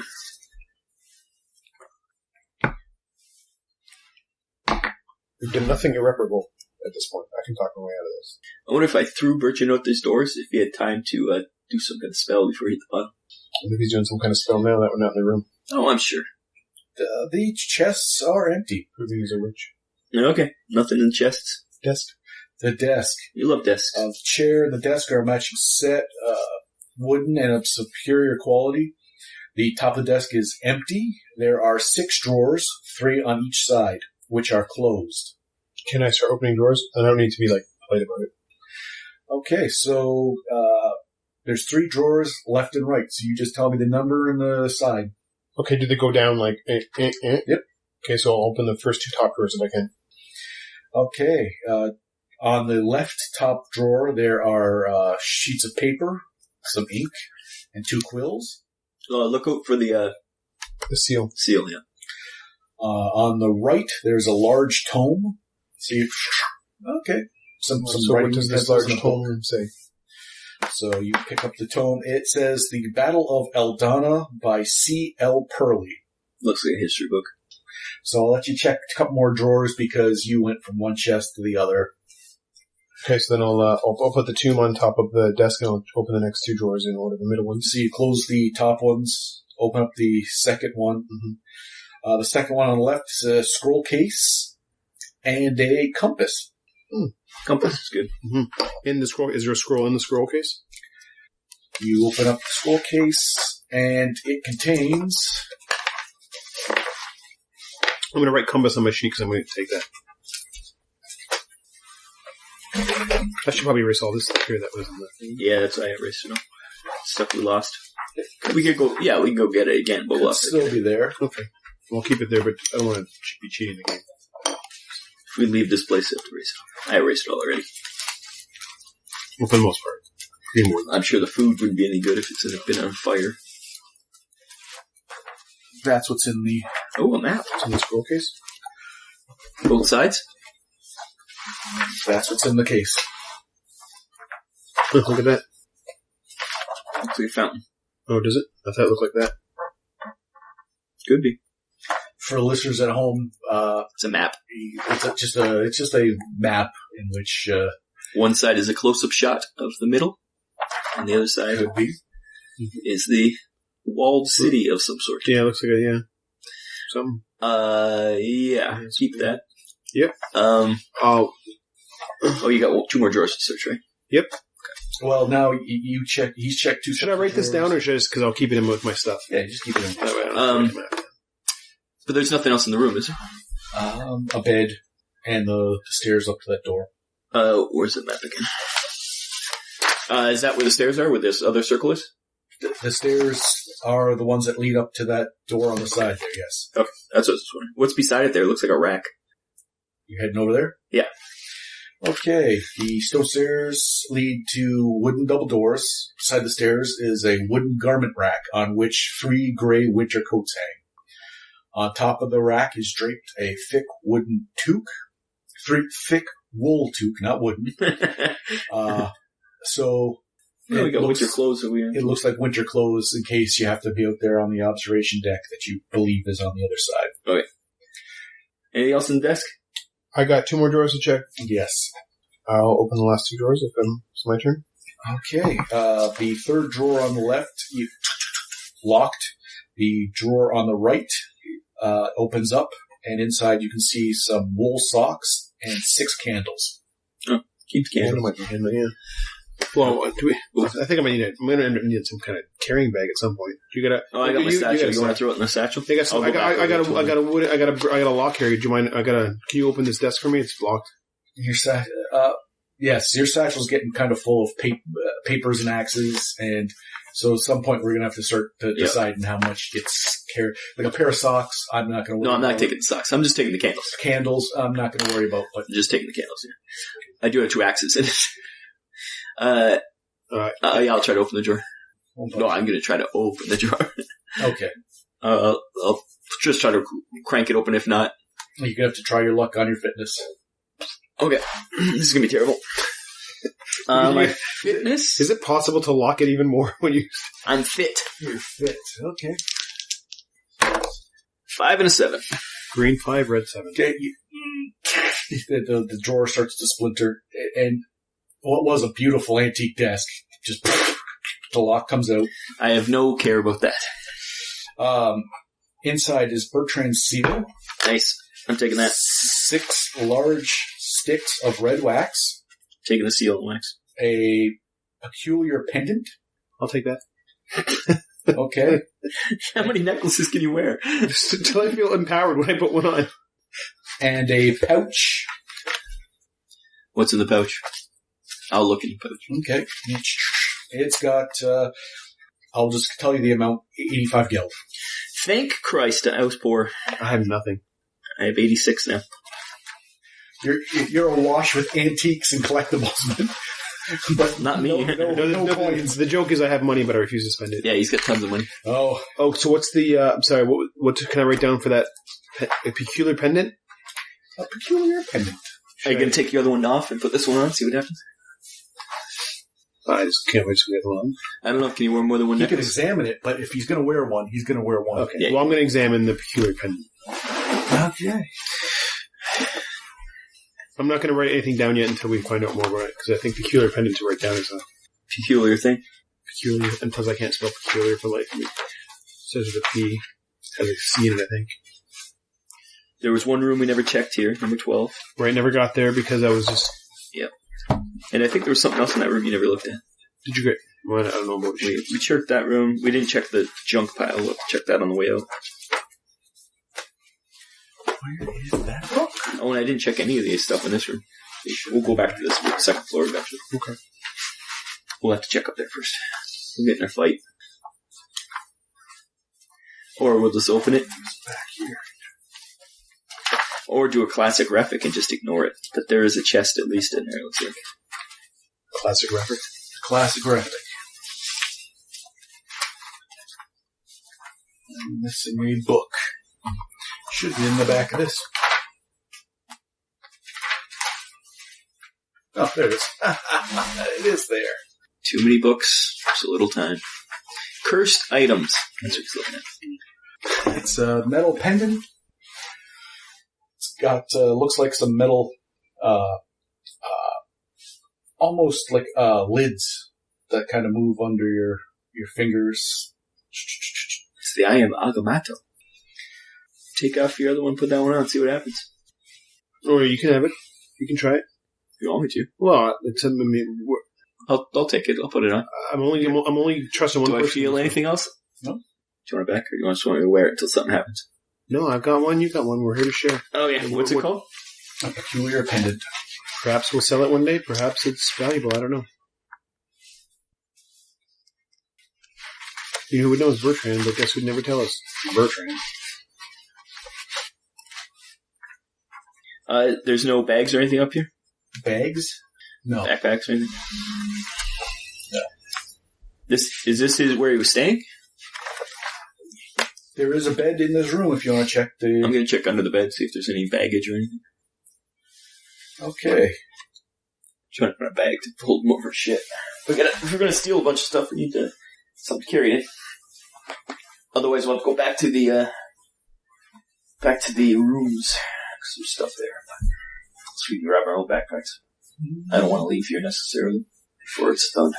We've done nothing irreparable at this point. I can talk my way out of this. I wonder if I threw Birchin out these doors, if he had time to do some kind of spell before he hit the button. What if he's doing some kind of spell now that we're not in the room? Oh, I'm sure. The chests are empty. Proving he's a witch. Okay, nothing in the chests. Desk. The desk. You love desks. The chair and the desk are a matching set, wooden and of superior quality. The top of the desk is empty. There are 6 drawers, 3 on each side, which are closed. Can I start opening drawers? I don't need to be, polite about it. Okay, so there's 3 drawers left and right, so you just tell me the number and the side. Okay, do they go down Yep. Okay, so I'll open the first 2 top drawers if I can. Okay, on the left top drawer, there are sheets of paper, some ink, and 2 quills. Look out for the seal. Seal, yeah. On the right, there's a large tome. See, okay. Some So writing what does this pencils large and a book. tome say? So you pick up the tome. It says The Battle of Eldana by C.L. Purley. Looks like a history book. So I'll let you check a couple more drawers because you went from one chest to the other. Okay, so then I'll put the tomb on top of the desk and I'll open the next 2 drawers in order, the middle ones. So you close the top ones, open up the second one. Mm-hmm. The second one on the left is a scroll case and a compass. Compass is good. Mm-hmm. In the scroll, is there a scroll in the scroll case? You open up the scroll case and it contains... I'm going to write compass on my sheet because I'm going to take that. I should probably erase all this stuff here that was in the thing. Yeah, that's why I erased it. Stuff we lost. We could go. Yeah, we can go get it again, but we'll It'll still be there. Okay. We'll keep it there, but I don't want to be cheating the game. If we leave this place, I have to erase it. I erased it all already. Well, for the most part. Even more than I'm sure the food wouldn't be any good if it's been on fire. That's what's in the... Oh, a map. It's in the scroll case. Both sides? That's what's in the case. Look at that. Looks like a fountain. Oh, does it? I thought it looked like that. Could be. For listeners at home, It's a map. it's just a map in which One side is a close-up shot of the middle, and the other side could be. is the walled city of some sort. Yeah, it looks like a, something. Yeah. Keep that. Yep. Oh, you got 2 more drawers to search, right? Yep. Well, now you check. He's checked 2. Should I write this down, or should I just, because I'll keep it in with my stuff? Yeah, just keep it in. That way I don't have to write the map. But there's nothing else in the room, is there? A bed and the stairs up to that door. Where's the map again? Is that where the stairs are, where this other circle is? The stairs are the ones that lead up to that door on the side there, yes. Okay, that's what I was wondering. What's beside it there? It looks like a rack. You heading over there? Yeah. Okay, the stone stairs lead to wooden double doors. Beside the stairs is a wooden garment rack on which 3 gray winter coats hang. On top of the rack is draped a thick wooden toque. Thick wool toque, not wooden. So... Yeah, we got winter clothes that we in. It looks like winter clothes in case you have to be out there on the observation deck that you believe is on the other side. Okay. Anything else in the desk? I got 2 more drawers to check. Yes. I'll open the last 2 drawers if it's my turn. Okay. The third drawer on the left, you locked. The drawer on the right opens up, and inside you can see some wool socks and 6 candles. Oh, keep the candles. One of my hand, yeah. Well, I think I'm going to need some kind of carrying bag at some point. You gotta. Oh, I got my satchel. You want to throw it in the satchel? I got a lock here. Do you mind? Can you open this desk for me? It's locked. Your Yes, your satchel's getting kind of full of papers and axes, and so at some point we're going to have to start deciding how much gets carried. Like a pair of socks, I'm not going to worry about. No, I'm not taking the socks. I'm just taking the candles. Candles, I'm not going to worry about. But I'm just taking the candles here. I do have 2 axes in it. Yeah, I'll try to open the drawer. No, I'm going to try to open the drawer. Okay. I'll just try to crank it open. If not, you're going to have to try your luck on your fitness. Okay. This is going to be terrible. My fitness? Is it possible to lock it even more when you... I'm fit. You're fit. Okay. 5 and a 7. Green 5, red 7. Okay. The drawer starts to splinter, and what was a beautiful antique desk, just the lock comes out. I have no care about that. Inside is Bertrand's seal. Nice. I'm taking that. 6 large sticks of red wax. Taking the seal and wax. A peculiar pendant. I'll take that. Okay. How many necklaces can you wear? Just until I feel empowered when I put one on. And a pouch. What's in the pouch? I'll look in the pouch. Okay. It's got, I'll just tell you the amount, 85 geld. Thank Christ, I was poor. I have nothing. I have 86 now. You're awash with antiques and collectibles, but Not me. No coins. The joke is I have money, but I refuse to spend it. Yeah, he's got tons of money. Oh, so what's the? I'm sorry. What can I write down for that? A peculiar pendant. A peculiar pendant. Are you going to take your other one off and put this one on? See what happens. I just can't wait to get one. I don't know. Can you wear more than one He could necklace? examine it, but if he's going to wear one, he's going to wear one. Okay. Yeah. Well, I'm going to examine the peculiar pendant. Okay. I'm not going to write anything down yet until we find out more about it, because I think peculiar pendant to write down is a Peculiar thing. peculiar, until I can't spell peculiar for life of me. Says with a P, has a C in it, I think. There was one room we never checked here, number 12. Where I never got there because I was just... Yep. And I think there was something else in that room you never looked at. Did you get... Well, I don't know about it. We checked that room. We didn't check the junk pile. We'll check that on the way out. Where is that book? Oh, and I didn't check any of these stuff in this room. We'll go back to this second floor eventually. Okay. We'll have to check up there first. We'll get in our fight. Or we'll just open it. Back here. Or do a classic Refik and just ignore it. But there is a chest at least in there, it looks like. Classic Refik. Classic Refik. Missing a book. Should be in the back of this. Oh, there it is. It is there. Too many books, so little time. Cursed items. That's what he's looking at. It's a metal pendant. It's got, looks like some metal, almost like, lids that kind of move under your fingers. It's the Eye of Agamotto. Take off your other one, put that one on, see what happens. Or you can have it. You can try it. If you want me to. Well, it's, I mean, I'll take it. I'll put it on. I'm only trusting one Do I person. feel anything else? No. Do you want it back, or do you just want me to wear it until something happens? No, I've got one. You've got one. We're here to share. Oh yeah. What's it called? A peculiar pendant. Perhaps we'll sell it one day. Perhaps it's valuable. I don't know. You know who would know is Bertrand, but guess who'd never tell us? Bertrand. There's no bags or anything up here? Bags? No. Backpacks or anything? No. Is this where he was staying? There is a bed in this room if you want to check I'm the... going to check under the bed, see if there's any baggage or anything. Okay. Trying to find a bag to hold more of our shit. If we're going to steal a bunch of stuff, we need something to carry it. Otherwise, we'll have to go back to the rooms. There's stuff there. So we can grab our own backpacks. I don't want to leave here necessarily before it's done.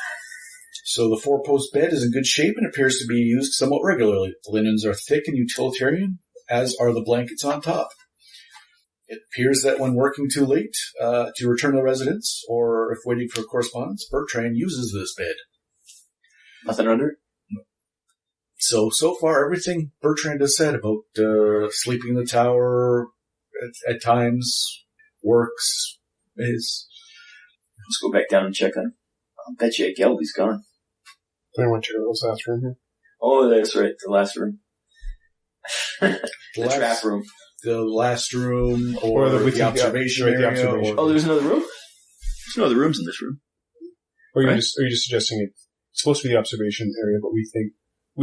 So the four-post bed is in good shape and appears to be used somewhat regularly. The linens are thick and utilitarian, as are the blankets on top. It appears that when working too late to return to the residence, or if waiting for correspondence, Bertrand uses this bed. Nothing under it? So far, everything Bertrand has said about sleeping in the tower at times works. Let's go back down and check on him. I'll bet you Gelby's gone. I want to check out this last room here. Oh, that's right. The last room. The Last- trap room. The last room or the observation right, the area. observation. Oh, there's another room? There's no other rooms in this room. Or are Right. you just suggesting it's supposed to be the observation area, but we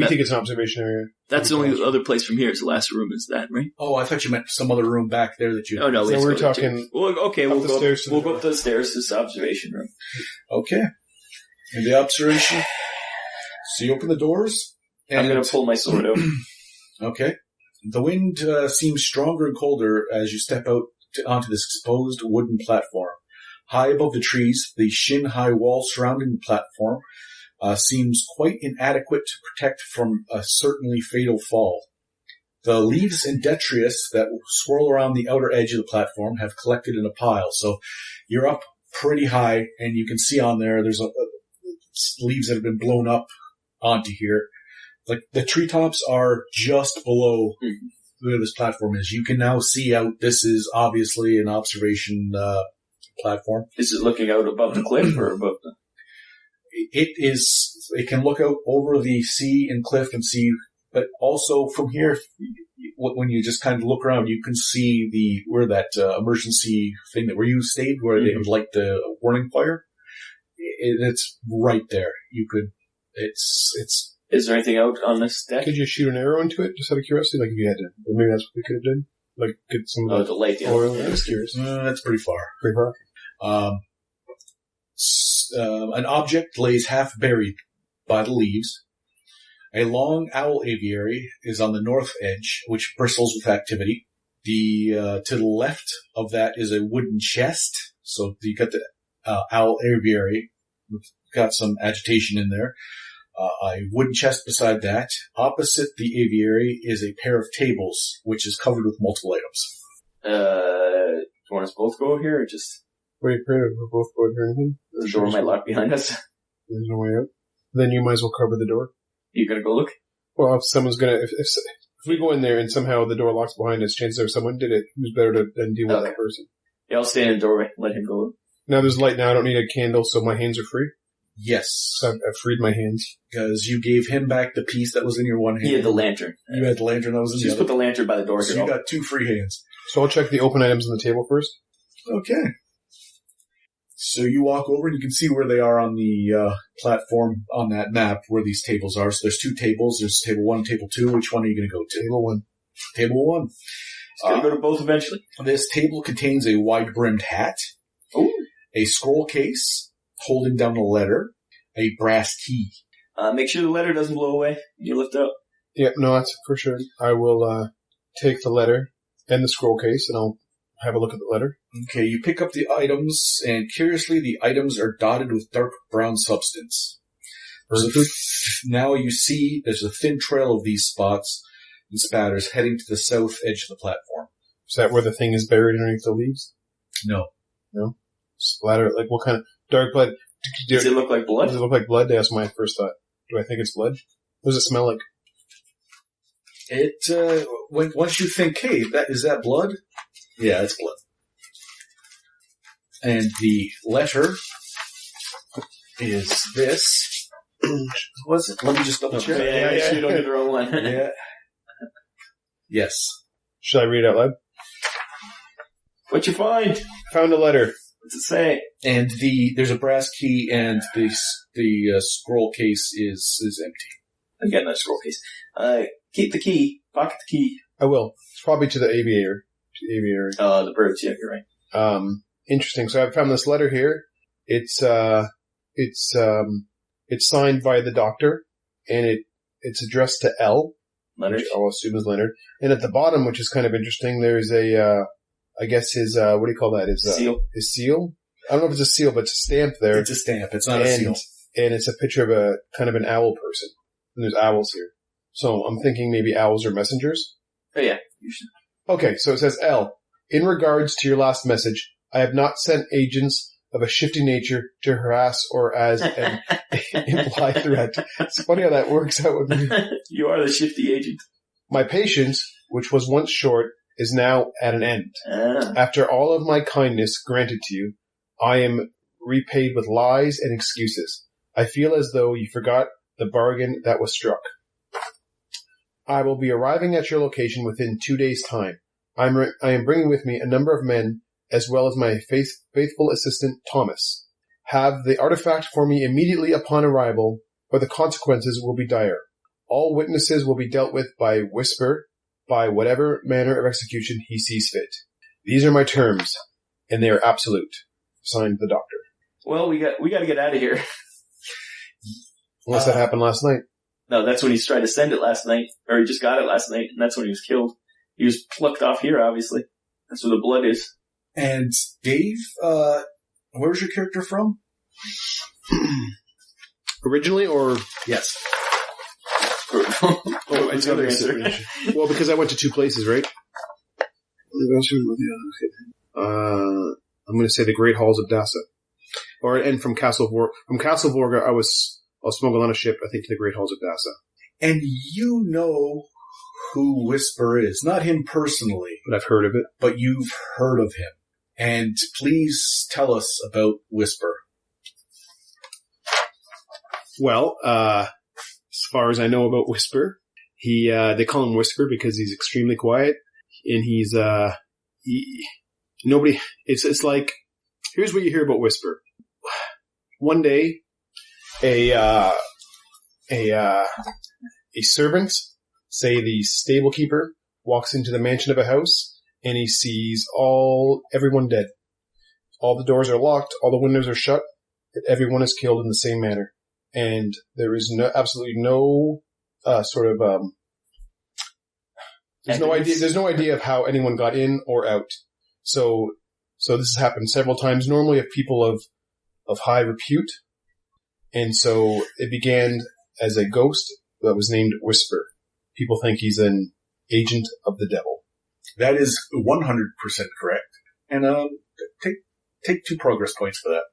think it's an observation area. That's the only other place from here is the last room, is that, right? Oh, I thought you meant some other room back there that you... Oh, no. So let's we're go there, talking too. Well, okay, up we'll the go stairs to the up the stairs to this observation room. Okay. In the observation. So you open the doors. And I'm going to pull my sword out. Okay. The wind seems stronger and colder as you step out onto this exposed wooden platform. High above the trees, the shin-high wall surrounding the platform seems quite inadequate to protect from a certainly fatal fall. The leaves and detritus that swirl around the outer edge of the platform have collected in a pile. So you're up pretty high, and you can see on there's leaves that have been blown up onto here. Like the treetops are just below where this platform is. You can now see out. This is obviously an observation platform. Is it looking out above the cliff or above the... It is. It can look out over the sea and cliff and see, but also from here, when you just kind of look around, you can see where that emergency thing where you stayed, where they would light the warning fire. It's right there. You could. It's. Is there anything out on this deck? Could you shoot an arrow into it, just out of curiosity? Like if you had to, or maybe that's what we could have done. Like get some Oh, the light. Yeah. oil. I'm just curious. That's pretty far. Pretty far. An object lays half buried by the leaves. A long owl aviary is on the north edge, which bristles with activity. To the left of that is a wooden chest. So you got the owl aviary. Got some agitation in there. A wooden chest beside that. Opposite the aviary is a pair of tables, which is covered with multiple items. Do you want us both go here or just... Wait, we're both going or anything? The door might lock behind us. There's no way out. Then you might as well cover the door. You gonna go look? Well, if someone's gonna, if we go in there and somehow the door locks behind us, chances are someone did it. Who's better to then deal with that person? Yeah, I'll stay in the doorway. Let him go. Now there's light now. I don't need a candle, so my hands are free. Yes. So I've freed my hands. Because you gave him back the piece that was in your one hand. He had the lantern. You had the lantern that was in Just the put the lantern by the door other. So here. you got 2 free hands. So I'll check the open items on the table first. Okay. So you walk over and you can see where they are on the platform on that map where these tables are. So there's 2 tables. There's table 1 and table 2. Which one are you going to go to? Table 1. Table 1. It's gonna go to both eventually. This table contains a wide-brimmed hat, a scroll case holding down a letter, a brass key. Make sure the letter doesn't blow away. You lift it up. Yeah, no, that's for sure. I will take the letter and the scroll case, and I'll have a look at the letter. Okay, you pick up the items, and curiously, the items are dotted with dark brown substance. Now you see there's a thin trail of these spots and spatters heading to the south edge of the platform. Is that where the thing is buried underneath the leaves? No. No? Splatter, like what kind of dark blood? Does it look like blood? Does it look like blood? That's my first thought. Do I think it's blood? What does it smell like? Once you think, hey, is that blood? Yeah, it's blood. And the letter is this. Was it? Let me just double check. Yeah. You don't get the wrong one. Yeah. Yes. Should I read it out loud? What you find? Found a letter. What's it say? And there's a brass key, and the scroll case is empty. Again, that scroll case. Keep the key. Pocket the key. I will. It's probably to the aviary. The birds. Yeah, you're right. Interesting. So I found this letter here. It's signed by the doctor, and it's addressed to L. Leonard. Which I'll assume is Leonard. And at the bottom, which is kind of interesting, there's I guess his, what do you call that? His seal. His seal? I don't know if it's a seal, but it's a stamp there. It's a stamp. It's not a seal. And it's a picture of a kind of an owl person. And there's owls here. So I'm thinking maybe owls are messengers. Oh, yeah. You should. Okay, so it says, L, in regards to your last message, I have not sent agents of a shifty nature to harass or as an implied threat. It's funny how that works out with me. You are the shifty agent. My patience, which was once short, is now at an end. After all of my kindness granted to you, I am repaid with lies and excuses. I feel as though you forgot the bargain that was struck. I will be arriving at your location within 2 days' time. I am bringing with me a number of men, as well as my faithful assistant, Thomas. Have the artifact for me immediately upon arrival, or the consequences will be dire. All witnesses will be dealt with by Whisper, by whatever manner of execution he sees fit. These are my terms, and they are absolute. Signed, the Doctor. Well, we got to get out of here. Unless that happened last night. No, that's when he tried to send it last night, or he just got it last night, and that's when he was killed. He was plucked off here, obviously. That's where the blood is. And Dave, where's your character from? Originally, or... Yes. Oh, it's other answer. Well, because I went to 2 places, right? I'm going to say the Great Halls of Dassa. And from Castle Vorga, I was smuggled on a ship, I think, to the Great Halls of Dassa. And you know who Whisper is. Not him personally. But I've heard of it. But you've heard of him. And please tell us about Whisper. Well, as far as I know about Whisper, they call him Whisper because he's extremely quiet, and it's like, here's what you hear about Whisper. One day, a servant, say the stable keeper, walks into the mansion of a house, and he sees everyone dead. All the doors are locked, all the windows are shut, and everyone is killed in the same manner. And there is absolutely no there's no idea of how anyone got in or out. So this has happened several times, normally of people of high repute. And so it began as a ghost that was named Whisper. People think he's an agent of the devil. That is 100% correct. And take 2 progress points for that.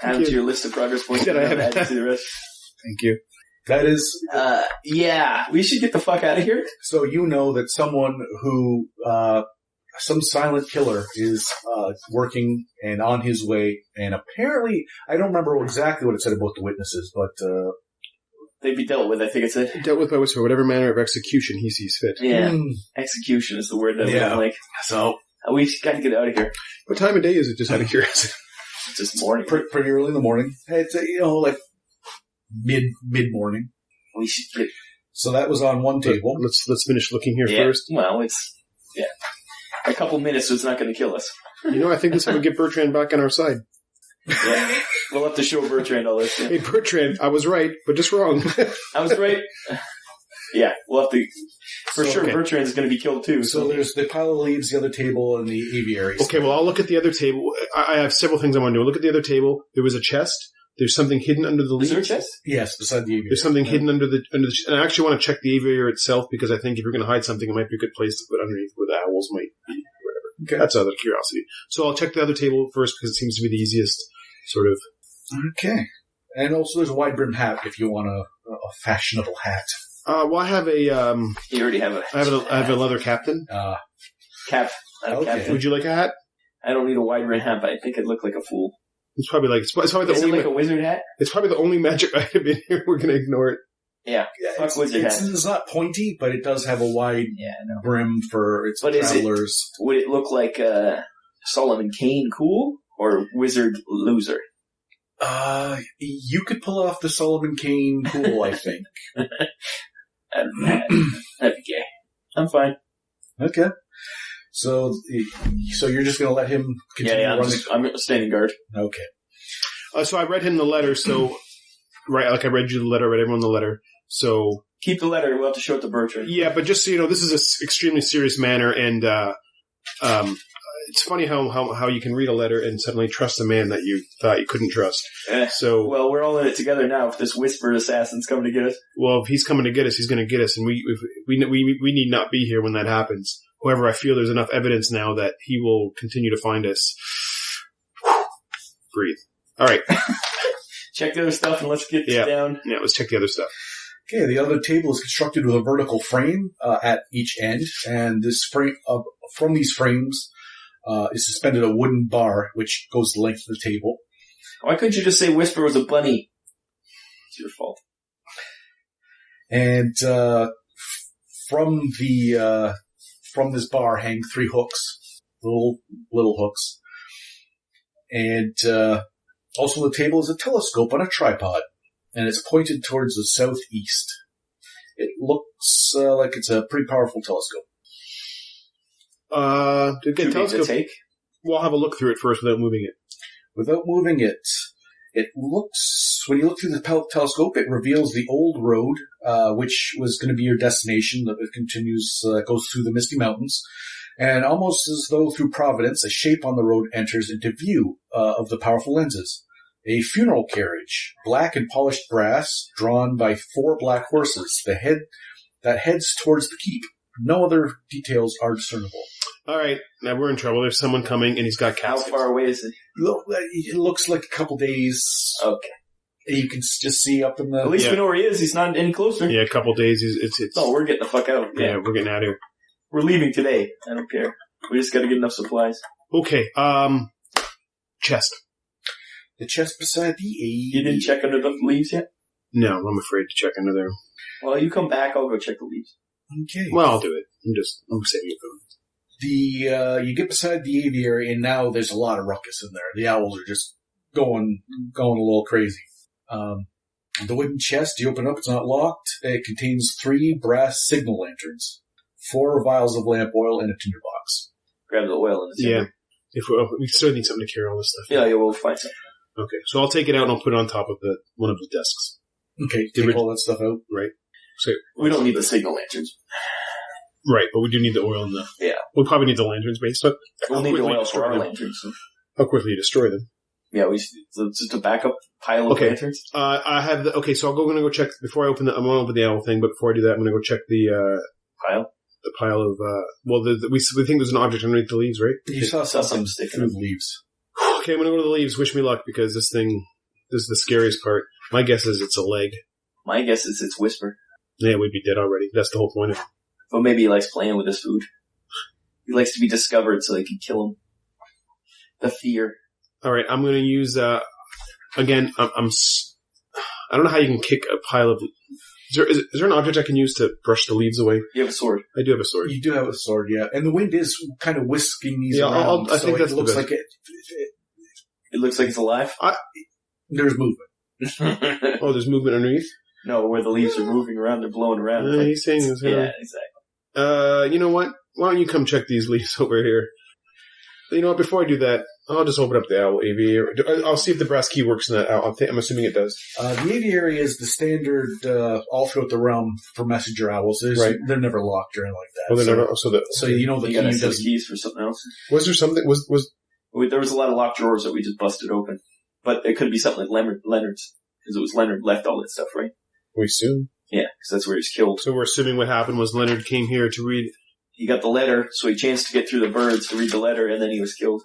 Add to your list of progress points. Did I have add to the rest? Thank you. That is... yeah, we should get the fuck out of here. So you know that someone who... some silent killer is working and on his way, and apparently, I don't remember exactly what it said about the witnesses, but... they'd be dealt with, I think it said. Dealt with by Whisper, whatever manner of execution he sees fit. Yeah, execution is the word that we don't like. So... we just got to get out of here. What time of day is it, just out of curiosity? Just morning. Pretty early in the morning. It's, like, mid-morning. We should get... So that was on one table. Let's finish looking here first. Well, it's... Yeah. A couple minutes, so it's not going to kill us. I think this would get Bertrand back on our side. Yeah. We'll have to show Bertrand all this. Yeah. Hey, Bertrand, I was right, but just wrong. I was right. Yeah, we'll have to... For sure, okay. Bertrand's going to be killed too. So there's the pile of leaves, the other table, and the aviary. Okay, well, I'll look at the other table. I have several things I want to do. I'll look at the other table. There was a chest. There's something hidden under the leaves. Is there a chest? Yes, beside the aviary. There's something hidden under the and I actually want to check the aviary itself, because I think if you're going to hide something, it might be a good place to put underneath where the owls might be, or whatever. Okay. That's out of curiosity. So I'll check the other table first, because it seems to be the easiest, sort of. Okay. And also there's a wide brim hat if you want a fashionable hat. Well, I have a, You already have a... I have a leather captain. Cap. Okay. Captain. Would you like a hat? I don't need a wide brim hat, but I think I'd look like a fool. It's probably like, it's probably the Is it only, like a wizard hat? it's probably the only magic item in here. We're going to ignore it. Yeah. Fuck wizard hat. It's not pointy, but it does have a wide brim for its travelers. Would it look like Solomon Kane cool or wizard loser? You could pull off the Solomon Kane cool, I think. That'd be gay. I'm fine. Okay. So you're just going to let him continue running? I'm standing guard. Okay. So I read him the letter, so... Right, like I read you the letter, I read everyone the letter, so... Keep the letter, we'll have to show it to Bertrand. Yeah, but just so you know, this is an extremely serious manner, and it's funny how you can read a letter and suddenly trust a man that you thought you couldn't trust. So, well, we're all in it together now if this whispered assassin's coming to get us. Well, if he's coming to get us, he's going to get us, and we need not be here when that happens. However, I feel there's enough evidence now that he will continue to find us. Breathe. All right. Check the other stuff and let's get down. Yeah, let's check the other stuff. Okay, the other table is constructed with a vertical frame at each end, and this frame from these frames is suspended a wooden bar which goes the length of the table. Why couldn't you just say Whisper was a bunny? It's your fault. And from this bar hang 3 hooks, little hooks, and also on the table is a telescope on a tripod, and it's pointed towards the southeast. It looks like it's a pretty powerful telescope. To get a telescope, take? we'll have a look through it first without moving it. Without moving it, it looks, when you look through the telescope, it reveals the old road, which was going to be your destination. It continues, goes through the Misty Mountains. And almost as though through providence, a shape on the road enters into view of the powerful lenses. A funeral carriage, black and polished brass, drawn by 4 black horses. That heads towards the keep. No other details are discernible. All right, now we're in trouble. There's someone coming, and he's got How caskets. far away is it? It looks like a couple days. Okay. You can just see up in the... At least Yeah. we know where he is. He's not any closer. Yeah, a couple days. It's No, we're getting the fuck out. yeah, we're getting out of here. We're leaving today. I don't care. We just gotta get enough supplies. Okay, chest. The chest beside the You didn't check under the leaves yet? No, I'm afraid to check under there. Well, you come back, I'll go check the leaves. Okay. Well, I'll do it. I'm saving it for You get beside the aviary, and now there's a lot of ruckus in there. The owls are just going a little crazy. The wooden chest, you open up, it's not locked. It contains 3 brass signal lanterns, 4 vials of lamp oil, and a tinderbox. Grab the oil and the Yeah. timber. If we still need something to carry all this stuff. Yeah, we'll find something. Okay, so I'll take it out and I'll put it on top of one of the desks. Okay, Did take we- all that stuff out. Right. So We don't need the signal lanterns. right, but we do need the oil and the. Yeah. We'll probably need the lanterns based on We'll need the quickly oil for destroy our them. lanterns. So. How quickly you destroy them. Yeah, so it's just a backup pile of Okay. lanterns. I have okay, so I'm gonna go check before I open I'm gonna open the owl thing, but before I do that, I'm gonna go check the pile of we think there's an object underneath the leaves, right? You saw Saw something something sticking through up. the leaves. Okay, I'm gonna go to the leaves. Wish me luck because this is the scariest part. My guess is it's a leg. My guess is it's Whisper. Yeah, we'd be dead already. That's the whole point of it. But maybe he likes playing with his food. He likes to be discovered so they can kill him. The fear. All right, I'm gonna use again. I don't know how you can kick a pile of. Is there an object I can use to brush the leaves away? You have a sword. I do have a sword. You do have a sword, yeah. And the wind is kind of whisking these Yeah, around, I so think it that's the looks best. like It looks like it's alive. there's movement. Oh, there's movement underneath. No, where the leaves are moving around, they're blowing around. He's saying this. Yeah, exactly. You know what? Why don't you come check these leaves over here? You know what? Before I do that, I'll just open up the owl aviary. I'll see if the brass key works in that owl. I'm assuming it does. The aviary is the standard all throughout the realm for messenger owls. Right. They're never locked or anything like that. Oh, they're so, not. so you know the You got key to doesn't. keys for something else. Was there something? Was There was a lot of locked drawers that we just busted open. But it could be something like Leonard's. Because it was Leonard left all that stuff, right? we assume? Yeah, because that's where he was killed. So we're assuming what happened was Leonard came here to read. He got the letter, so he chanced to get through the birds to read the letter, and then he was killed.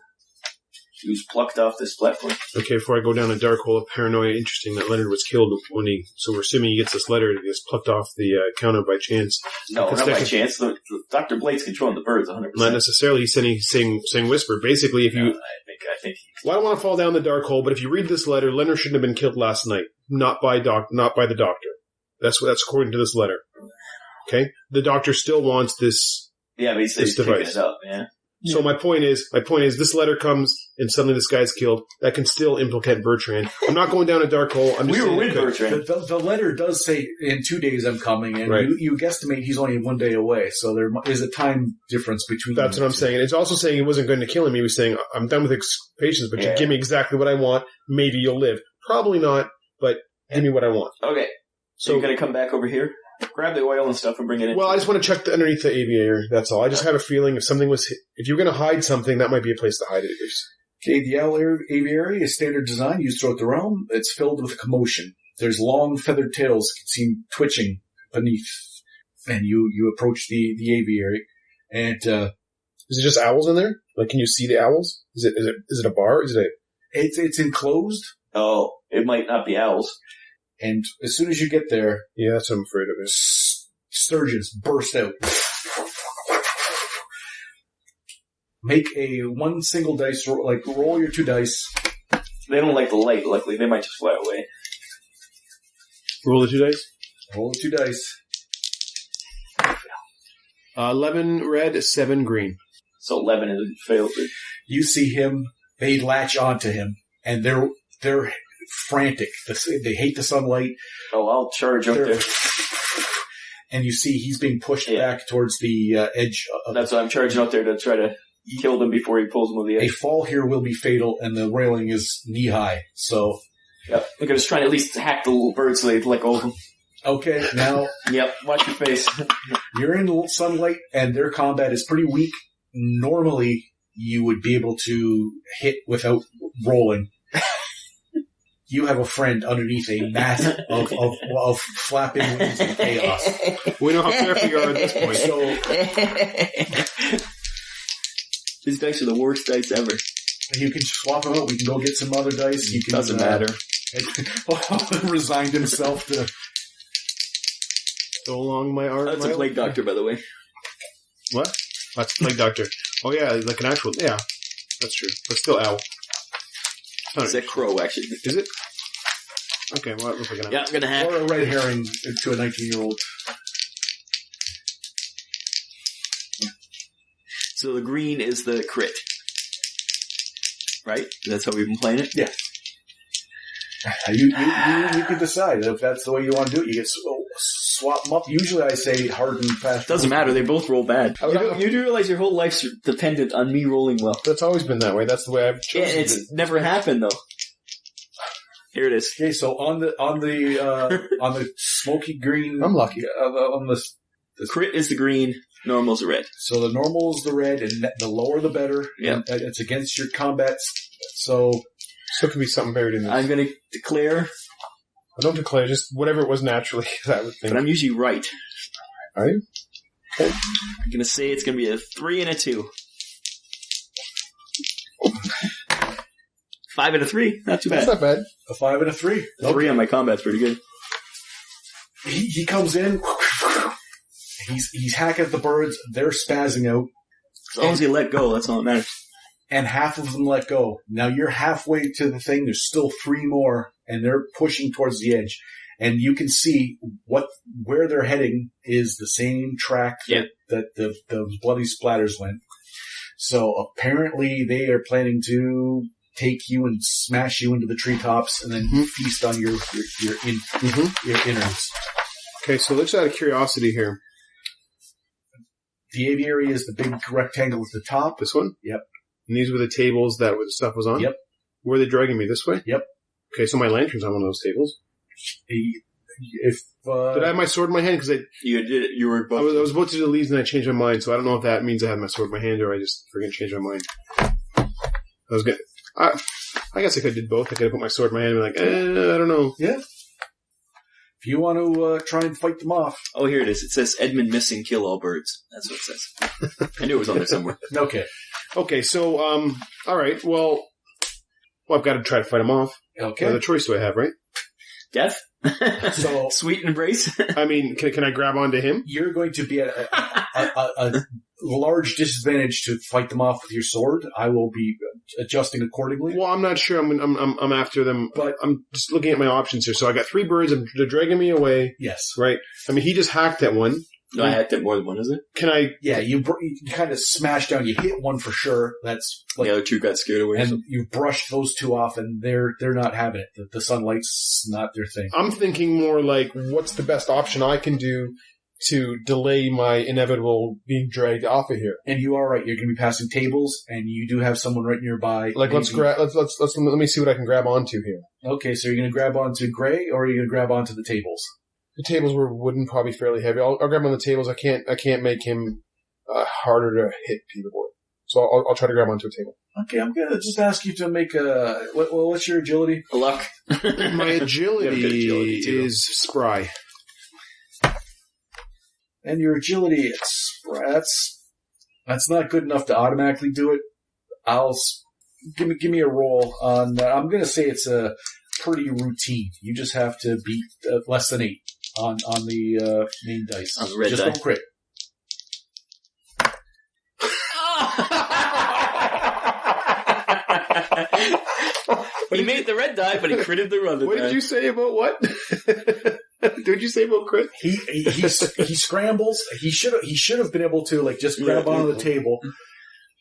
He was plucked off this platform. Okay, before I go down a dark hole of paranoia, interesting that Leonard was killed when he. So we're assuming he gets this letter and he gets plucked off the counter by chance. No, Because not that by could- chance. Dr. Blade's controlling the birds 100%. Not necessarily. He's saying whisper. Basically, if you. No, I think Well, I don't want to fall down the dark hole, but if you read this letter, Leonard shouldn't have been killed last night. Not by the doctor. That's according to this letter. Okay? The doctor still wants this. yeah, but he said This he's picking device. it up, yeah. So my point is, this letter comes and suddenly this guy's killed. That can still implicate Bertrand. I'm not going down a dark hole. I'm just We were saying with it could. Bertrand. The letter does say in 2 days I'm coming, and Right. you guesstimate he's only 1 day away, so there is a time difference between. That's them. what I'm saying. It's also saying he wasn't going to kill him. He was saying, I'm done with patience, but Yeah. you give me exactly what I want. Maybe you'll live. Probably not, but give me what I want. Okay, so you're going to come back over here? Grab the oil and stuff and bring it in. Well, I just want to check underneath the aviary. That's all. I just have a feeling if you're going to hide something, that might be a place to hide it. Okay, the owl aviary is standard design used throughout the realm. It's filled with commotion. There's long feathered tails seen twitching beneath, and you approach the aviary, and Is it just owls in there? Like, can you see the owls? Is it a bar? it's enclosed. Oh, it might not be owls. And as soon as you get there, Yeah, that's what I'm afraid of. It. sturgeons burst out. Make a one single dice roll, roll your 2 dice, They don't like the light, luckily. They might just fly away. Roll the 2 dice. Roll the 2 dice. 11 red, 7 green. So 11 is failed. You see him, they latch onto him, and they're frantic. They hate the sunlight. Oh, I'll charge up there. And you see he's being pushed back towards the edge. That's why I'm charging up there to try to kill them before he pulls them over the A edge. fall here will be fatal, and the railing is knee-high. So, Yep. I'm going to try to at least hack the little birds so they let go of them. okay, now Yep, watch your face. you're in sunlight, and their combat is pretty weak. Normally, you would be able to hit without rolling. You have a friend underneath a mass of flapping wings and chaos. We know how careful you are at this point. So These dice are the worst dice ever. you can swap them out. We can go get some other dice. You can, Doesn't matter. Resigned himself to. So long, my art. That's a plague doctor, by the way. What? That's plague doctor. Oh yeah, like an actual. Yeah, that's true. But still, owl. It's a crow, actually. Is it? Okay, well, it looks like an owl. Yeah, I'm going to hack. Or a red herring to a 19-year-old. So the green is the crit. Right? That's how we've been playing it? Yeah. You can decide if that's the way you want to do it. You can swap them up. Usually I say hard and fast. Doesn't matter, they both roll bad. You do realize your whole life's dependent on me rolling well. That's always been that way. That's the way I've Yeah, chosen. it's never happened, though. Here it is. Okay, so on the smoky green, I'm lucky. On the Crit is the green, normal's the red. so the normal is the red, and the lower the better. Yeah. And it's against your combats. So Still could be something buried in this. I'm going to declare, I don't declare, just whatever it was naturally, I would think. but I'm usually right. Are you? I'm going to say it's going to be a 3 and a 2. 5 and a 3, not too That's bad. not bad. a 5 and a 3. 3 on my combat's pretty good. He comes in. He's hacking at the birds. They're spazzing out, As long as you let go, that's all that matters. and half of them let go. Now you're halfway to the thing. There's still 3 more, and they're pushing towards the edge. And you can see where they're heading is the same track that the bloody splatters went. So apparently they are planning to take you and smash you into the treetops, and then feast on your innards. Okay, so let's out of curiosity here. The aviary is the big rectangle at the top. This one? Yep. And these were the tables that the stuff was on? Yep. Where are they dragging me? This way? Yep. Okay, so my lantern's on one of those tables. If Did I have my sword in my hand? Because You did it. You were I both. was about to do the leaves and I changed my mind, so I don't know if that means I have my sword in my hand or I just freaking changed my mind. I was gonna... I guess I could have did both. I could have put my sword in my hand and be like, I don't know. Yeah. If you want to try and fight them off. Oh, here it is. It says Edmund missing, kill all birds. That's what it says. I knew it was on there somewhere. Okay. Okay, so, alright, well, I've got to try to fight him off. What Okay. other choice do I have, right? Death? So Sweet embrace? I mean, can I grab onto him? you're going to be at a large disadvantage to fight them off with your sword. I will be adjusting accordingly. Well, I'm not sure. I'm after them, but I'm just looking at my options here. So I got 3 birds. They're dragging me away, Yes. right? I mean, he just hacked at one. No, I hacked at more than one, isn't it? Can I? Yeah, you kind of smash down. You hit one for sure. That's like, The other two got scared away. and you brush those 2 off, and they're not having it. The sunlight's not their thing. I'm thinking more like, what's the best option I can do to delay my inevitable being dragged off of here? And you are right. You're going to be passing tables, and you do have someone right nearby. Like, let me see what I can grab onto here. Okay, so you're going to grab onto Gray, or are you going to grab onto the tables? The tables were wooden, probably fairly heavy. I'll grab on the tables. I can't make him harder to hit people with. So I'll try to grab onto a table. Okay, I'm going to just ask you to make a... what's your agility? Luck. My agility too. is spry. And your agility, that's not good enough to automatically do it. Give me a roll on... I'm going to say it's a pretty routine. You just have to beat less than 8 on the main dice. On the red just die. don't crit. He made the red die, but he critted the other What die. did you say about what? Did you say about crit? He scrambles. He should have been able to like just grab onto the table.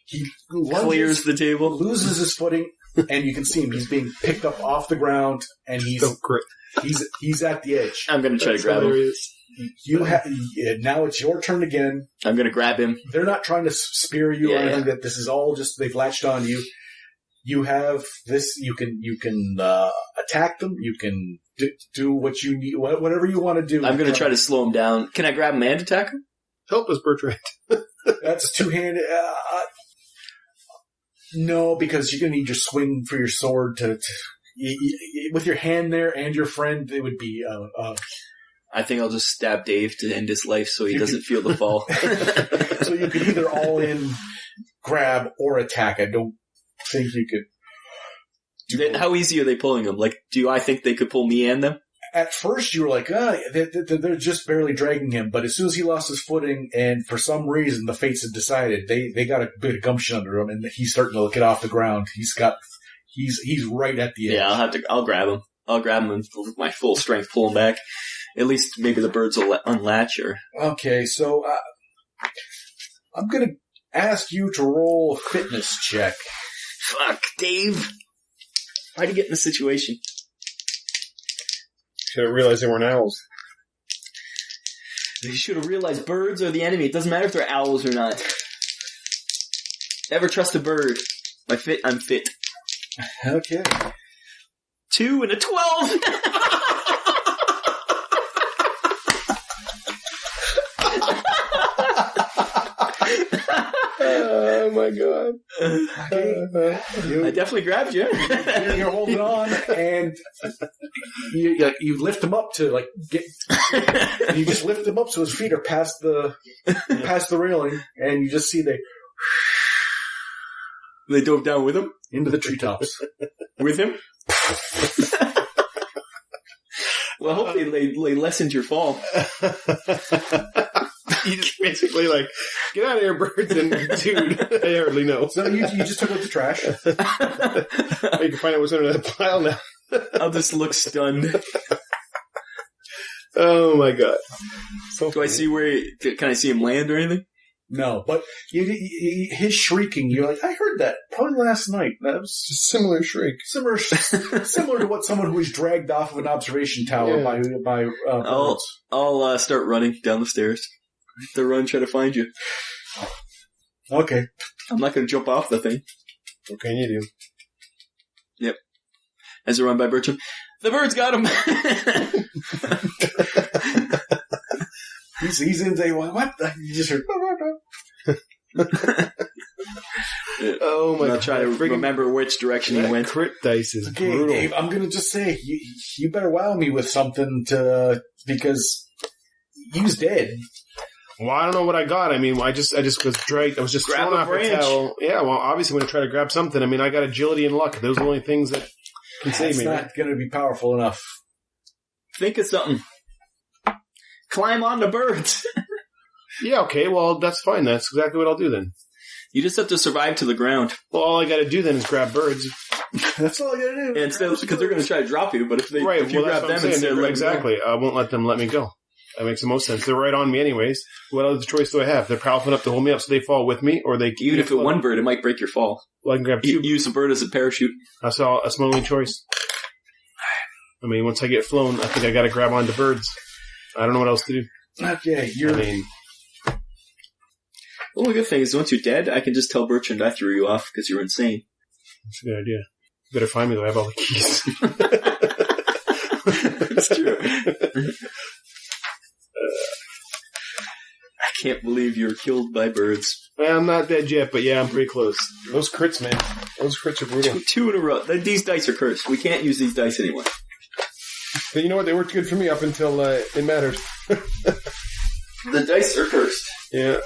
He Clears the table. loses his footing, and you can see him. He's being picked up off the ground, and he's at the edge. I'm going to try to grab him. Now it's your turn again. I'm going to grab him. They're not trying to spear you or anything. That this is all just they've latched on you. You have this. You can attack them. You can do what you need, whatever you want to do. I'm going to try to slow him down. Can I grab him and attack him? Help us, Bertrand. That's two-handed. No, because you're going to need your swing for your sword to with your hand there and your friend. It would be. I think I'll just stab Dave to end his life so he doesn't feel the fall. So you could either all in grab or attack. I don't think you could. How easy are they pulling him? Like, I think they could pull me and them? At first, you were like, they're just barely dragging him. But as soon as he lost his footing, and for some reason the fates had decided, they got a bit of gumption under him, and he's starting to get off the ground. He's right at the edge. Yeah, I'll grab him. I'll grab him and with my full strength pull him back. At least maybe the birds will unlatch or... Okay, so I'm going to ask you to roll a fitness check. Fuck, Dave. Why'd you get in this situation? Should have realized they weren't owls. You should have realized birds are the enemy. It doesn't matter if they're owls or not. Never trust a bird. I'm fit. Okay. 2 and a 12! Oh my god. I definitely grabbed you. You're holding on, and you lift him up to get. You just lift him up so his feet are past the railing, and you just see They dove down with him? into the treetops. With him? Well, hopefully they lessened your fall. You just basically get out of here, birds, and dude, I hardly know. So you just took out the trash. You can find out what's under that pile now. I'll just look stunned. Oh my god. So Do I see can I see him land or anything? No, but his shrieking, you're like, I heard that probably last night. That was a similar shriek. similar to what someone who was dragged off of an observation tower by birds. I'll start running down the stairs. To run, try to find you. Okay. I'm not going to jump off the thing. What can you do? Yep. As I run by Bertram, the birds got him. He's in day one. What? You just heard. Oh my god! I'll try to remember which direction he went. Crit dice is Okay, brutal. Dave, I'm going to just say, you better wow me with something because he's dead. Well, I don't know what I got. I mean, I just was dragged. I was just Grab thrown a off branch. a towel. Yeah, well, obviously I'm going to try to grab something. I mean, I got agility and luck. Those are the only things that can save It's me. not going to be powerful enough. Think of something. Climb on the birds. Yeah, okay, well, that's fine. That's exactly what I'll do then. You just have to survive to the ground. Well, all I got to do then is grab birds. That's all I got to do. And because they're going to try to drop you, but if you That's grab what I'm them saying. instead of letting Exactly. I won't let them let me go. That makes the most sense. They're right on me anyways. What other choice do I have? They're powerful enough to hold me up so they fall with me, or they... Even if it's one bird, it might break your fall. Well, I can grab two. Use a bird as a parachute. That's my only choice. I mean, once I get flown, I think I got to grab onto birds. I don't know what else to do. Okay, Well, the good thing is, once you're dead, I can just tell Bertrand I threw you off because you're insane. That's a good idea. Better find me though. I have all the keys. It's true. I can't believe you were killed by birds. Well, I'm not dead yet, but yeah, I'm pretty close. Those crits, man. Those crits are brutal. Two in a row. These dice are cursed. We can't use these dice anymore. But you know what? They worked good for me up until it mattered. The dice are cursed. Yeah.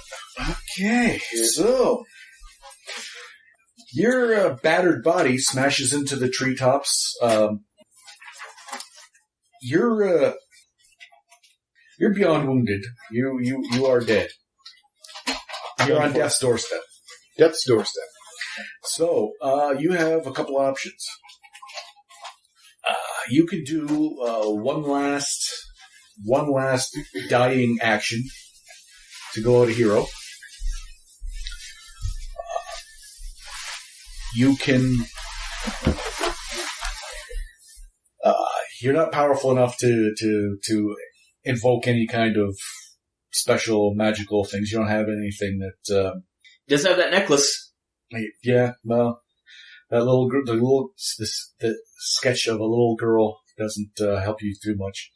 Okay, so your battered body smashes into the treetops. You're beyond wounded. You are dead. You're on death's doorstep. Death's doorstep. So, you have a couple options. You could do one last dying action to go out a hero. You can. You're not powerful enough to invoke any kind of special magical things. You don't have anything that. Does have that necklace? Yeah, well, the sketch of a little girl doesn't help you too much.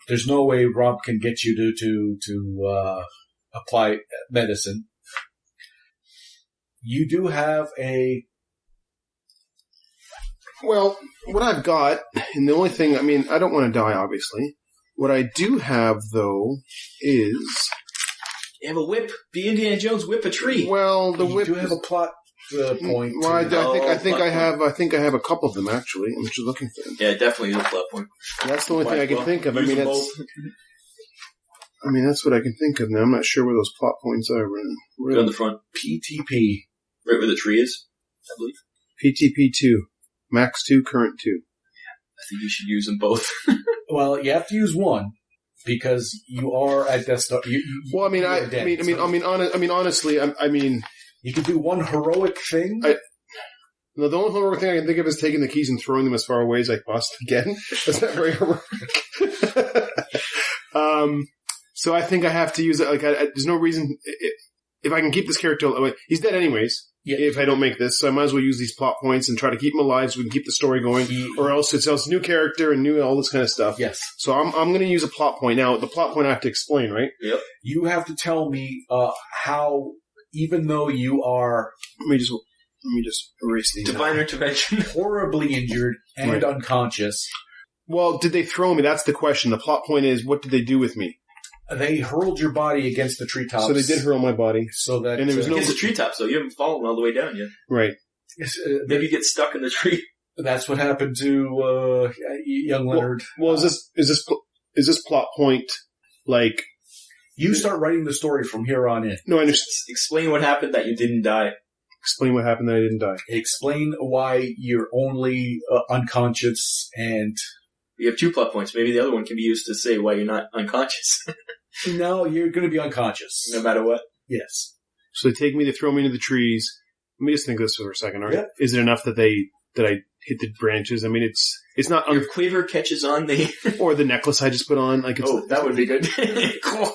There's no way Rob can get you to apply medicine. You do have a. Well, what I've got, and the only thing, I mean, I don't want to die, obviously. What I do have, though, is... You have a whip. The Indiana Jones whip a tree. Well, the whip... You do have a plot point. Well, I think I have a couple of them, actually. I'm just looking for them. Yeah, definitely is a plot point. That's the only thing I can think of. I mean, that's what I can think of now. I'm not sure where those plot points are. Right on the front. PTP. Right where the tree is, I believe. PTP 2. Max 2, current 2. I think you should use them both. Well, you have to use one because you are at death. Well, honestly, you could do one heroic thing. No, the only heroic thing I can think of is taking the keys and throwing them as far away as I possibly can. That's not very heroic. So I think I have to use it. There's no reason if I can keep this character. He's dead anyways. Yeah. If I don't make this, so I might as well use these plot points and try to keep him alive so we can keep the story going. Or else it's a new character and new all this kind of stuff. Yes. So I'm going to use a plot point. Now, the plot point I have to explain, right? Yep. You have to tell me how, even though you are... Let me just erase these. Divine intervention. Horribly injured and unconscious. Well, did they throw me? That's the question. The plot point is, what did they do with me? They hurled your body against the treetops. So they did hurl my body. So that and there was against the treetops, so you haven't fallen all the way down yet. Right. Maybe you get stuck in the tree. That's what happened to young Leonard. Well, is this plot point like you start writing the story from here on in? No, I understand. Explain what happened that you didn't die. Explain what happened that I didn't die. Explain why you're only unconscious and. You have 2 plot points. Maybe the other one can be used to say why you're not unconscious. No, you're going to be unconscious. No matter what? Yes. So they take me, they throw me into the trees. Let me just think of this for a second, all right? Yeah. Is it enough that I hit the branches? I mean, it's not... Your quiver catches on the... or the necklace I just put on. That would be good. Cool.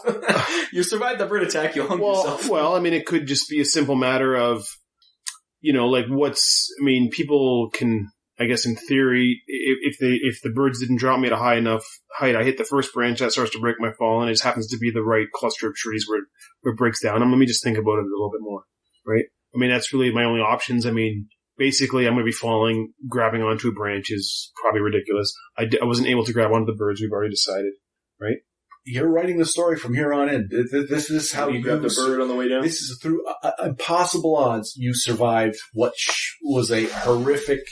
You survived the bird attack, you hung yourself. Well, I mean, it could just be a simple matter of, people can... I guess in theory, if the birds didn't drop me at a high enough height, I hit the first branch, that starts to break my fall, and it just happens to be the right cluster of trees where it breaks down. Let me just think about it a little bit more, right? I mean, that's really my only options. I mean, basically, I'm going to be falling, grabbing onto a branch is probably ridiculous. I wasn't able to grab onto the birds, we've already decided, right? You're writing the story from here on in. This is how you grab the bird on the way down? This is through impossible odds you survived what was a horrific...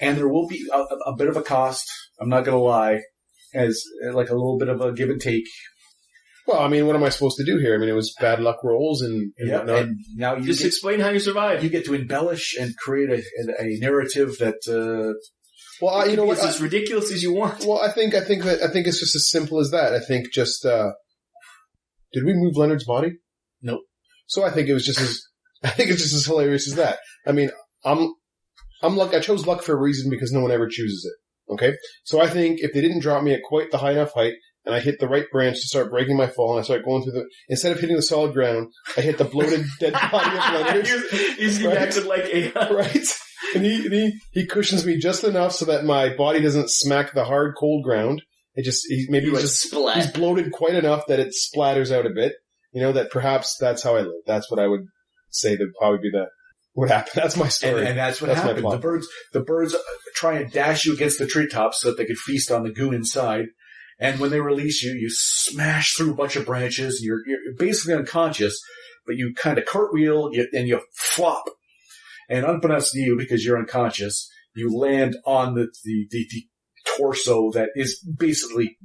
And there will be a bit of a cost, I'm not going to lie, as like a little bit of a give and take. Well, I mean, what am I supposed to do here? I mean, it was bad luck rolls and whatnot. And now you just explain how you survived. You get to embellish and create a narrative that... well, you know what? It's as ridiculous as you want. Well, I think it's just as simple as that. I think just... did we move Leonard's body? Nope. So I think it's just as hilarious as that. I mean, I chose luck for a reason because no one ever chooses it. Okay? So I think if they didn't drop me at quite the high enough height, and I hit the right branch to start breaking my fall, and I start going through instead of hitting the solid ground, I hit the bloated dead body of Leonard. He's acted like a... right? And he cushions me just enough so that my body doesn't smack the hard, cold ground. He's bloated quite enough that it splatters out a bit. That perhaps that's how I live. That's what I would say that would probably be what happened. That's my story. And that's what happened. The birds try and dash you against the treetops so that they could feast on the goo inside. And when they release you, you smash through a bunch of branches. You're basically unconscious, but you kind of cartwheel and you flop. And unbeknownst to you, because you're unconscious, you land on the torso that is basically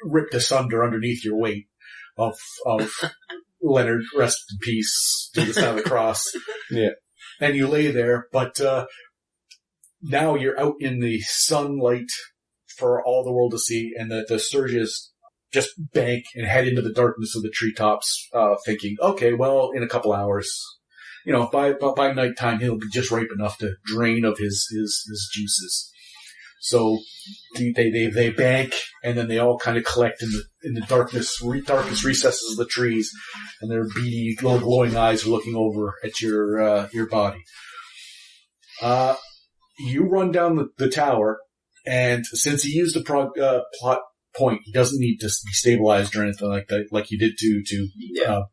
ripped asunder underneath your weight of Leonard. Rest in peace to the sign of the cross. Yeah. and you lay there, but now you're out in the sunlight for all the world to see, and the Sturges just bank and head into the darkness of the treetops, thinking, okay, well, in a couple hours, by nighttime, he'll be just ripe enough to drain of his juices. So they bank, and then they all kind of collect in the darkest recesses of the trees, and their beady little glowing eyes are looking over at your body. You run down the tower, and since he used the plot point, he doesn't need to be stabilized or anything like that, like you did to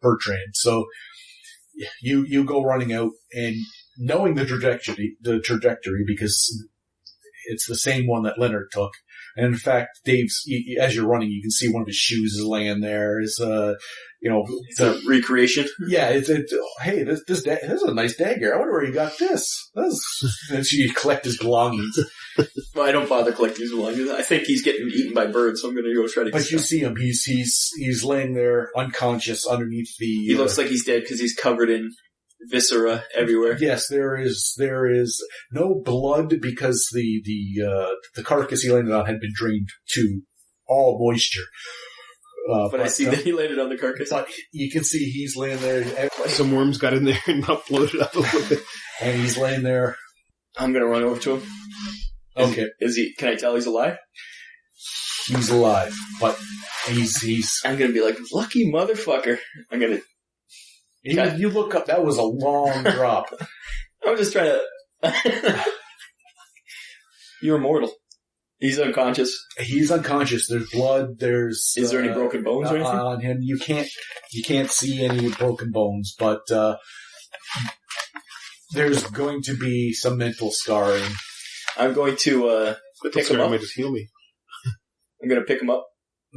Bertrand. So you go running out, and knowing the trajectory because it's the same one that Leonard took. And in fact, Dave's, as you're running, you can see one of his shoes is laying there. It's a recreation. Yeah, hey, this is a nice dagger. I wonder where you got this. And so you collect his belongings. Well, I don't bother collecting his belongings. I think he's getting eaten by birds, so I'm going to go try to. But you see him. He's laying there unconscious underneath the. He looks like he's dead because he's covered in viscera everywhere. Yes, there is no blood because the carcass he landed on had been drained to all moisture. But I see that he landed on the carcass. But you can see he's laying there. Some worms got in there and uploaded up a little bit. And he's laying there. I'm going to run over to him. Okay. Can I tell he's alive? He's alive, but he's. I'm going to be like, lucky motherfucker. I'm going to. You look up, that was a long drop. I'm just trying to. You're immortal. He's unconscious. He's unconscious. There's blood. Is there any broken bones or anything on him? You can't see any broken bones, but there's going to be some mental scarring. I'm going to pick him up. Might just heal me. I'm going to pick him up.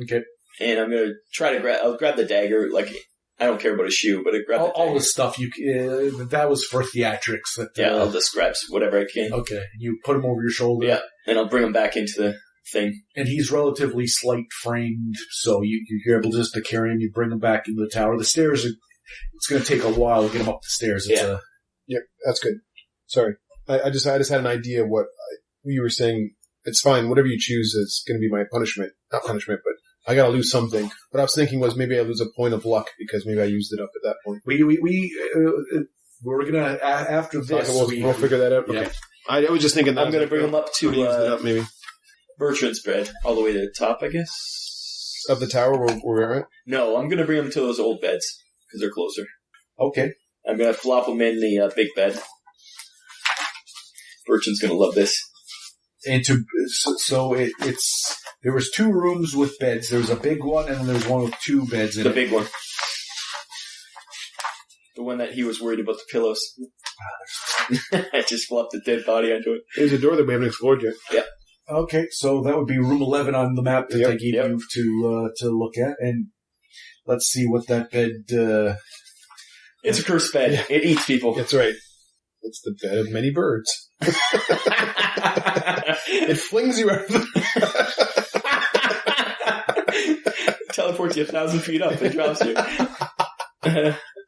Okay. And I'm going to try to I'll grab the dagger. Like, I don't care about a shoe, but I grab all the stuff that was for theatrics. I'll just grab whatever I can. Okay. You put him over your shoulder. Yeah. And I'll bring him back into the thing. And he's relatively slight framed, so you're able just to carry him. You bring him back into the tower. The stairs it's going to take a while to get him up the stairs. Yeah, that's good. Sorry. I just had an idea of what you were saying. It's fine. Whatever you choose is going to be my punishment. Not punishment, but I got to lose something. What I was thinking was maybe I lose a point of luck because maybe I used it up at that point. We're going to, after this. We'll figure that out. Yeah. Okay. I was just thinking that I'm going to bring him up to use it up maybe. Bertrand's bed, all the way to the top, I guess. Of the tower where we're at? No, I'm going to bring him to those old beds because they're closer. Okay. I'm going to flop him in the big bed. Bertrand's going to love this. And there was 2 rooms with beds. There was a big one, and then there was one with 2 beds in it. The big one. The one that he was worried about the pillows. I just flopped the dead body onto it. There's a door that we haven't explored yet. Yeah. Okay, so that would be room 11 on the map that I gave you to look at, and let's see what that bed. It's a cursed bed. Yeah. It eats people. That's right. It's the bed of many birds. It flings you out. Teleports you 1,000 feet up and drops you.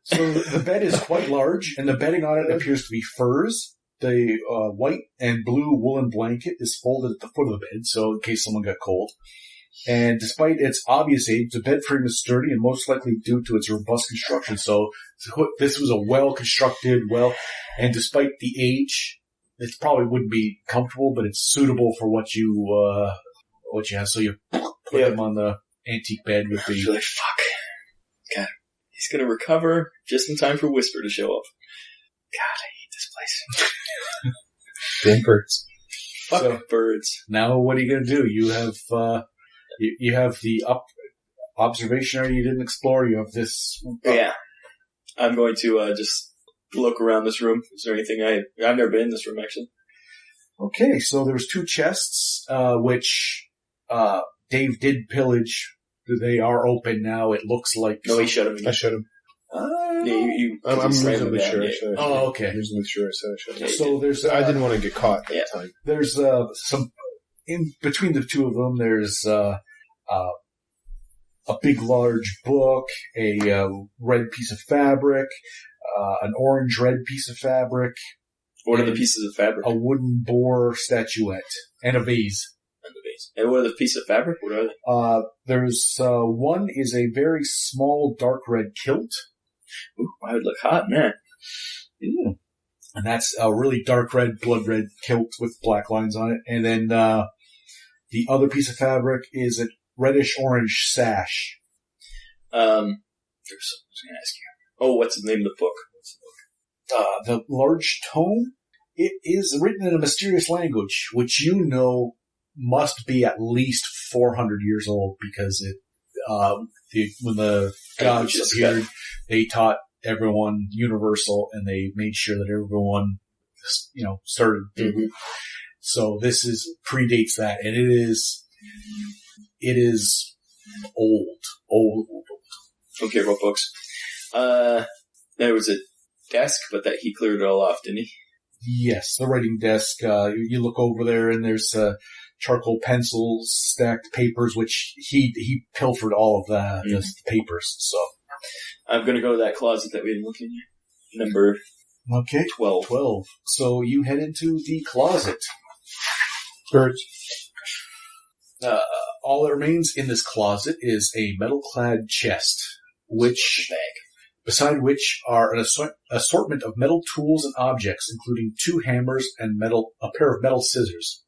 So the bed is quite large, and the bedding on it appears to be furs. The white and blue woolen blanket is folded at the foot of the bed, so in case someone got cold. And despite its obvious age, the bed frame is sturdy and most likely due to its robust construction. So this was a well-constructed, and despite the age, it probably wouldn't be comfortable, but it's suitable for what you have. So you put him on the antique bed with the... You're like, fuck. God. He's going to recover just in time for Whisper to show up. God, I hate this place. Damn birds. Fuck birds. Now what are you going to do? You have you have the observation area you didn't explore. You have this... Yeah. I'm going to just look around this room. Is there anything I've never been in this room, actually. Okay, so there's 2 chests, which Dave did pillage. They are open now. It looks like... No, he shut him. I shut him. I'm reasonably sure I shut him. Oh, okay. I'm reasonably sure I said I shut him. So there's... I didn't want to get caught at the time. There's some... In between the 2 of them, there's a big, large book, a red piece of fabric, an orange-red piece of fabric. What are the pieces of fabric? A wooden boar statuette. And a vase. And what are the pieces of fabric? What are they? There's one is a very small dark red kilt. Ooh, I would look hot, man. Ooh. And that's a really dark red, blood red kilt with black lines on it. And then the other piece of fabric is a reddish-orange sash. There's something I was going to ask you. Oh, what's the name of the book? The large tome, it is written in a mysterious language, which you know must be at least 400 years old, because when the gods appeared, they taught everyone universal, and they made sure that everyone, started. Mm-hmm. So this predates that, and it is old. Don't care about books. There was a desk, but that he cleared it all off, didn't he? Yes, the writing desk. You look over there, and there's charcoal pencils, stacked papers, which he pilfered all of the papers. So I'm going to go to that closet that we didn't look in yet. Number 12. 12. So you head into the closet. Birds. All that remains in this closet is a metal-clad chest, beside which are an assortment of metal tools and objects, including 2 hammers and a pair of metal scissors.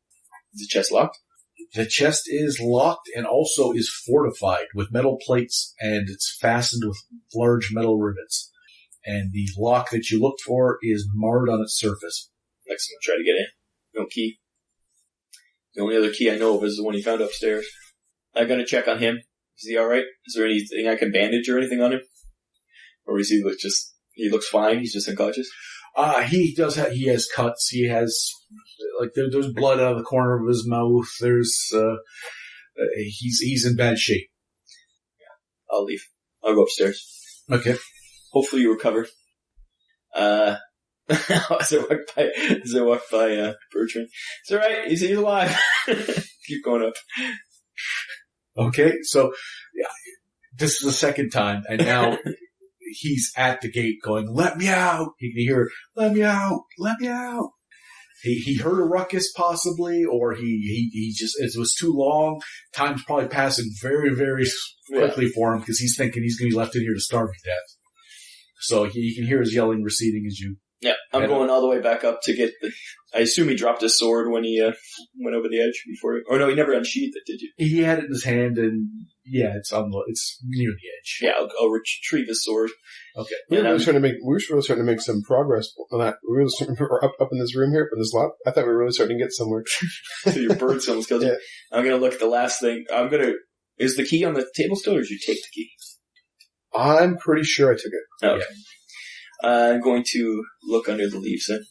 Is the chest locked? The chest is locked and also is fortified with metal plates, and it's fastened with large metal rivets. And the lock that you looked for is marred on its surface. Next, I'm going to try to get in. No key. The only other key I know of is the one he found upstairs. I'm going to check on him. Is he alright? Is there anything I can bandage or anything on him? Or is he he looks fine, he's just unconscious? He has cuts. He has, there's blood out of the corner of his mouth. He's in bad shape. Yeah, I'll leave. I'll go upstairs. Okay. Hopefully you recover. As I walk by Bertrand. It's alright, he's alive. Keep going up. Okay, so this is the second time, and now he's at the gate going, "Let me out!" You can hear, "Let me out! Let me out!" He heard a ruckus possibly, or he just, it was too long. Time's probably passing very, very quickly for him, because he's thinking he's going to be left in here to starve to death. So you can hear his yelling receding as you... Yeah, I'm going all the way back up to get I assume he dropped his sword when he went over the edge before... Or no, he never unsheathed it, did you? He had it in his hand, and yeah, it's near the edge. Yeah, I'll retrieve his sword. Okay. We were really starting to make some progress on that. We're up in this room here, up in this lot. I thought we were really starting to get somewhere. So your bird sounds good. Yeah. I'm going to look at the last thing. Is the key on the table still, or did you take the key? I'm pretty sure I took it. Okay. Yeah. I'm going to look under the leaves then.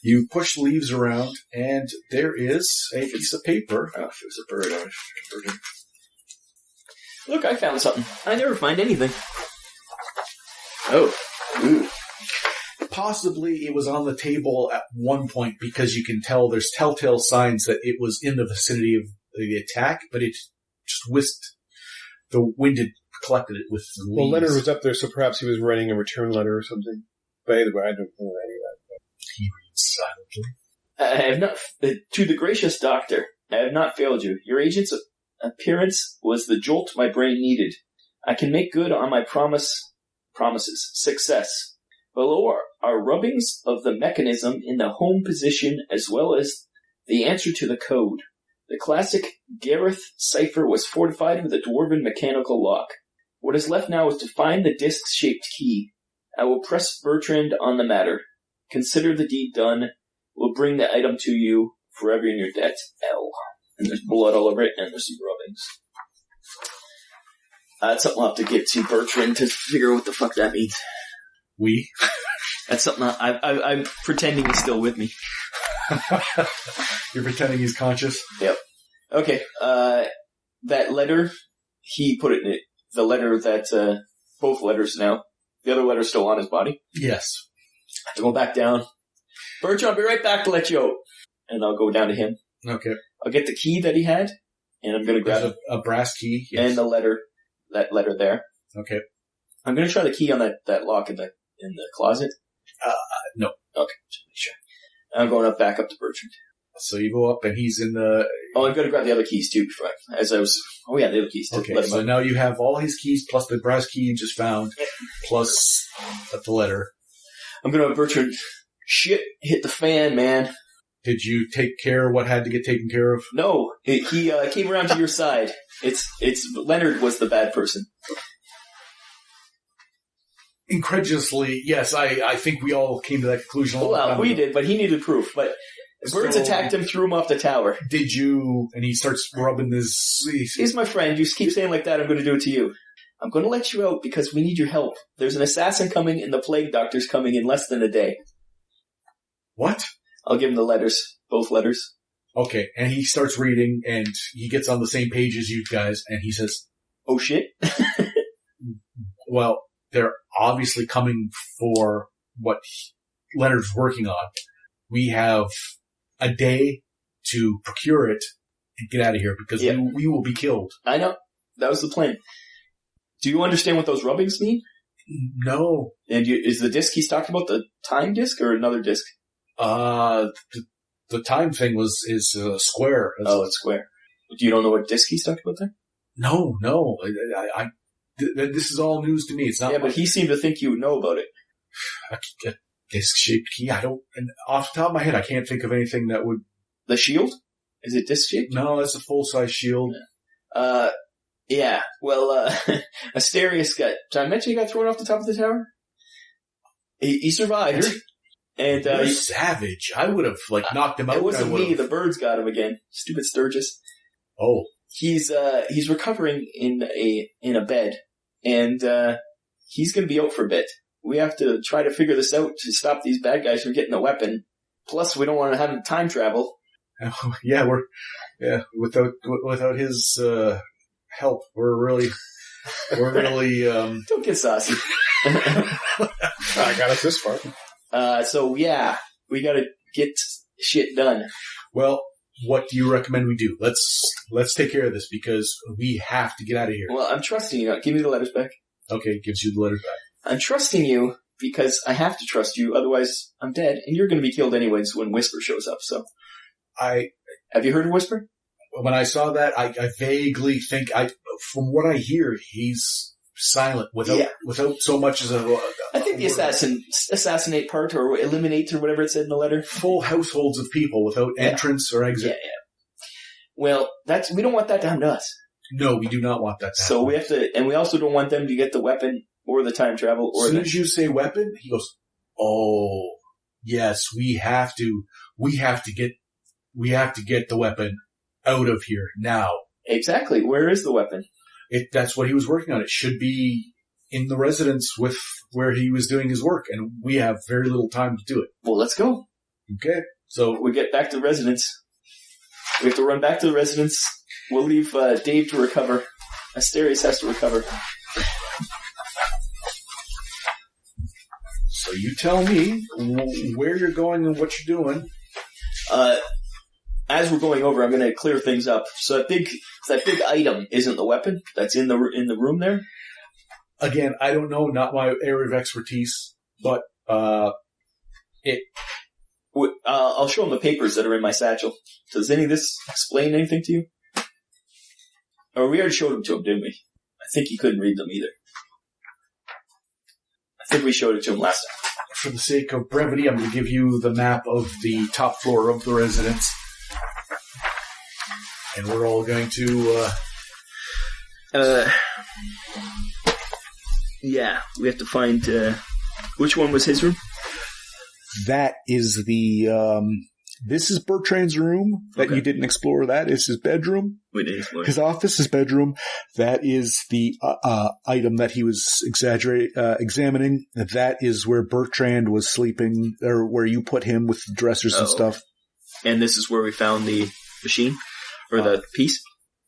You push the leaves around, and there is a piece of paper. Oh, if it was a bird, I would have bird. Look, I found something. I never find anything. Oh. Ooh. Possibly it was on the table at one point, because you can tell there's telltale signs that it was in the vicinity of the attack, but it just whisked. The wind had collected it with the leaves. Well, Leonard was up there, so perhaps he was writing a return letter or something. But either way, I don't know any of that. He reads silently. I have not, to the gracious doctor, I have not failed you. Your agent's appearance was the jolt my brain needed. I can make good on my promises. Success. Below are rubbings of the mechanism in the home position, as well as the answer to the code. The classic Gareth cipher was fortified with a dwarven mechanical lock. What is left now is to find the disc-shaped key. I will press Bertrand on the matter. Consider the deed done. We'll bring the item to you, forever in your debt, L. And there's blood all over it, and there's some rubbings. That's something I'll have to get to Bertrand to figure out what the fuck that means. We? That's something I'm pretending he's still with me. You're pretending he's conscious? Yep. Okay, that letter, he put it in it. The letter that, both letters now. The other letter's still on his body. Yes. I have to go back down. Bertrand, I'll be right back to let you out. And I'll go down to him. Okay. I'll get the key that he had, and I'm going to grab a brass key. Yes. And the letter, that letter there. Okay. I'm going to try the key on that lock in in the closet? No. Okay, sure. I'm going back up to Bertrand. So you go up and he's in the... Oh, I'm going to grab the other keys too before the other keys too. Okay, so now you have all his keys plus the brass key you just found, plus the letter. I'm going to have Bertrand, shit hit the fan, man. Did you take care of what had to get taken care of? No, he came around to your side. It's Leonard was the bad person. Incredulously, yes, I think we all came to that conclusion. Well, we did, but he needed proof. But birds attacked him, threw him off the tower. Did you? And he starts rubbing this. He's my friend. You keep saying like that, I'm going to do it to you. I'm going to let you out because we need your help. There's an assassin coming, and the plague doctor's coming in less than a day. What? I'll give him the letters, both letters. Okay, and he starts reading, and he gets on the same page as you guys, and he says, "Oh shit!" Well, they're obviously coming for what Leonard's working on. We have a day to procure it and get out of here because we will be killed. I know. That was the plan. Do you understand what those rubbings mean? No. And is the disc he's talking about the time disc or another disc? The time thing is square. It's square. Do you don't know what disc he's talking about there? No. This is all news to me. It's not. Yeah, but he seemed to think you would know about it. A disc-shaped key. I don't. And off the top of my head, I can't think of anything that would. The shield? Is it disc-shaped? No, that's a full-size shield. Yeah. Well, Asterius got. Did I mention he got thrown off the top of the tower? He survived. And you're savage. I would have knocked him out. It wasn't me. The birds got him again. Stupid Sturgis. Oh. He's recovering in a bed, and he's going to be out for a bit. We have to try to figure this out to stop these bad guys from getting a weapon. Plus, we don't want to have him time travel. Yeah, without his help, we're really Don't get saucy. I got us this far. So yeah, we got to get shit done. Well, what do you recommend we do? Let's take care of this because we have to get out of here. Well, I'm trusting you. Give me the letters back. Okay, gives you the letters back. I'm trusting you because I have to trust you. Otherwise, I'm dead, and you're going to be killed anyways when Whisper shows up. So, have you heard of Whisper? When I saw that, I vaguely think from what I hear, he's silent without so much as a. I think the assassinate part or eliminate or whatever it said in the letter. Full households of people without entrance or exit. Yeah. Well, we don't want that to happen to us. No, we do not want that to happen. So we have to, and we also don't want them to get the weapon or the time travel. Or as soon as you say weapon, he goes, "Oh, yes, we have to get the weapon out of here now." Exactly. Where is the weapon? That's what he was working on. It should be in the residence with where he was doing his work, and we have very little time to do it. Well, let's go. Okay. So we get back to the residence. We have to run back to the residence. We'll leave Dave to recover. Asterius has to recover. So you tell me where you're going and what you're doing. As we're going over, I'm going to clear things up. So that big item isn't the weapon that's in the room there. Again, I don't know, not my area of expertise, but I'll show him the papers that are in my satchel. Does any of this explain anything to you? Or we already showed them to him, didn't we? I think he couldn't read them either. I think we showed it to him last time. For the sake of brevity, I'm going to give you the map of the top floor of the residence. And we're all going to... Yeah, we have to find... which one was his room? That is the... this is Bertrand's room that you didn't explore. That is his bedroom. We didn't explore. His office is bedroom. That is the item that he was examining. That is where Bertrand was sleeping, or where you put him with the dressers and stuff. And this is where we found the machine? Or the piece?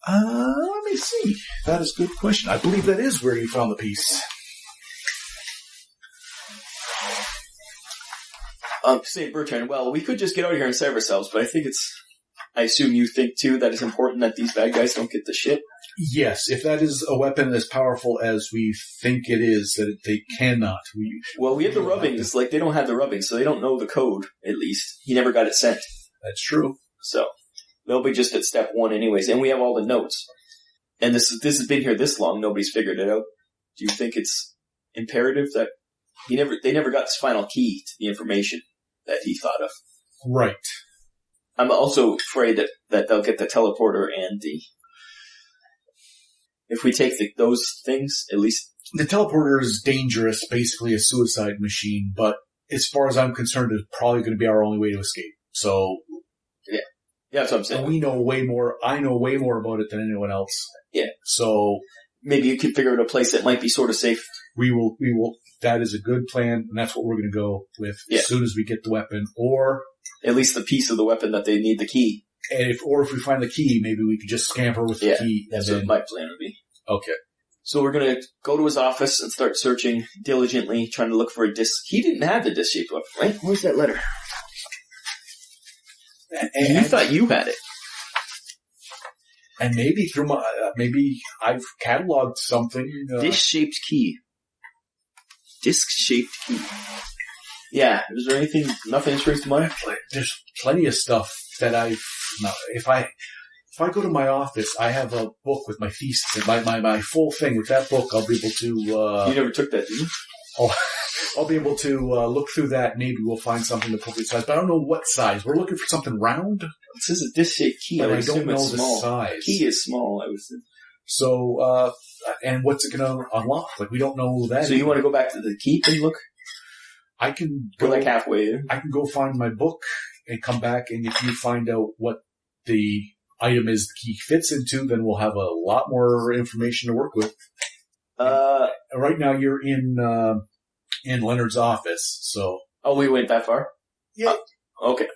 Let me see. That is a good question. I believe that is where you found the piece. Say, Bertrand, well, we could just get out of here and save ourselves, but I think it's I assume you think, too, that it's important that these bad guys don't get the shit? Yes, if that is a weapon as powerful as we think it is, that they cannot. We have the rubbings. Like, they don't have the rubbings, so they don't know the code, at least. He never got it sent. That's true. So, they'll be just at step 1 anyways. And we have all the notes. And this has been here this long, nobody's figured it out. Do you think it's imperative that they never got this final key to the information that he thought of? Right. I'm also afraid that they'll get the teleporter and if we take those things, at least. The teleporter is dangerous, basically a suicide machine, but as far as I'm concerned, it's probably going to be our only way to escape. So. Yeah, that's what I'm saying. We know way more. I know way more about it than anyone else. Yeah. So. Maybe you could figure out a place that might be sort of safe. We will. That is a good plan, and that's what we're going to go with as soon as we get the weapon, or at least the piece of the weapon that they need the key. And if we find the key, maybe we could just scamper with the key. That's what my plan would be. Okay. So we're going to go to his office and start searching diligently, trying to look for a disc. He didn't have the disc-shaped weapon, right? Where's that letter? And you thought you had it. And maybe through maybe I've cataloged something. Disc-shaped key. Disc-shaped key. Yeah. Is there nothing springs to mind? There's plenty of stuff that if I go to my office, I have a book with my thesis and my full thing. With that book, I'll be able to. You never took that, did you? I'll be able to look through that. Maybe we'll find something the appropriate size, but I don't know what size. We're looking for something round. It says a disc-shaped key. But I don't know the size. Key is small, I would say. So, and what's it going to unlock? Like, we don't know that. So you want to go back to the keep and look? I can go. We're like halfway there. I can go find my book and come back, and if you find out what the item is the key fits into, then we'll have a lot more information to work with. Right now you're in Leonard's office, so. Oh, we went that far? Yeah. Okay.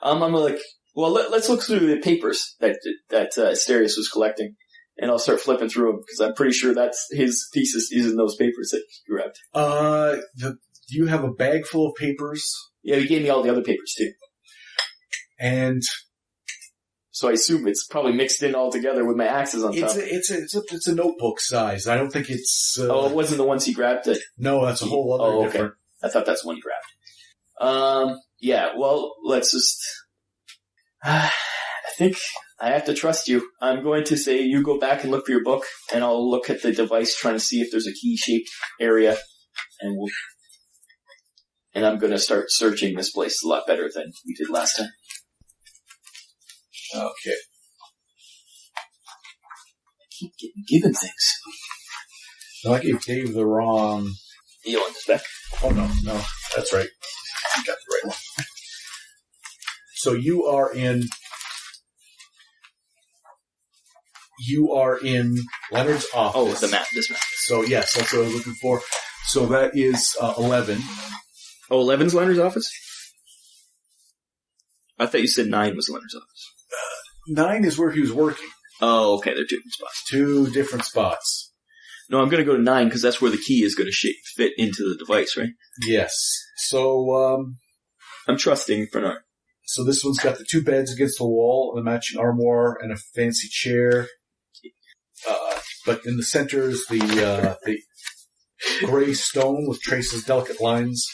I'm like, well, let's look through the papers that Asterius was collecting, and I'll start flipping through them, because I'm pretty sure that's his thesis is in those papers that you grabbed. Do you have a bag full of papers? Yeah, he gave me all the other papers, too. And so I assume it's probably mixed in all together with my axes on top. It's a notebook size. I don't think it's. It wasn't the ones he grabbed. No, that's a whole other different. Okay. I thought that's the one he grabbed. Yeah. Well, let's just. I think I have to trust you. I'm going to say you go back and look for your book, and I'll look at the device trying to see if there's a key-shaped area, and I'm going to start searching this place a lot better than we did last time. Okay. I keep getting given things. No, I gave Dave the wrong. You want this back? Oh, no, that's right. You got the right one. So you are in Leonard's office. Oh, the map, this map. So yes, that's what I was looking for. So that is 11. Oh, 11's Leonard's office? I thought you said 9 was Leonard's office. 9 is where he was working. Oh, okay, they're 2 different spots. 2 different spots. No, I'm going to go to 9 because that's where the key is going to fit into the device, right? Yes. So, I'm trusting Bernard. So this one's got the 2 beds against the wall, and a matching armoire, and a fancy chair. But in the center is the gray stone with traces, delicate lines.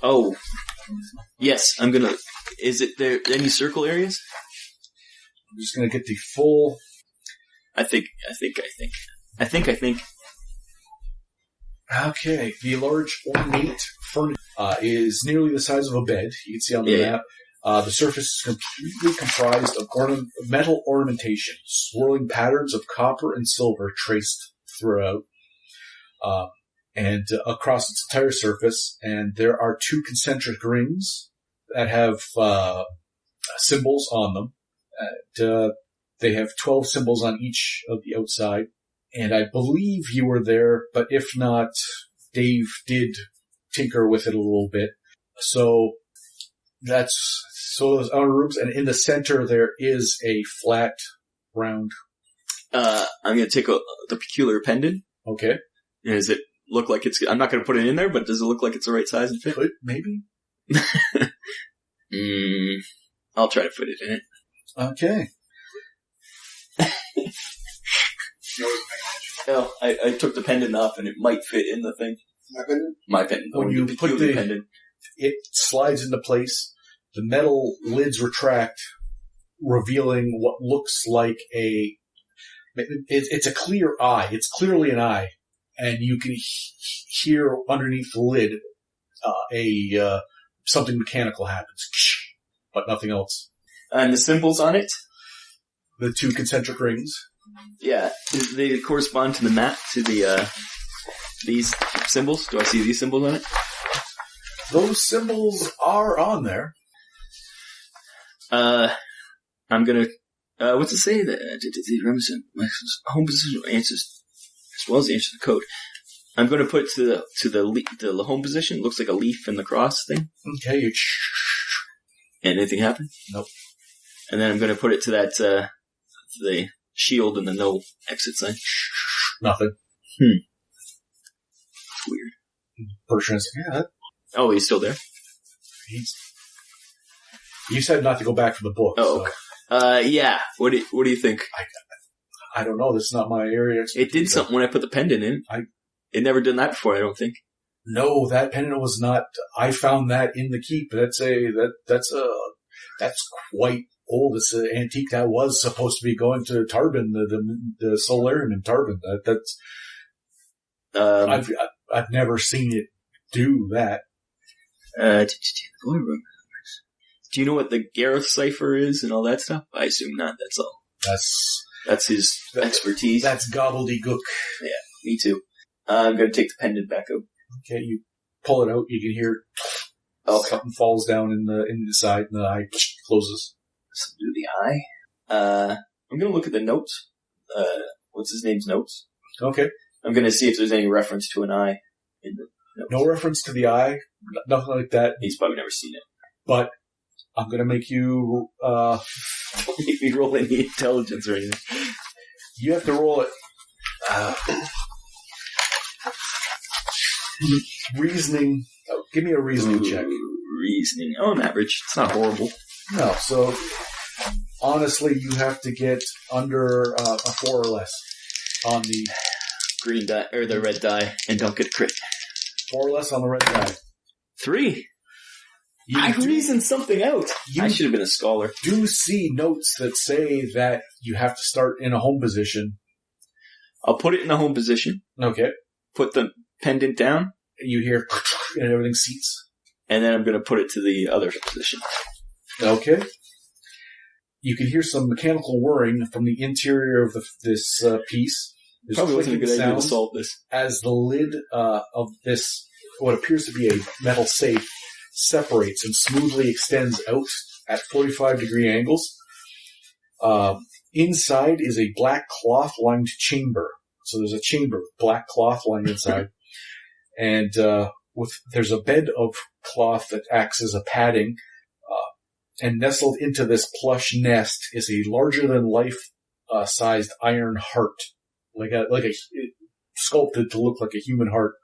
Oh, yes. Is it there any circle areas? I'm just gonna get the full. I think. Okay, the large ornate furniture is nearly the size of a bed. You can see on the map. The surface is completely comprised of metal ornamentation, swirling patterns of copper and silver traced throughout, and across its entire surface. And there are 2 concentric rings that have symbols on them. And, they have 12 symbols on each of the outside. And I believe you were there, but if not, Dave did tinker with it a little bit. So those outer rooms, and in the center there is a flat, round. I'm going to take the peculiar pendant. Okay. Is it look like it's... I'm not going to put it in there, but does it look like it's the right size and fit? Could, maybe. I'll try to fit it in it. Okay. Oh, I took the pendant off and it might fit in the thing. My pendant. When you put the pendant. It slides into place. The metal lids retract, revealing what looks like it's a clear eye. It's clearly an eye. And you can hear underneath the lid something mechanical happens. But nothing else. And the symbols on it? The 2 concentric rings. Yeah. They correspond to the map, to the these symbols. Do I see these symbols on it? Those symbols are on there. I'm gonna... what's it say? The home position answers, as well as the answer to the code. I'm gonna put to the home position. Looks like a leaf in the cross thing. Okay. And anything happen? Nope. And then I'm gonna put it to that, the shield and the no exit sign. Nothing. It's weird. Bertrand's yeah. Oh, he's still there? You said not to go back for the book. Oh, so. Yeah. What do you think? I don't know. This is not my area. It did something when I put the pendant in. It never done that before, I don't think. No, that pendant was not. I found that in the keep. That's quite old. It's an antique that was supposed to be going to Tarbin, the solarium in Tarbin. I've never seen it do that. Do you know what the Gareth cipher is and all that stuff? I assume not. That's all. That's his expertise. That's gobbledygook. Yeah, me too. I'm going to take the pendant back up. Okay, you pull it out. You can hear something falls down in the side, and the eye closes. So do the eye. I'm going to look at the notes. What's his name's notes? Okay. I'm going to see if there's any reference to an eye in the notes. No reference to the eye. Nothing like that. He's probably never seen it. But I'm going to make you... make me roll any intelligence or anything. You have to roll it. Reasoning. Oh, give me a reasoning check. Reasoning. Oh, I'm average. It's not horrible. No, so honestly, you have to get under a 4 or less on the green die or the red die, and don't get a crit. 4 or less on the red die. 3. I reasoned something out. I should have been a scholar. Do see notes that say that you have to start in a home position. I'll put it in the home position. Okay. Put the pendant down. You hear and everything seats. And then I'm going to put it to the other position. Okay. You can hear some mechanical whirring from the interior of this piece. There's probably wasn't a good idea to solve this. As the lid of this, what appears to be a metal safe, separates and smoothly extends out at 45-degree angles. Inside is a black cloth-lined chamber. So there's a chamber with black cloth lined inside. And there's a bed of cloth that acts as a padding. And nestled into this plush nest is a larger-than-life sized iron heart. Like a sculpted to look like a human heart.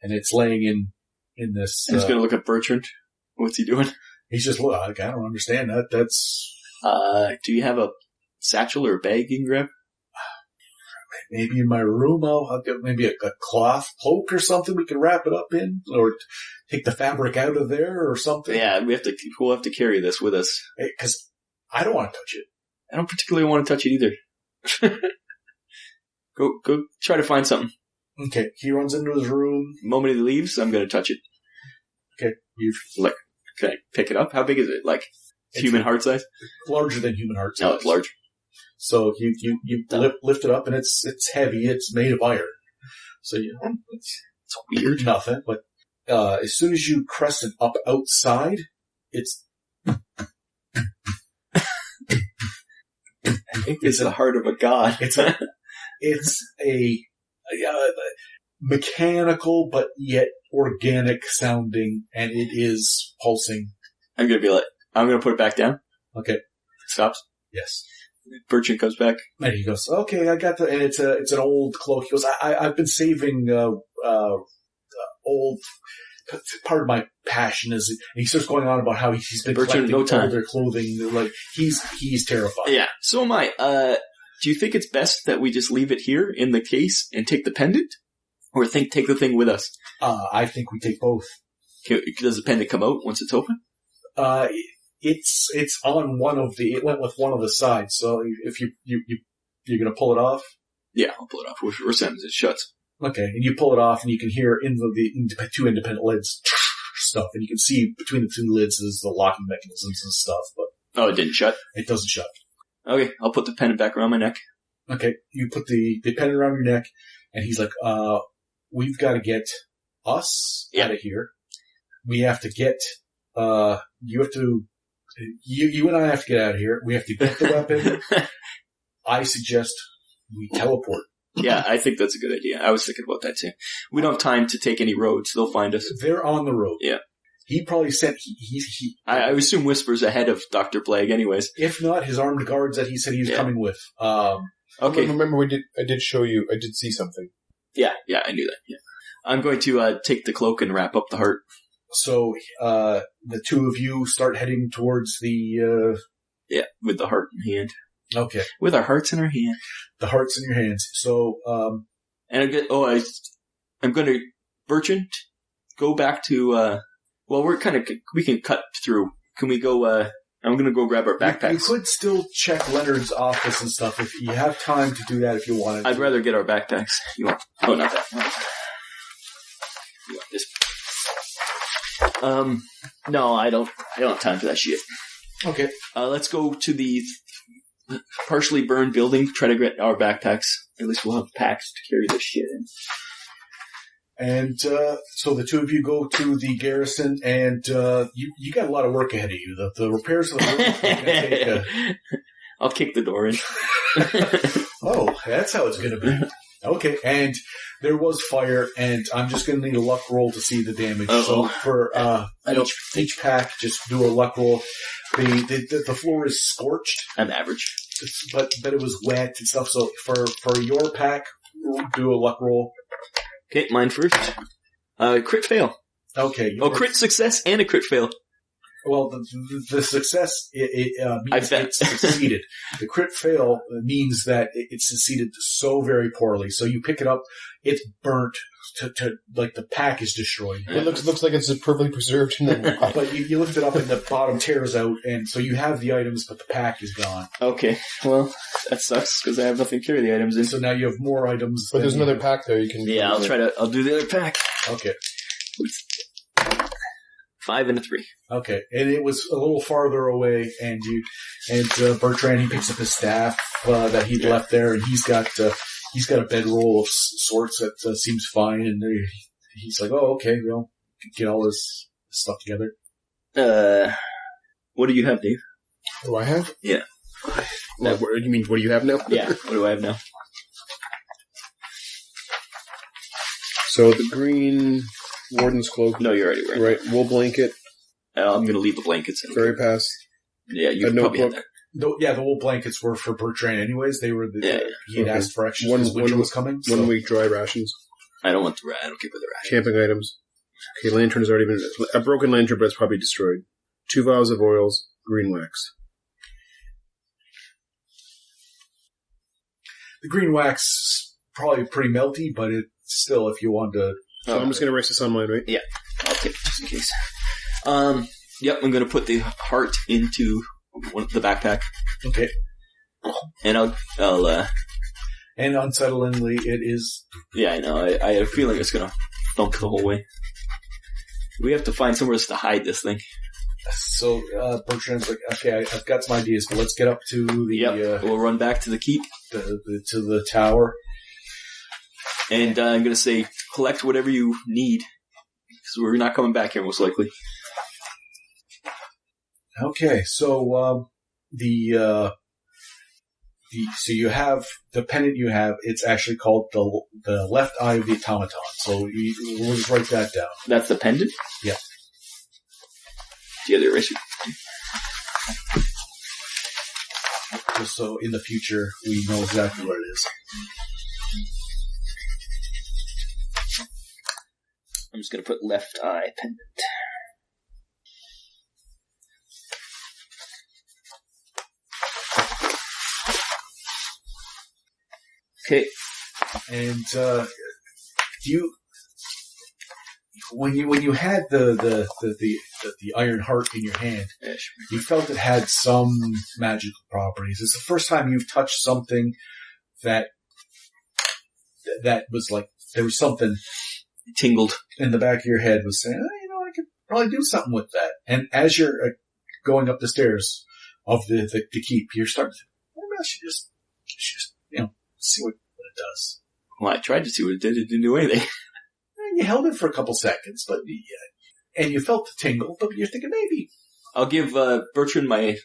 And it's laying in this... I'm just going to look at Bertrand. What's he doing? He's just, well, I don't understand that. That's... do you have a satchel or a bag you can grab? Maybe in my room I'll get maybe a cloth cloak or something we can wrap it up in, or take the fabric out of there or something. Yeah, we'll have to carry this with us. Because I don't want to touch it. I don't particularly want to touch it either. Go try to find something. Okay, he runs into his room. The moment he leaves, I'm going to touch it. Okay, can I pick it up? How big is it? Like human heart size? Larger than human heart size. No, it's larger. So you lift it up, and it's heavy. It's made of iron. So it's weird. Nothing, but as soon as you crest it up outside, it's. It's the heart of a god. It's a mechanical but yet organic sounding, and it is pulsing. I'm going to put it back down. Okay. It stops. Yes. Bertrand comes back. And he goes, okay, I got and it's an old cloak. He goes, I've been saving, old. Part of my passion is, and he starts going on about how he's been Bertrand, collecting no time. all their clothing. Like he's terrified. Yeah, so am I. Do you think it's best that we just leave it here in the case and take the pendant? Or take the thing with us? I think we take both. Does the pendant come out once it's open? It's on one of the. It went with one of the sides. So if you're gonna pull it off. Yeah, I'll pull it off. We're sending it shuts. Okay, and you pull it off, and you can hear in the two independent lids stuff, and you can see between the two lids is the locking mechanisms and stuff. But Oh, it didn't shut? it doesn't shut. Okay, I'll put the pendant back around my neck. Okay, you put the pendant around your neck, and he's like, we've got to get us out of here. We have to get, you and I have to get out of here. We have to get the weapon. I suggest we teleport. Yeah, I think that's a good idea. I was thinking about that too. We don't have time to take any roads. They'll find us. They're on the road. Yeah. He probably sent, I assume Whisper's ahead of Dr. Plague anyways. if not, his armed guards that he said he was coming with. Okay. Remember, I did show you. I did see something. Yeah, I knew that. Yeah. I'm going to take the cloak and wrap up the heart. So, the two of you start heading towards the, Yeah, with the heart in hand. okay, With our hearts in our hand. the heart's in your hands. So, And I'm going to, Bertrand, go back to, we can cut through. Can we go, I'm going to go grab our backpacks. you could still check Leonard's office and stuff if you have time to do that if you wanted to. I'd rather get our backpacks. You want? Oh, not that. You want this? No, I don't have time for that shit. Okay. Let's go to the partially burned building. Try to get our backpacks. At least we'll have packs to carry this shit in. And so the two of you go to the garrison, and you got a lot of work ahead of you. The repairs of the room are going to take I'll kick the door in. Oh, that's how it's going to be. Okay, and there was fire, and I'm just going to need a luck roll to see the damage. Uh-oh. So for each pack, just do a luck roll. The floor is scorched, I'm average. but it was wet and stuff. So for your pack, do a luck roll. Okay, mine first. Crit fail. Okay. Crit success and a crit fail. Well, the success means bet. it succeeded. The crit fail means that it succeeded so very poorly. So you pick it up, it's burnt to like the pack is destroyed. It looks like it's perfectly preserved. And then, But you lift it up and the bottom tears out, and so you have the items, but the pack is gone. Okay, well, that sucks because I have nothing to carry the items in. So now you have more items. but there's another pack there. You can. Yeah, I'll do the other pack. Okay. 5 and a 3. Okay, and it was a little farther away, and Bertrand, he picks up his staff that he'd left there, and he's got a bedroll of sorts that seems fine, and he's like, oh, okay, well, get all this stuff together. What do you have, Dave? What do I have? Yeah. What do you mean? What do you have now? Yeah, what do I have now? So the green warden's cloak. No, you're already right. Right. Wool blanket. I'm going to leave the blankets in. Fairy pass. Yeah, you A probably have notebook. that. The wool blankets were for Bertrand anyways. They were he had Okay. asked for extras because winter was coming. 1 week dry rations. I don't care about the ration. Camping items. Okay, lantern has already been... A broken lantern, but it's probably destroyed. 2 vials of oils. Green wax. The green wax is probably pretty melty, but it's still, if you want to... So I'm just going to erase this online, right? Yeah, I'll take it just in case. Yep, I'm going to put the heart into the backpack, Okay. and I'll And unsettlingly, it is... yeah, I know. I have a feeling it's going to thump the whole way. We have to find somewhere else to hide this thing. So Bertrand's like, okay, I've got some ideas, but let's get up to the We'll run back to the keep, to the tower. and I'm going to say, collect whatever you need, because we're not coming back here most likely. Okay, so so you have the pendant. You have it's actually called the left eye of the automaton. So we'll just write that down. That's the pendant? Yeah. Do you have the eraser? Just so in the future we know exactly what it is. I'm just going to put left eye pendant. Okay. And when you had the iron heart in your hand, you felt it had some magical properties. It's the first time you've touched something that was like there was something tingled in the back of your head was saying, I could probably do something with that. And as you're going up the stairs of the keep, you're starting to maybe I should just see what it does. Well, I tried to see what it did. It didn't do anything. You held it for a couple seconds, but and you felt the tingle, but you're thinking maybe. I'll give Bertrand my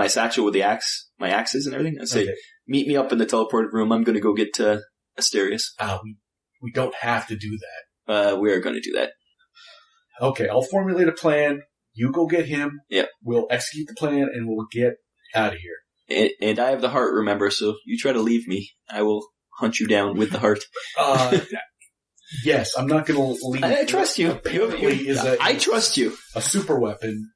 satchel with my axes and everything. I say, Okay. Meet me up in the teleported room. I'm going to go get Asterius. We don't have to do that. We are going to do that. Okay, I'll formulate a plan. You go get him. Yep. We'll execute the plan, and we'll get out of here. And I have the heart, remember, so you try to leave me. I will hunt you down with the heart. Yes, I'm not going to leave. I trust you. Apparently I trust you. A super weapon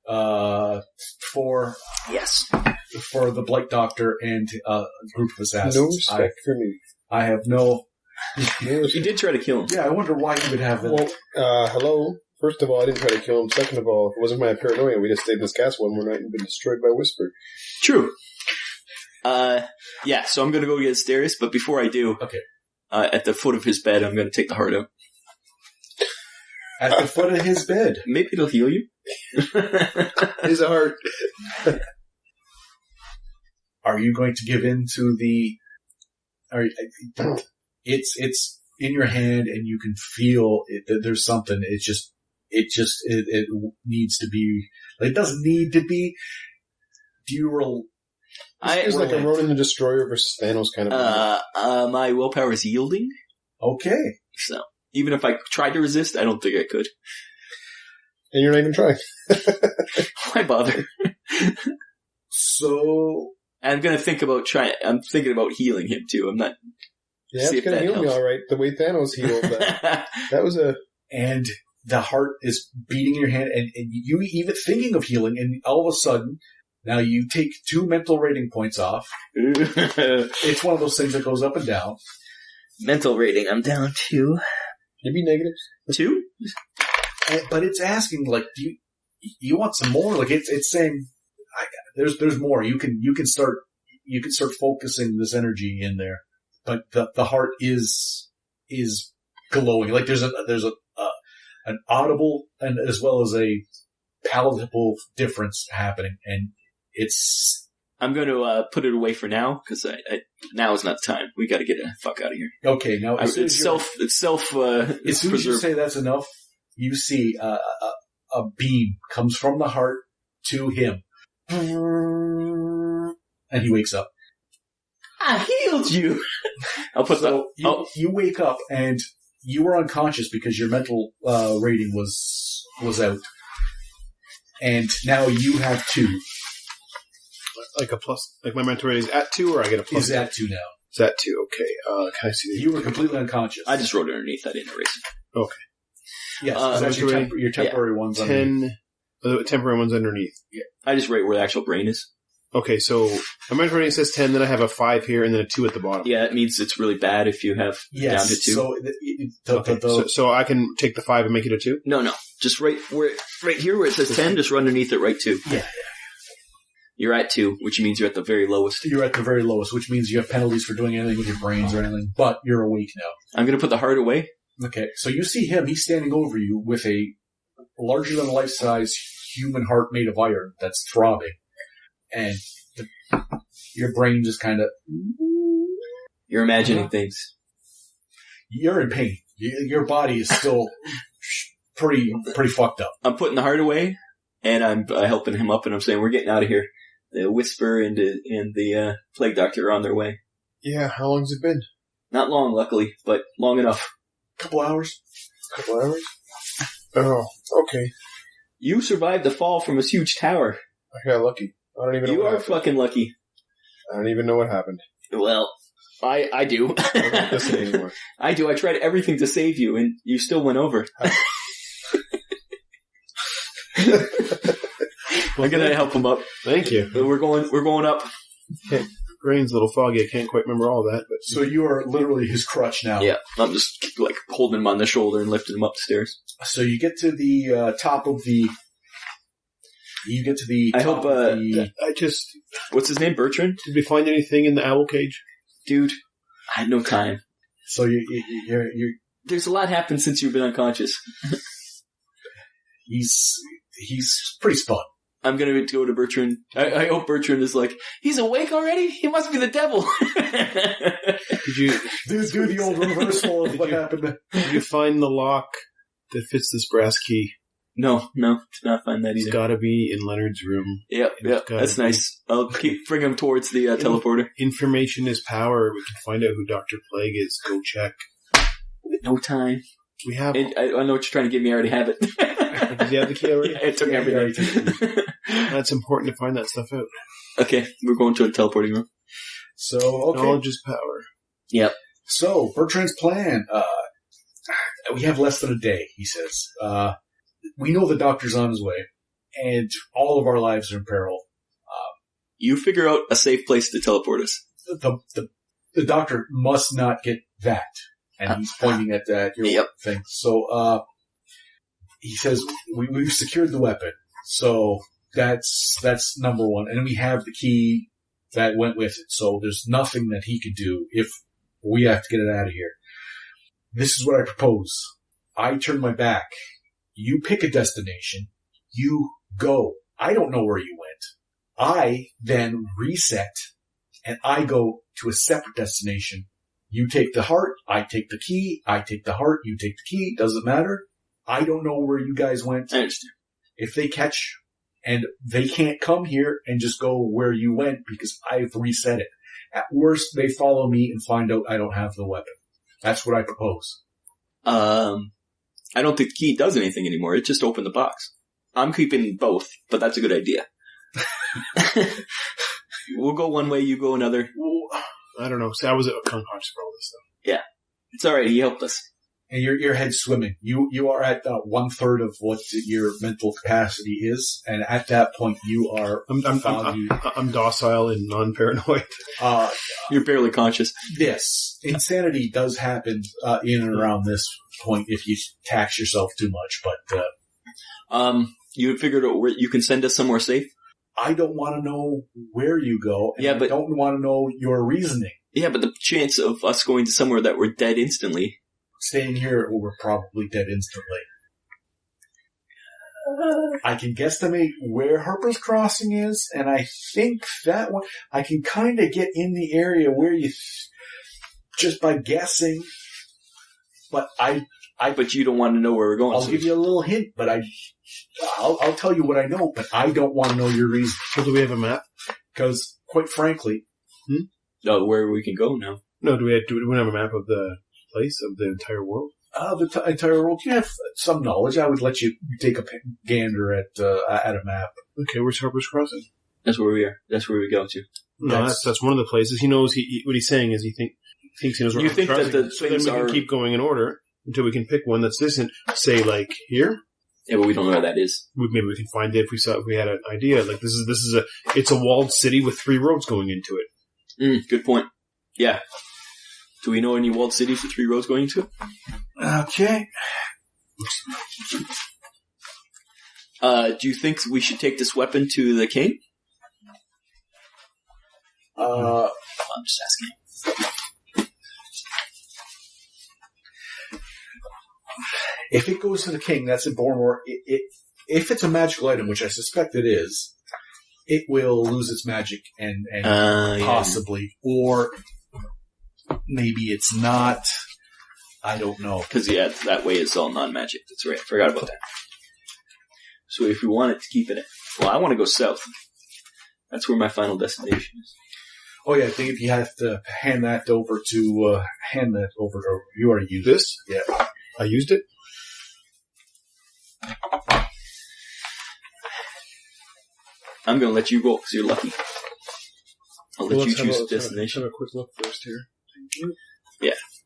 for the Blight Doctor and a group of assassins. No respect for me. I have no... You did try to kill him. Yeah, I wonder why he would have that. Well, hello. First of all, I didn't try to kill him. Second of all, if it wasn't my paranoia, we'd have stayed in this castle one more night and been destroyed by Whisper. True. Yeah, so I'm going to go get Asterius, but before I do, okay. At the foot of his bed, I'm going to take the heart out. At the foot of his bed? Maybe it'll heal you. His heart. Are you going to give in to the... It's in your hand and you can feel that there's something. It needs to be... It doesn't need to be... It's like a Ronan the Destroyer versus Thanos kind of. My willpower is yielding. Okay. So, even if I tried to resist, I don't think I could. And you're not even trying. Why bother? So... I'm thinking about healing him too. I'm not... Yeah, it's going to heal me all right. The way Thanos healed that. That was a... And the heart is beating in your hand, and you even thinking of healing, and all of a sudden, now you take 2 mental rating points off. It's one of those things that goes up and down. Mental rating, I'm down 2. Maybe negatives. 2? But it's asking, like, do you want some more? Like, it's saying, there's more. You can start focusing this energy in there. But the heart is glowing. Like there's an audible and as well as a palatable difference happening, and it's. I'm going to put it away for now because now is not the time. We got to get the fuck out of here. Okay, now as soon as you say that's enough, you see a beam comes from the heart to him, and he wakes up. I healed you. I'll put you wake up and you were unconscious because your mental rating was out, and now you have 2. Like a plus, like my mental rating is at 2, or I get a plus? Is at 2 now. It's at 2. Okay. Can I see? You were completely unconscious. I just wrote it underneath. I didn't erase it. Okay. Yes, that's your temporary ones. 10. The temporary ones underneath. Yeah. I just write where the actual brain is. Okay, so my mental rating says 10, then I have a 5 here, and then a 2 at the bottom. Yeah, it means it's really bad if you have down to 2. So I can take the 5 and make it a 2? No. Just right here where it says 10, just run underneath it, right 2. Yeah. You're at 2, which means you're at the very lowest. You're at the very lowest, which means you have penalties for doing anything with your brains or anything, but you're awake now. I'm going to put the heart away. Okay, so you see him, he's standing over you with a larger-than-life-size human heart made of iron that's throbbing. And your brain just kind of... You're imagining things. You're in pain. Your body is still pretty fucked up. I'm putting the heart away, and I'm helping him up, and I'm saying, we're getting out of here. The Whisper and the Plague Doctor are on their way. Yeah, how long's it been? Not long, luckily, but long enough. Couple hours. Couple hours? Oh, okay. You survived the fall from a huge tower. I got lucky. I don't even know what happened. You are fucking lucky. I don't even know what happened. Well, I do. I don't listen anymore. I do. I tried everything to save you, and you still went over. I'm gonna help him up. Thank you. We're going up. Brain's a little foggy. I can't quite remember all that. But So you are literally his crutch now. Yeah, I'm just like holding him on the shoulder and lifting him up the stairs. So you get to the top of the. You get to the. I top hope. of the, I just What's his name? Bertrand? did we find anything in the owl cage? Dude, I had no time. so you're There's a lot happened since you've been unconscious. he's pretty spun. I'm gonna go to Bertrand. I hope Bertrand is like, he's awake already? He must be the devil. Did you Do the old reversal of what happened. did you find the lock that fits this brass key? No, did not find that It's either. got to be in Leonard's room. Yep, gotta that's be. nice. I'll bring him towards the teleporter. Information is power. We can find out who Dr. Plague is. Go check. No time. We have. I know what you're trying to give me. I already have it. Does he have the key already? Yeah, it took Yeah, everything. That's important to find that stuff out. Okay, we're going to a teleporting room. So okay. Knowledge is power. Yep. So Bertrand's plan. We have less than a day. He says. We know the doctor's on his way, and all of our lives are in peril. You figure out a safe place to teleport us. The doctor must not get that. And he's pointing at that Yep. thing. So, he says, we've secured the weapon. So that's number one. And we have the key that went with it. So there's nothing that he could do if we have to get it out of here. This is what I propose. I turn my back. You pick a destination. You go. I don't know where you went. I then reset and I go to a separate destination. You take the heart, I take the key, I take the heart, you take the key, doesn't matter. I don't know where you guys went. I understand. If they catch and they can't come here and just go where you went because I've reset it. At worst, they follow me and find out I don't have the weapon. That's what I propose. I don't think the key does anything anymore. It just opened the box. I'm keeping both, but that's a good idea. We'll go one way, you go another. I don't know. See, I was unconscious for all this stuff. It's alright, he helped us. And your head's swimming. You are at 1/3 of what your mental capacity is, and at that point you are I'm docile and non-paranoid. You're barely conscious. Yes, insanity does happen in and around this point if you tax yourself too much. But You figured out where you can send us somewhere safe? I don't want to know where you go, and Yeah, but- I don't want to know your reasoning. Yeah, but the chance of us going to somewhere that we're dead instantly. Staying here, we're probably dead instantly. I can guesstimate where Harper's Crossing is, and I think that one, I can kind of get in the area where you, just by guessing, but But you don't want to know where we're going. I'll give you a little hint, but I'll tell you what I know, but I don't want to know your reason. So do we have a map? Because, quite frankly, where we can go now. No, do we have a map of the place, of the entire world? the entire world, you have some knowledge. I would let you take a gander at a map. Okay, where's Harper's Crossing? That's where we are. That's where we go to. No, that's one of the places. He knows what he's saying is thinks he knows where You Harper's think that Crossing the is. So then things we can are- keep going in order until we can pick one that's distant. Say, like, here? Yeah, but we don't know where that is. Maybe we can find it if we had an idea. Like, it's a walled city with 3 roads going into it. Good point. Yeah. Do we know any walled cities with 3 roads going into it? Okay. Do you think we should take this weapon to the king? I'm just asking. If it goes to the king, that's important. Or if it's a magical item, which I suspect it is, it will lose its magic and possibly, or maybe it's not. I don't know. Because, that way it's all non-magic. That's right. I forgot about that. So if we wanted to keep it... Well, I want to go south. That's where my final destination is. Oh yeah, I think if you have to hand that over to you already used This? it. Yeah. I used it? I'm going to let you go because you're lucky. I'll let you Let's choose have the destination. Have a quick look first here.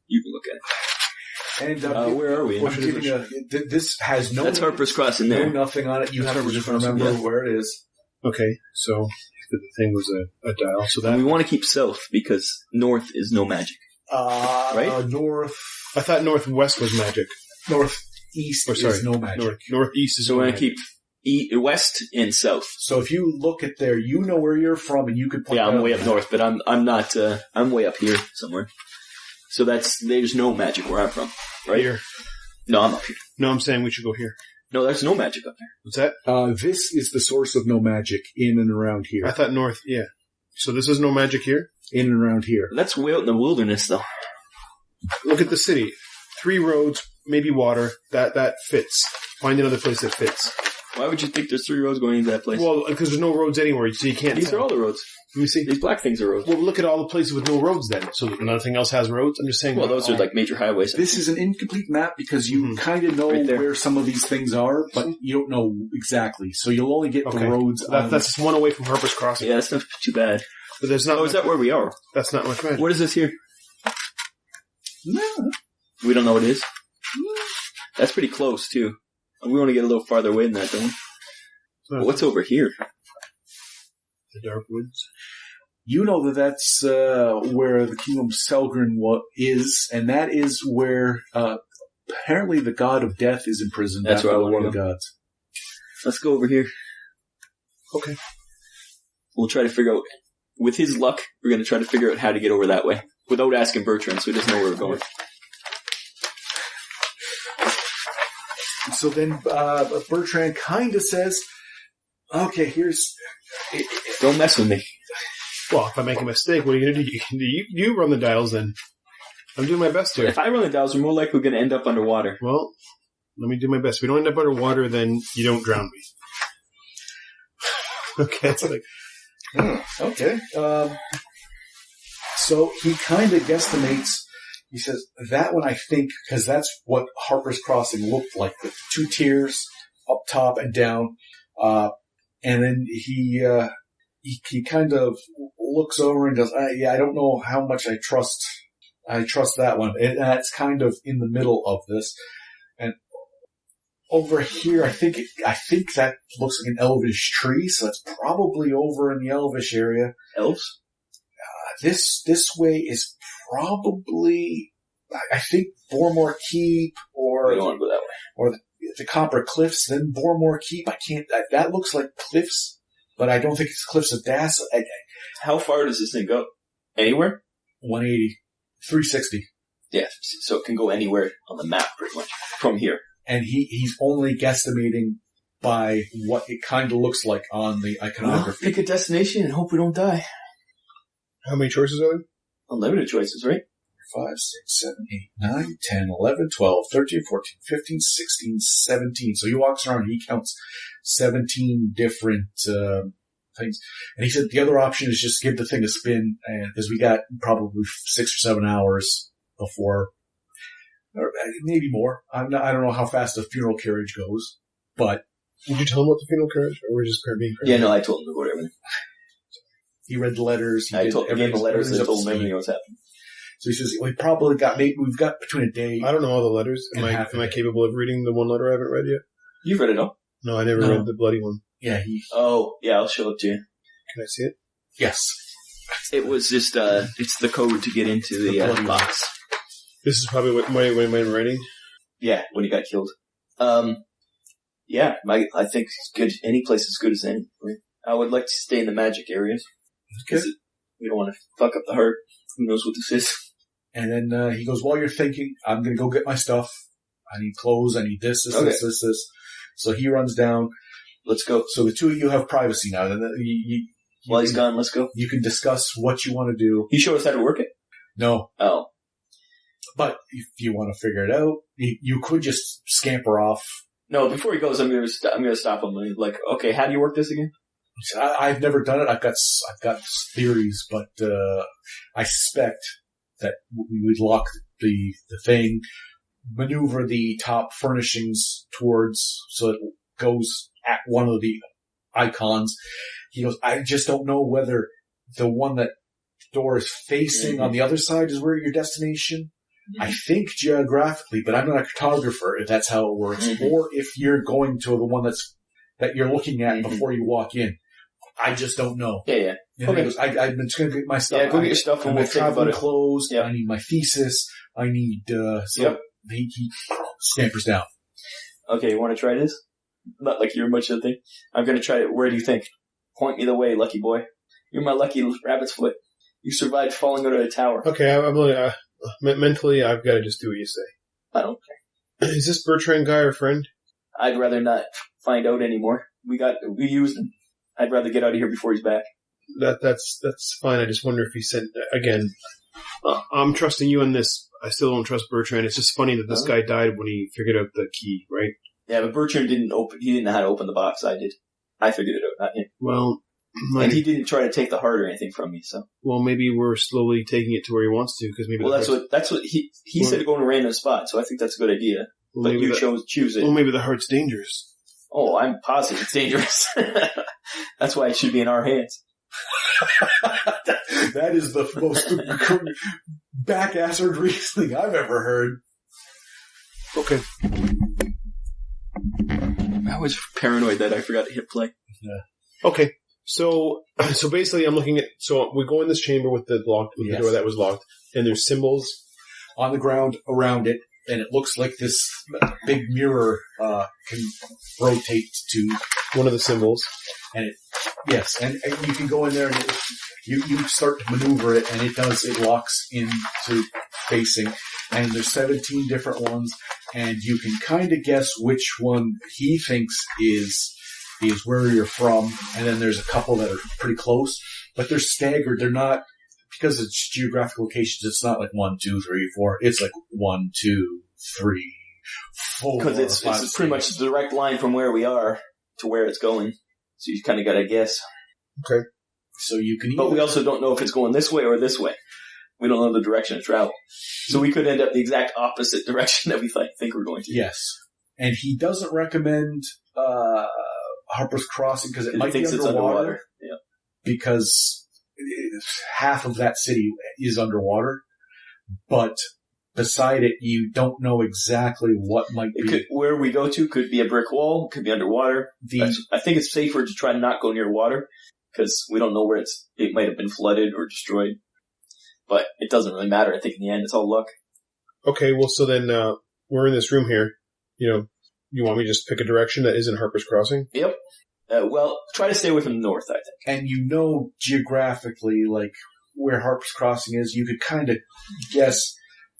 You can look at it. And where are we? I'm giving you, this has no. That's Harper's Crossing no there. nothing on it. You have to just Crossing, remember yeah. where it is. Okay, so the thing was a dial. So And we that want to keep south because north is no magic. Right? North, I thought northwest was magic. northeast is no magic. Northeast is So no we're going to magic. keep west and south. So if you look at there, you know where you're from, and you could point Yeah, I'm out way up north, but I'm not. I'm way up here somewhere. So there's no magic where I'm from, right? Here. No, I'm up here. No, I'm saying we should go here. No, there's no magic up there. What's that? This is the source of no magic in and around here. I thought north. Yeah. So this is no magic here. In and around here. That's way out in the wilderness, though. Look at the city. 3 roads, maybe water. That fits. Find another place that fits. Why would you think there's 3 roads going into that place? Well, because there's no roads anywhere, so you can't. These tell. are all the roads. Let me see. These black things are roads. Well, look at all the places with no roads then. So nothing else has roads? I'm just saying. Well, those are like major highways. This is an incomplete map because you Mhm. kind of know Right there. where some of these things are, but you don't know exactly. So you'll only get Okay. the roads. That's one away from Harper's Crossing. Yeah, that's not too bad. But there's not. Oh, is that where we are? That's not much magic. What is this here? We don't know what it is. That's pretty close, too. We want to get a little farther away than that, don't we? But what's over here? The dark woods. You know that's where the kingdom of Selgrin is, and that is where apparently the god of death is imprisoned. That's after where I one wanna of the gods. Let's go over here. Okay. We'll try to figure out, with his luck, we're going to try to figure out how to get over that way. Without asking Bertrand, so he doesn't know where we're going. So then Bertrand kind of says, "Okay, here's." Don't mess with me. Well, if I make a mistake, what are you going to do? You run the dials then. I'm doing my best here. If I run the dials, we're more likely going to end up underwater. Well, let me do my best. If we don't end up underwater, then you don't drown me. Okay, it's like, Okay. So he kind of guesstimates. He says, that one I think, because that's what Harper's Crossing looked like, with 2 tiers, up top and down. And then he kind of looks over and goes, I don't know how much I trust that one. And that's kind of in the middle of this. And over here, I think that looks like an elvish tree, so it's probably over in the elvish area. Elves? This way is probably, I think, Bormore Keep or We don't want to go that way. or the Copper Cliffs, then Bormore Keep. That looks like cliffs, but I don't think it's Cliffs of Das. How far does this thing go? Anywhere? 180, 360. Yeah, so it can go anywhere on the map, pretty much, from here. And he's only guesstimating by what it kind of looks like on the iconography. Pick a destination and hope we don't die. how many choices are there? Unlimited choices, right? 5, 6, 7, 8, 9, 10, 11, 12, 13, 14, 15, 16, 17. So he walks around and he counts 17 different things. And he said the other option is just give the thing a spin, because we got probably 6 or 7 hours before, or maybe more. I don't know how fast a funeral carriage goes, but Did you tell him about the funeral carriage, or we're just being crazy? Yeah, no, I told him about everything. he read the letters. I gave him the letters and everything's up told to him speed. everything was happening. So he says we've got between a day. I don't know all the letters. Am And I half of it. capable of reading the one letter I haven't read yet? You've read it all? No, I never No. read the bloody one. Yeah, he. Oh, yeah, I'll show it to you. Can I see it? Yes. It was just, it's the code to get into the bloody box. This is probably what I'm writing. Yeah, when he got killed. Yeah, I think it's good. Any place is good as any. Right? I would like to stay in the magic areas. Because we don't want to fuck up the heart. Who knows what this is? And then he goes, while you're thinking, I'm going to go get my stuff. I need clothes. I need this. Okay. This. So he runs down. Let's go. So the two of you have privacy now. Then While he's gone, let's go. you can discuss what you want to do. He showed us how to work it? No. Oh. But if you want to figure it out, you could just scamper off. No, before he goes, I'm gonna stop him. And like, okay, how do you work this again? I've never done it. I've got theories, but I suspect that we would lock the thing, maneuver the top furnishings towards so it goes at one of the icons. He goes, I just don't know whether the one that the door is facing on the other side is where your destination, I think geographically, but I'm not a cartographer if that's how it works, or if you're going to the one that you're looking at before you walk in. I just don't know. Yeah. And Okay. he goes, I'm just going to get my stuff. Yeah, go get your stuff and we'll think about it. Clothes. Yep. I need my thesis. I need, he scampers down. Okay, you want to try this? Not like you're much of a thing. I'm going to try it. Where do you think? Point me the way, lucky boy. You're my lucky rabbit's foot. You survived falling out of a tower. Okay, I'm mentally, I've got to just do what you say. I don't care. Is this Bertrand guy our friend? I'd rather not find out anymore. We used him. I'd rather get out of here before he's back. That's fine. I just wonder if he sent again. I'm trusting you on this. I still don't trust Bertrand. It's just funny that this guy died when he figured out the key, right? Yeah, but Bertrand didn't know how to open the box. I did. I figured it out, not him. Well, and he didn't try to take the heart or anything from me. So. Well, maybe we're slowly taking it to where he wants to, because maybe. Well, that's what he said to go in a random spot. So I think that's a good idea. Well, but you choose it. Well, maybe the heart's dangerous. Oh, I'm positive it's dangerous. That's why it should be in our hands. That is the most back-assed reasoning I've ever heard. Okay. I was paranoid that I forgot to hit play. Yeah. Okay. So basically I'm looking at, we go in this chamber with the door that was locked, and there's symbols on the ground around it, and it looks like this big mirror can rotate to one of the symbols. And and you can go in there and you start to maneuver it, and it locks into facing, and there's 17 different ones, and you can kind of guess which one he thinks is where you're from, and then there's a couple that are pretty close, but they're staggered. They're not, because it's geographic locations, it's not like 1, 2, 3, 4. It's like 1, 2, 3, 4. Because it's pretty much a direct line from where we are to where it's going. So you kind of got to guess. Okay. So you can. But we also don't know if it's going this way or this way. We don't know the direction of travel. So we could end up the exact opposite direction that we think we're going to. Yes. And he doesn't recommend Harper's Crossing because it might be underwater. Yeah. Because half of that city is underwater. But beside it, you don't know exactly what might be. Where we go to could be a brick wall, could be underwater. I think it's safer to try and not go near water because we don't know where it might have been flooded or destroyed. But it doesn't really matter. I think in the end, it's all luck. Okay, well, so then we're in this room here. You want me to just pick a direction that isn't Harper's Crossing? Yep. Well, try to stay away from the north, I think. And geographically, like where Harper's Crossing is, you could kind of guess.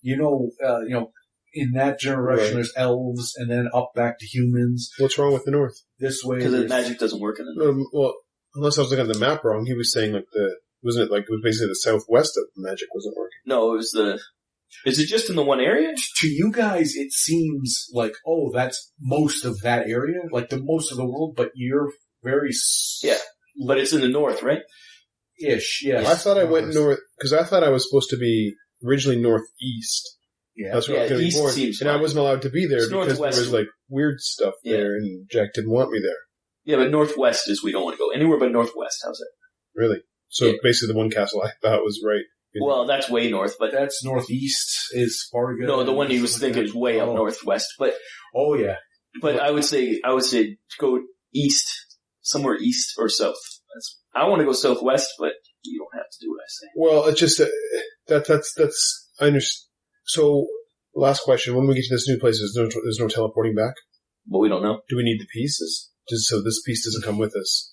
In that generation, There's elves, and then up back to humans. What's wrong with the north? This way, because the magic doesn't work in the north. Well, unless I was looking at the map wrong, he was saying it was basically the southwest of the magic wasn't working. No, it was is it just in the one area? To you guys, it seems like, that's most of that area, like the most of the world, but you're very... Yeah, but it's in the north, right? Ish, yes. I thought I went north, because I thought I was supposed to be originally northeast. Yeah, that's where I was going to be born. And fine. I wasn't allowed to be there it's because there was weird stuff there, and Jack didn't want me there. Yeah, but northwest is we don't want to go anywhere but northwest. How's it? Really? So basically, the one castle I thought was right. Well, that's way north, but that's northeast is Fargo. No, the one he was thinking is way up northwest. But yeah. But I would say go east, somewhere east or south. I want to go southwest, but you don't have to do what I say. Well, it's just that's I understand. So, last question: when we get to this new place, there's no teleporting back. But we don't know. Do we need the pieces? Just so this piece doesn't come with us,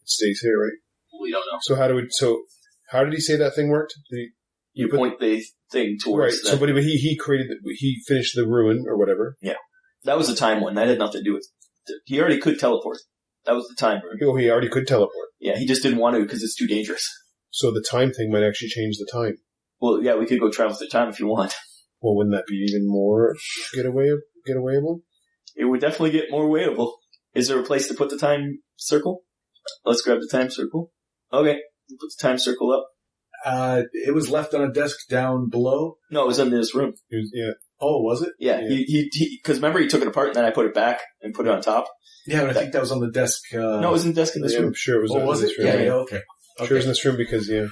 it stays here, right? We don't know. So how did he say that thing worked? You point the thing towards. Right. So, but he finished the ruin or whatever. Yeah, that was the time one. That had nothing to do with. He already could teleport. That was the time rune. Oh, he already could teleport. Yeah, he just didn't want to because it's too dangerous. So the time thing might actually change the time. Well, yeah, we could go travel through time if you want. Well, wouldn't that be even more getawayable? It would definitely get more weighable. Is there a place to put the time circle? Let's grab the time circle. Okay, put the time circle up. It was left on a desk down below. No, it was in this room. Yeah. Oh, was it? Yeah. Because remember he took it apart and then I put it back and put it on top. Yeah, but I think that was on the desk. No, it was in the desk in this room. I'm sure it was. Oh, was it? Room. Yeah. Okay. Sure, it was in this room because Yeah.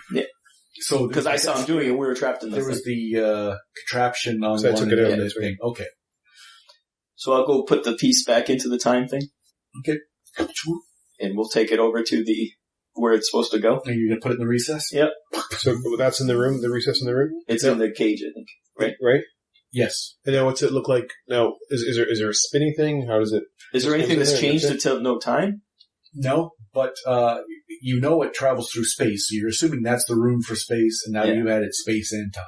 So Because I saw him doing it, and we were trapped in the there thing. was the contraption on So I one took it end out, of that's the right. thing. Okay. So I'll go put the piece back into the time thing, and we'll take it over to where it's supposed to go. Are you going to put it in the recess? Yep. So that's in the room, the recess in the room? It's in the cage, I think. Right? Yes. And now what's it look like? Now, is there a spinning thing? How does it... Is there Just anything goes in that's there, changed that's until no time? No, but it travels through space. So you're assuming that's the room for space, and now Yeah. you've added space and time.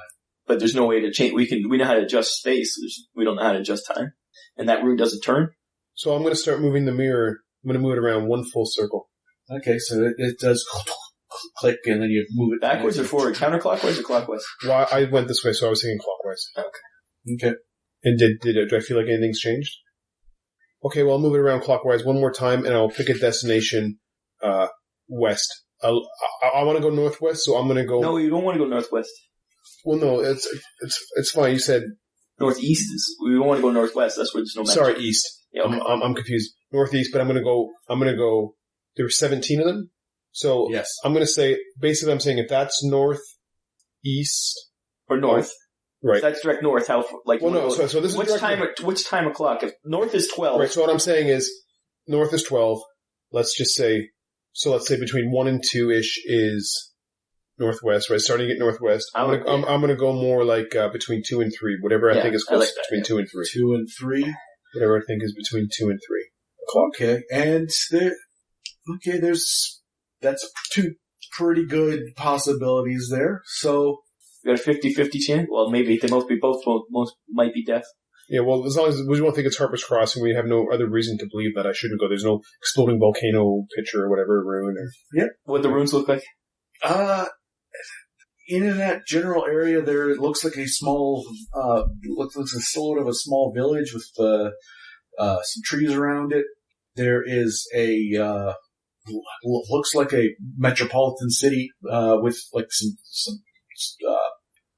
But there's no way to change. We know how to adjust space. We don't know how to adjust time. And that room doesn't turn. So I'm going to start moving the mirror. I'm going to move it around one full circle. Okay, so it does click, and then you move it Backwards or forward? Counterclockwise or clockwise? Well, I went this way, so I was thinking clockwise. Okay. And do I feel like anything's changed? Okay, well, I'll move it around clockwise one more time, and I'll pick a destination west. I want to go northwest, so I'm going to go... No, you don't want to go northwest. Well, no, it's fine. You said... Northeast is. We don't want to go northwest. That's where there's no magic. Sorry, east. Yeah, okay. I'm confused. Northeast, but I'm going to go... There were 17 of them? So Yes. I'm going to say... Basically, I'm saying if that's northeast... Or north. Right. If that's direct north, how, like... Well, no, so this is Which direct time, which time o'clock? If north is 12... Right, so what I'm saying is, north is 12. Let's just say, let's say between 1 and 2-ish is northwest, right? Starting at northwest. I'm gonna go more like, between 2 and 3, whatever I think is close between 2 and 3. 2 and 3. Whatever I think is between 2 and 3. Okay, and that's two pretty good possibilities there. So, You got a 50-50 chance? Well, maybe they might be deaf. Yeah, well, as long as we won't think it's Harper's Crossing, we have no other reason to believe that I shouldn't go. There's no exploding volcano picture or whatever, ruin or... What the runes look like? in that general area, there it looks like a small, looks like sort of a small village with some trees around it. There is a looks like a metropolitan city with like some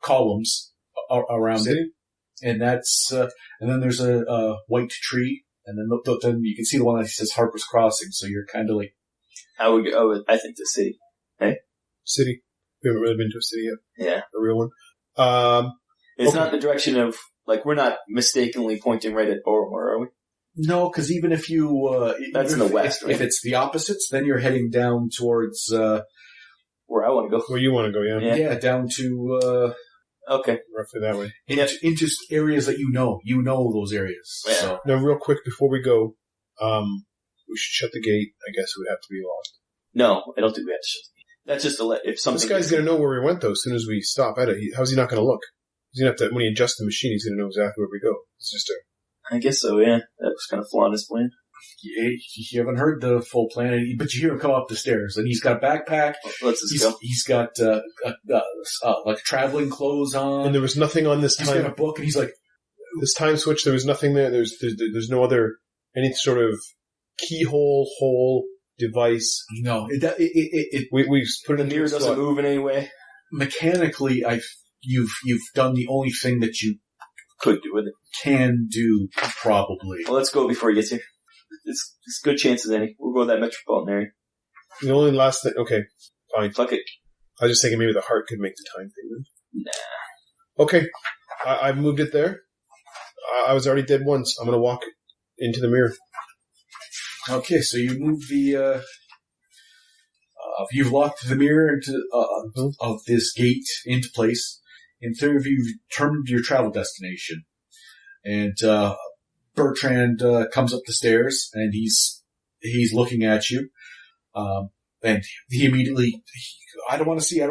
columns around it, and that's and then there's a white tree, and then you can see the one that says Harper's Crossing. So you're kind of like, I think the city. Hey, city. We haven't really been to a city yet. Yeah, a real one. It's okay. not the direction of we're not mistakenly pointing right at Boromir, are we? no, because even if you That's in the west, if right? it's the opposites, then you're heading down towards Where I want to go. Where you want to go, yeah. Yeah. down to Okay. Roughly that way. into areas that you know those areas. Yeah. So Now, real quick before we go, we should shut the gate. I guess it would have to be locked. No, I don't think we have to shut the gate. That's just to let if something. This guy's going to know where we went, though, as soon as we stop at it. How's he not going to look? He's going to have to, when he adjusts the machine, he's going to know exactly where we go. It's just I guess so. Yeah, that was kind of flawed in his plan. you haven't heard the full plan, but you hear him come up the stairs, and he's got a backpack. Let's just go. He's got like traveling clothes on. And there was nothing on this He's got a time. book, and he's like, This time switch, there was nothing there. There's no other, any sort of keyhole, hole, device. no, it We put it The in mirror doesn't move in any way. mechanically, you've done the only thing that you Could do with it. can do, probably. Well, let's go before he gets here. It's good chances, any. We'll go to that metropolitan area. The only last thing, okay, fine. Fuck it. I was just thinking maybe the heart could make the time thing then. Nah. Okay, I moved it there. I was already dead once. I'm going to walk into the mirror. Okay, so you move the, you've locked the mirror into, of this gate into place. In theory, you've determined your travel destination. And, Bertrand, comes up the stairs, and he's looking at you. And he immediately, I don't want to see what,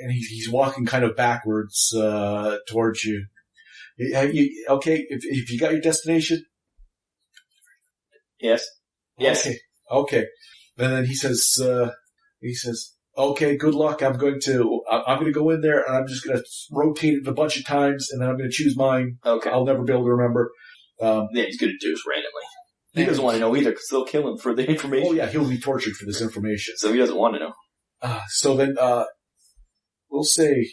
and he's walking kind of backwards, towards you. Okay, if you got your destination? Yes. Yes. Okay. And then he says, okay, good luck. I'm going to go in there, and I'm just going to rotate it a bunch of times, and then I'm going to choose mine. Okay. I'll never be able to remember. Yeah, he's going to do this randomly. He doesn't want to know either, because they'll kill him for the information. Oh yeah, he'll be tortured for this information. So he doesn't want to know. So then, we'll say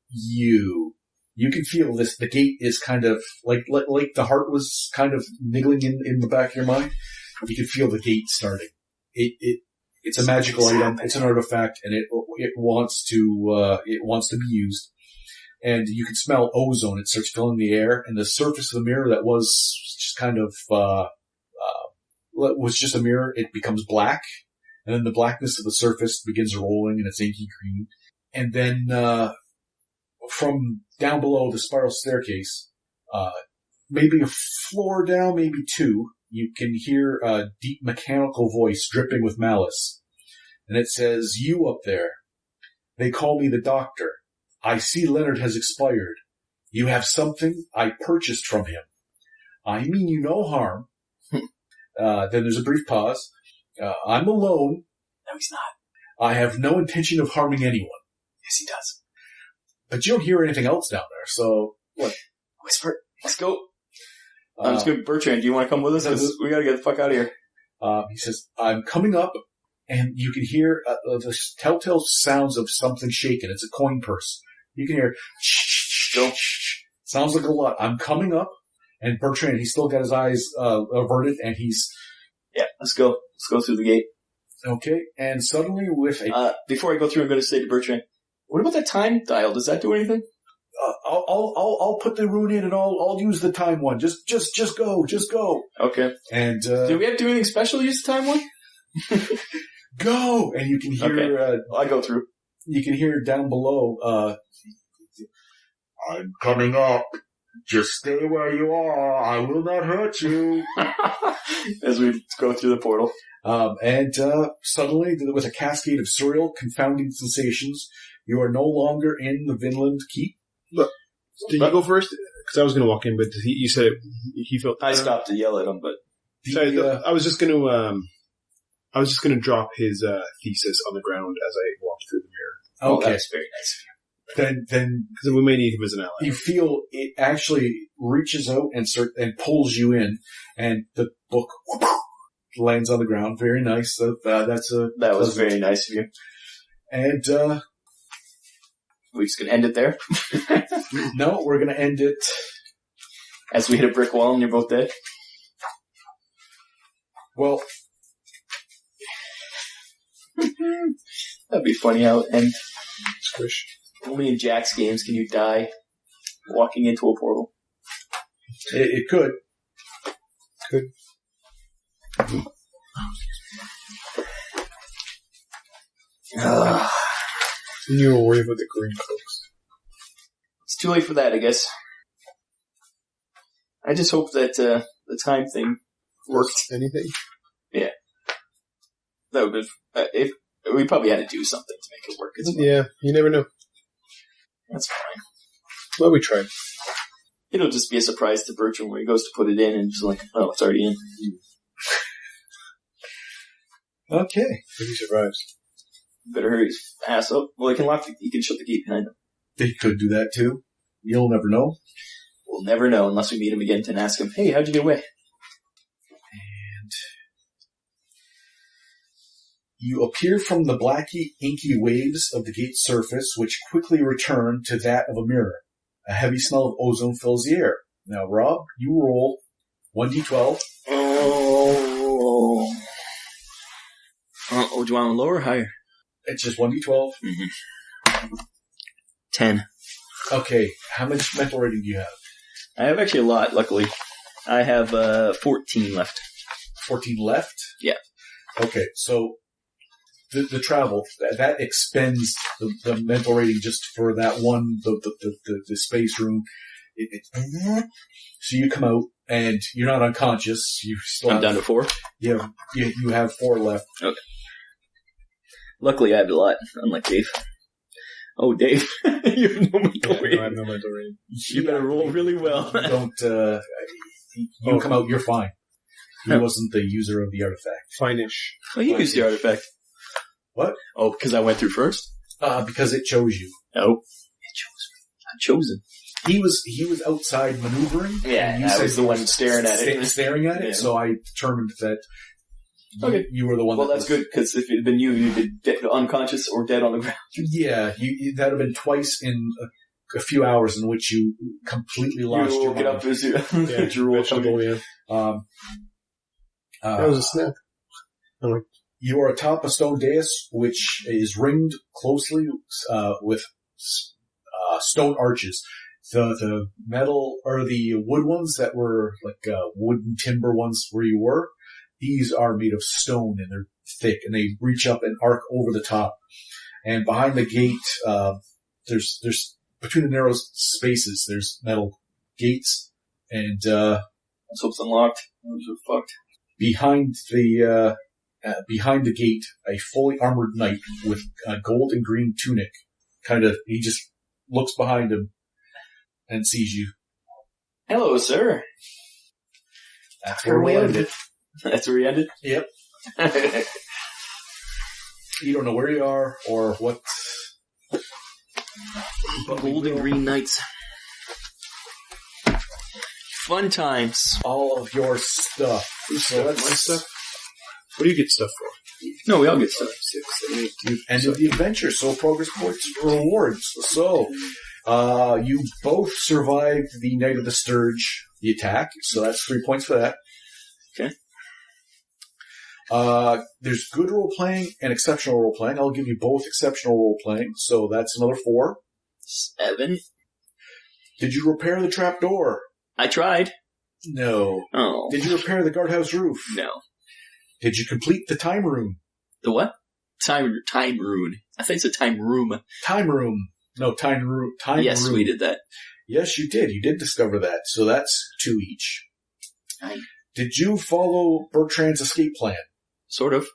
you can feel this. The gate is kind of like the heart was kind of niggling in the back of your mind. You can feel the gate starting. It It's a magical item. It's an artifact, and it wants to be used. And you can smell ozone. It starts filling the air, and the surface of the mirror that was just kind of was just a mirror. It becomes black, and then the blackness of the surface begins rolling, and it's inky green. And then from down below the spiral staircase, maybe a floor down, maybe two, you can hear a deep mechanical voice dripping with malice. And it says, "You up there. They call me the doctor. I see Leonard has expired. You have something I purchased from him. I mean you no harm." Then there's a brief pause. "I'm alone." No, he's not. "I have no intention of harming anyone." Yes, he does. But you don't hear anything else down there, so what? Whisper. Let's go. Let's go. Bertrand, do you want to come with us? 'Cause we got to get the fuck out of here. He says, "I'm coming up," and you can hear the telltale sounds of something shaking. It's a coin purse. You can hear, sounds like a lot. "I'm coming up," and Bertrand, he's still got his eyes averted, and he's... Yeah, let's go. Let's go through the gate. Okay, and suddenly with a... before I go through, I'm going to say to Bertrand, what about that time dial? Does that do anything? I'll put the rune in, and I'll use the time one. Just go. Okay. And do we have to do anything special to use the time one? Go! And you can hear... Okay. I go through. You can hear down below, "I'm coming up. Just stay where you are. I will not hurt you." As we go through the portal. And suddenly, with a cascade of surreal, confounding sensations, you are no longer in the Vinland Keep. Look, did you go first? Because I was going to walk in, but you said he felt... I stopped to yell at him, but... Sorry, I was just going to drop his thesis on the ground as I walked through the mirror. Oh, Okay. that's very nice of you. Then Because we may need him as an ally. you feel it actually reaches out and pulls you in, and the book lands on the ground. Very nice. That was very nice of you. And We're just going to end it there? no, we're going to end it. As we hit a brick wall and you're both dead? Well, That'd be funny how it ends. Squish. Only in Jack's games can you die walking into a portal. it could. You were worried about the green cloaks. It's too late for that, I guess. I just hope that the time thing worked. Anything? Yeah. That would have been... we probably had to do something to make it work. Yeah, you never know. That's fine. Well, we tried. It'll just be a surprise to Bertrand when he goes to put it in and just like, oh, it's already in. Okay. If he survives. Better hurry his ass up. Well, he can shut the gate behind him. They could do that too. You'll never know. We'll never know unless we meet him again and ask him, hey, how'd you get away? And you appear from the blacky, inky waves of the gate's surface, which quickly return to that of a mirror. A heavy smell of ozone fills the air. Now, Rob, you roll 1d12. Oh, do you want lower or higher? It's just 1d12. Mm-hmm. 10. Okay, how much mental rating do you have? I have actually a lot, luckily. I have 14 left. 14 left? Yeah. Okay, so the travel, that expends the mental rating just for that one, the space room. So you come out, and you're not unconscious. You still I'm down to 4? You have 4 left. Okay. Luckily, I have a lot, unlike Dave. Oh, Dave, you have no mental rating. I have no mental rating. You better roll really well. Don't, you come out, you're fine. He wasn't the user of the artifact. Fine-ish. Oh, you used the artifact. What? Oh, because I went through first? Because it chose you. Oh. It chose me. I'm chosen. He was outside maneuvering. Yeah, I was the one staring at it. Staring at it, so I determined that you were the one. Well, that's good, because if it had been you, you'd be unconscious or dead on the ground. Yeah, that would have been twice in a few hours in which you completely lost your mind. Get up as you vegetable, yeah. That was a snap. I'm like, You are atop a stone dais, which is ringed closely with stone arches. The metal or the wood ones that were like wooden timber ones where you were, these are made of stone and they're thick and they reach up and arc over the top. And behind the gate, there's between the narrow spaces, there's metal gates and Let's hope it's unlocked. Those are fucked. behind the gate, a fully armored knight with a gold and green tunic. He just looks behind him and sees you. Hello, sir. That's where we ended. That's where we ended? Yep. You don't know where you are or what. Gold and green knights. Fun times. All of your stuff. So My stuff? What do you get stuff for? No, we all get stuff. 6, 7, 8. You've ended the adventure, so progress points for rewards. So, you both survived the Night of the Sturge, the attack, so that's 3 points for that. Okay. There's good role-playing and exceptional role-playing. I'll give you both exceptional role-playing, so that's another 4. 7. Did you repair the trap door? I tried. No. Oh. Did you repair the guardhouse roof? No. Did you complete the time room? The what? Time rune. I think it's a time room. Time room. No, time room. Yes, room. we did that. Yes, you did. You did discover that. So that's 2 each. Aye. Did you follow Bertrand's escape plan? Sort of.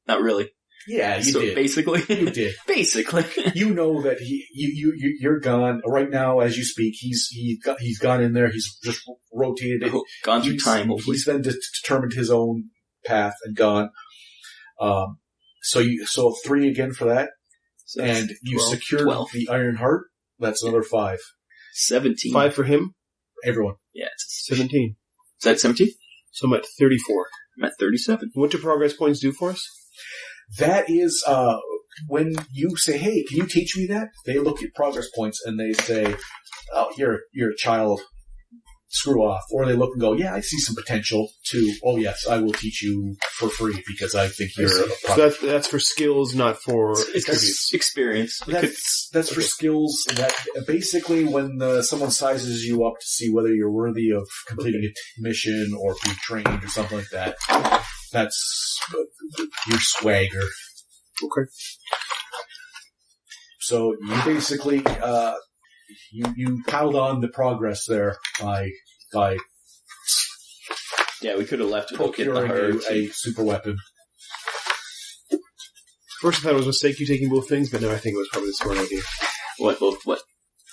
Not really. Yeah, you did. Basically. You did. Basically. You know that you're gone right now as you speak. He's gone in there. He's just rotated it. Gone through time, hopefully. He's then determined his own path and gone. So 3 again for that. So and you 12, secured 12. the Iron Heart. That's another 5. 17. 5 for him, Everyone. Yeah, it's 17. Is that 17? So I'm at 34. I'm at 37. What do progress points do for us? That is, when you say, hey, can you teach me that? They look at progress points and they say, oh, you're a child, screw off. Or they look and go, yeah, I see some potential to, oh yes, I will teach you for free because I think you're a So that's for skills, not for It's attributes. experience. That's for skills that basically when someone sizes you up to see whether you're worthy of completing a mission or being trained or something like that, that's your swagger. Okay. So you basically, you piled on the progress there by Yeah, we could have left without getting the procuring heart. a super weapon. First I thought it was a mistake you taking both things, but now I think it was probably the smart idea. What?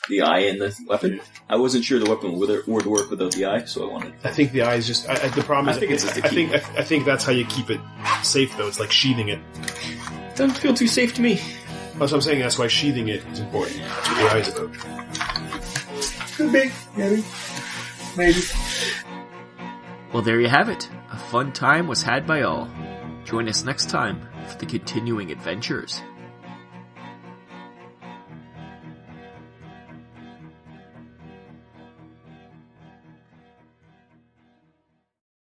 The eye and the weapon? I wasn't sure the weapon would work without the eye, so I wanted. I think the eye is just. The problem is, I think it's just a key. I think that's how you keep it safe, though. It's like sheathing it. Doesn't feel too safe to me. That's what I'm saying. That's why sheathing it is important. That's what the eye is about. Could be, maybe. Well, there you have it. A fun time was had by all. Join us next time for the continuing adventures.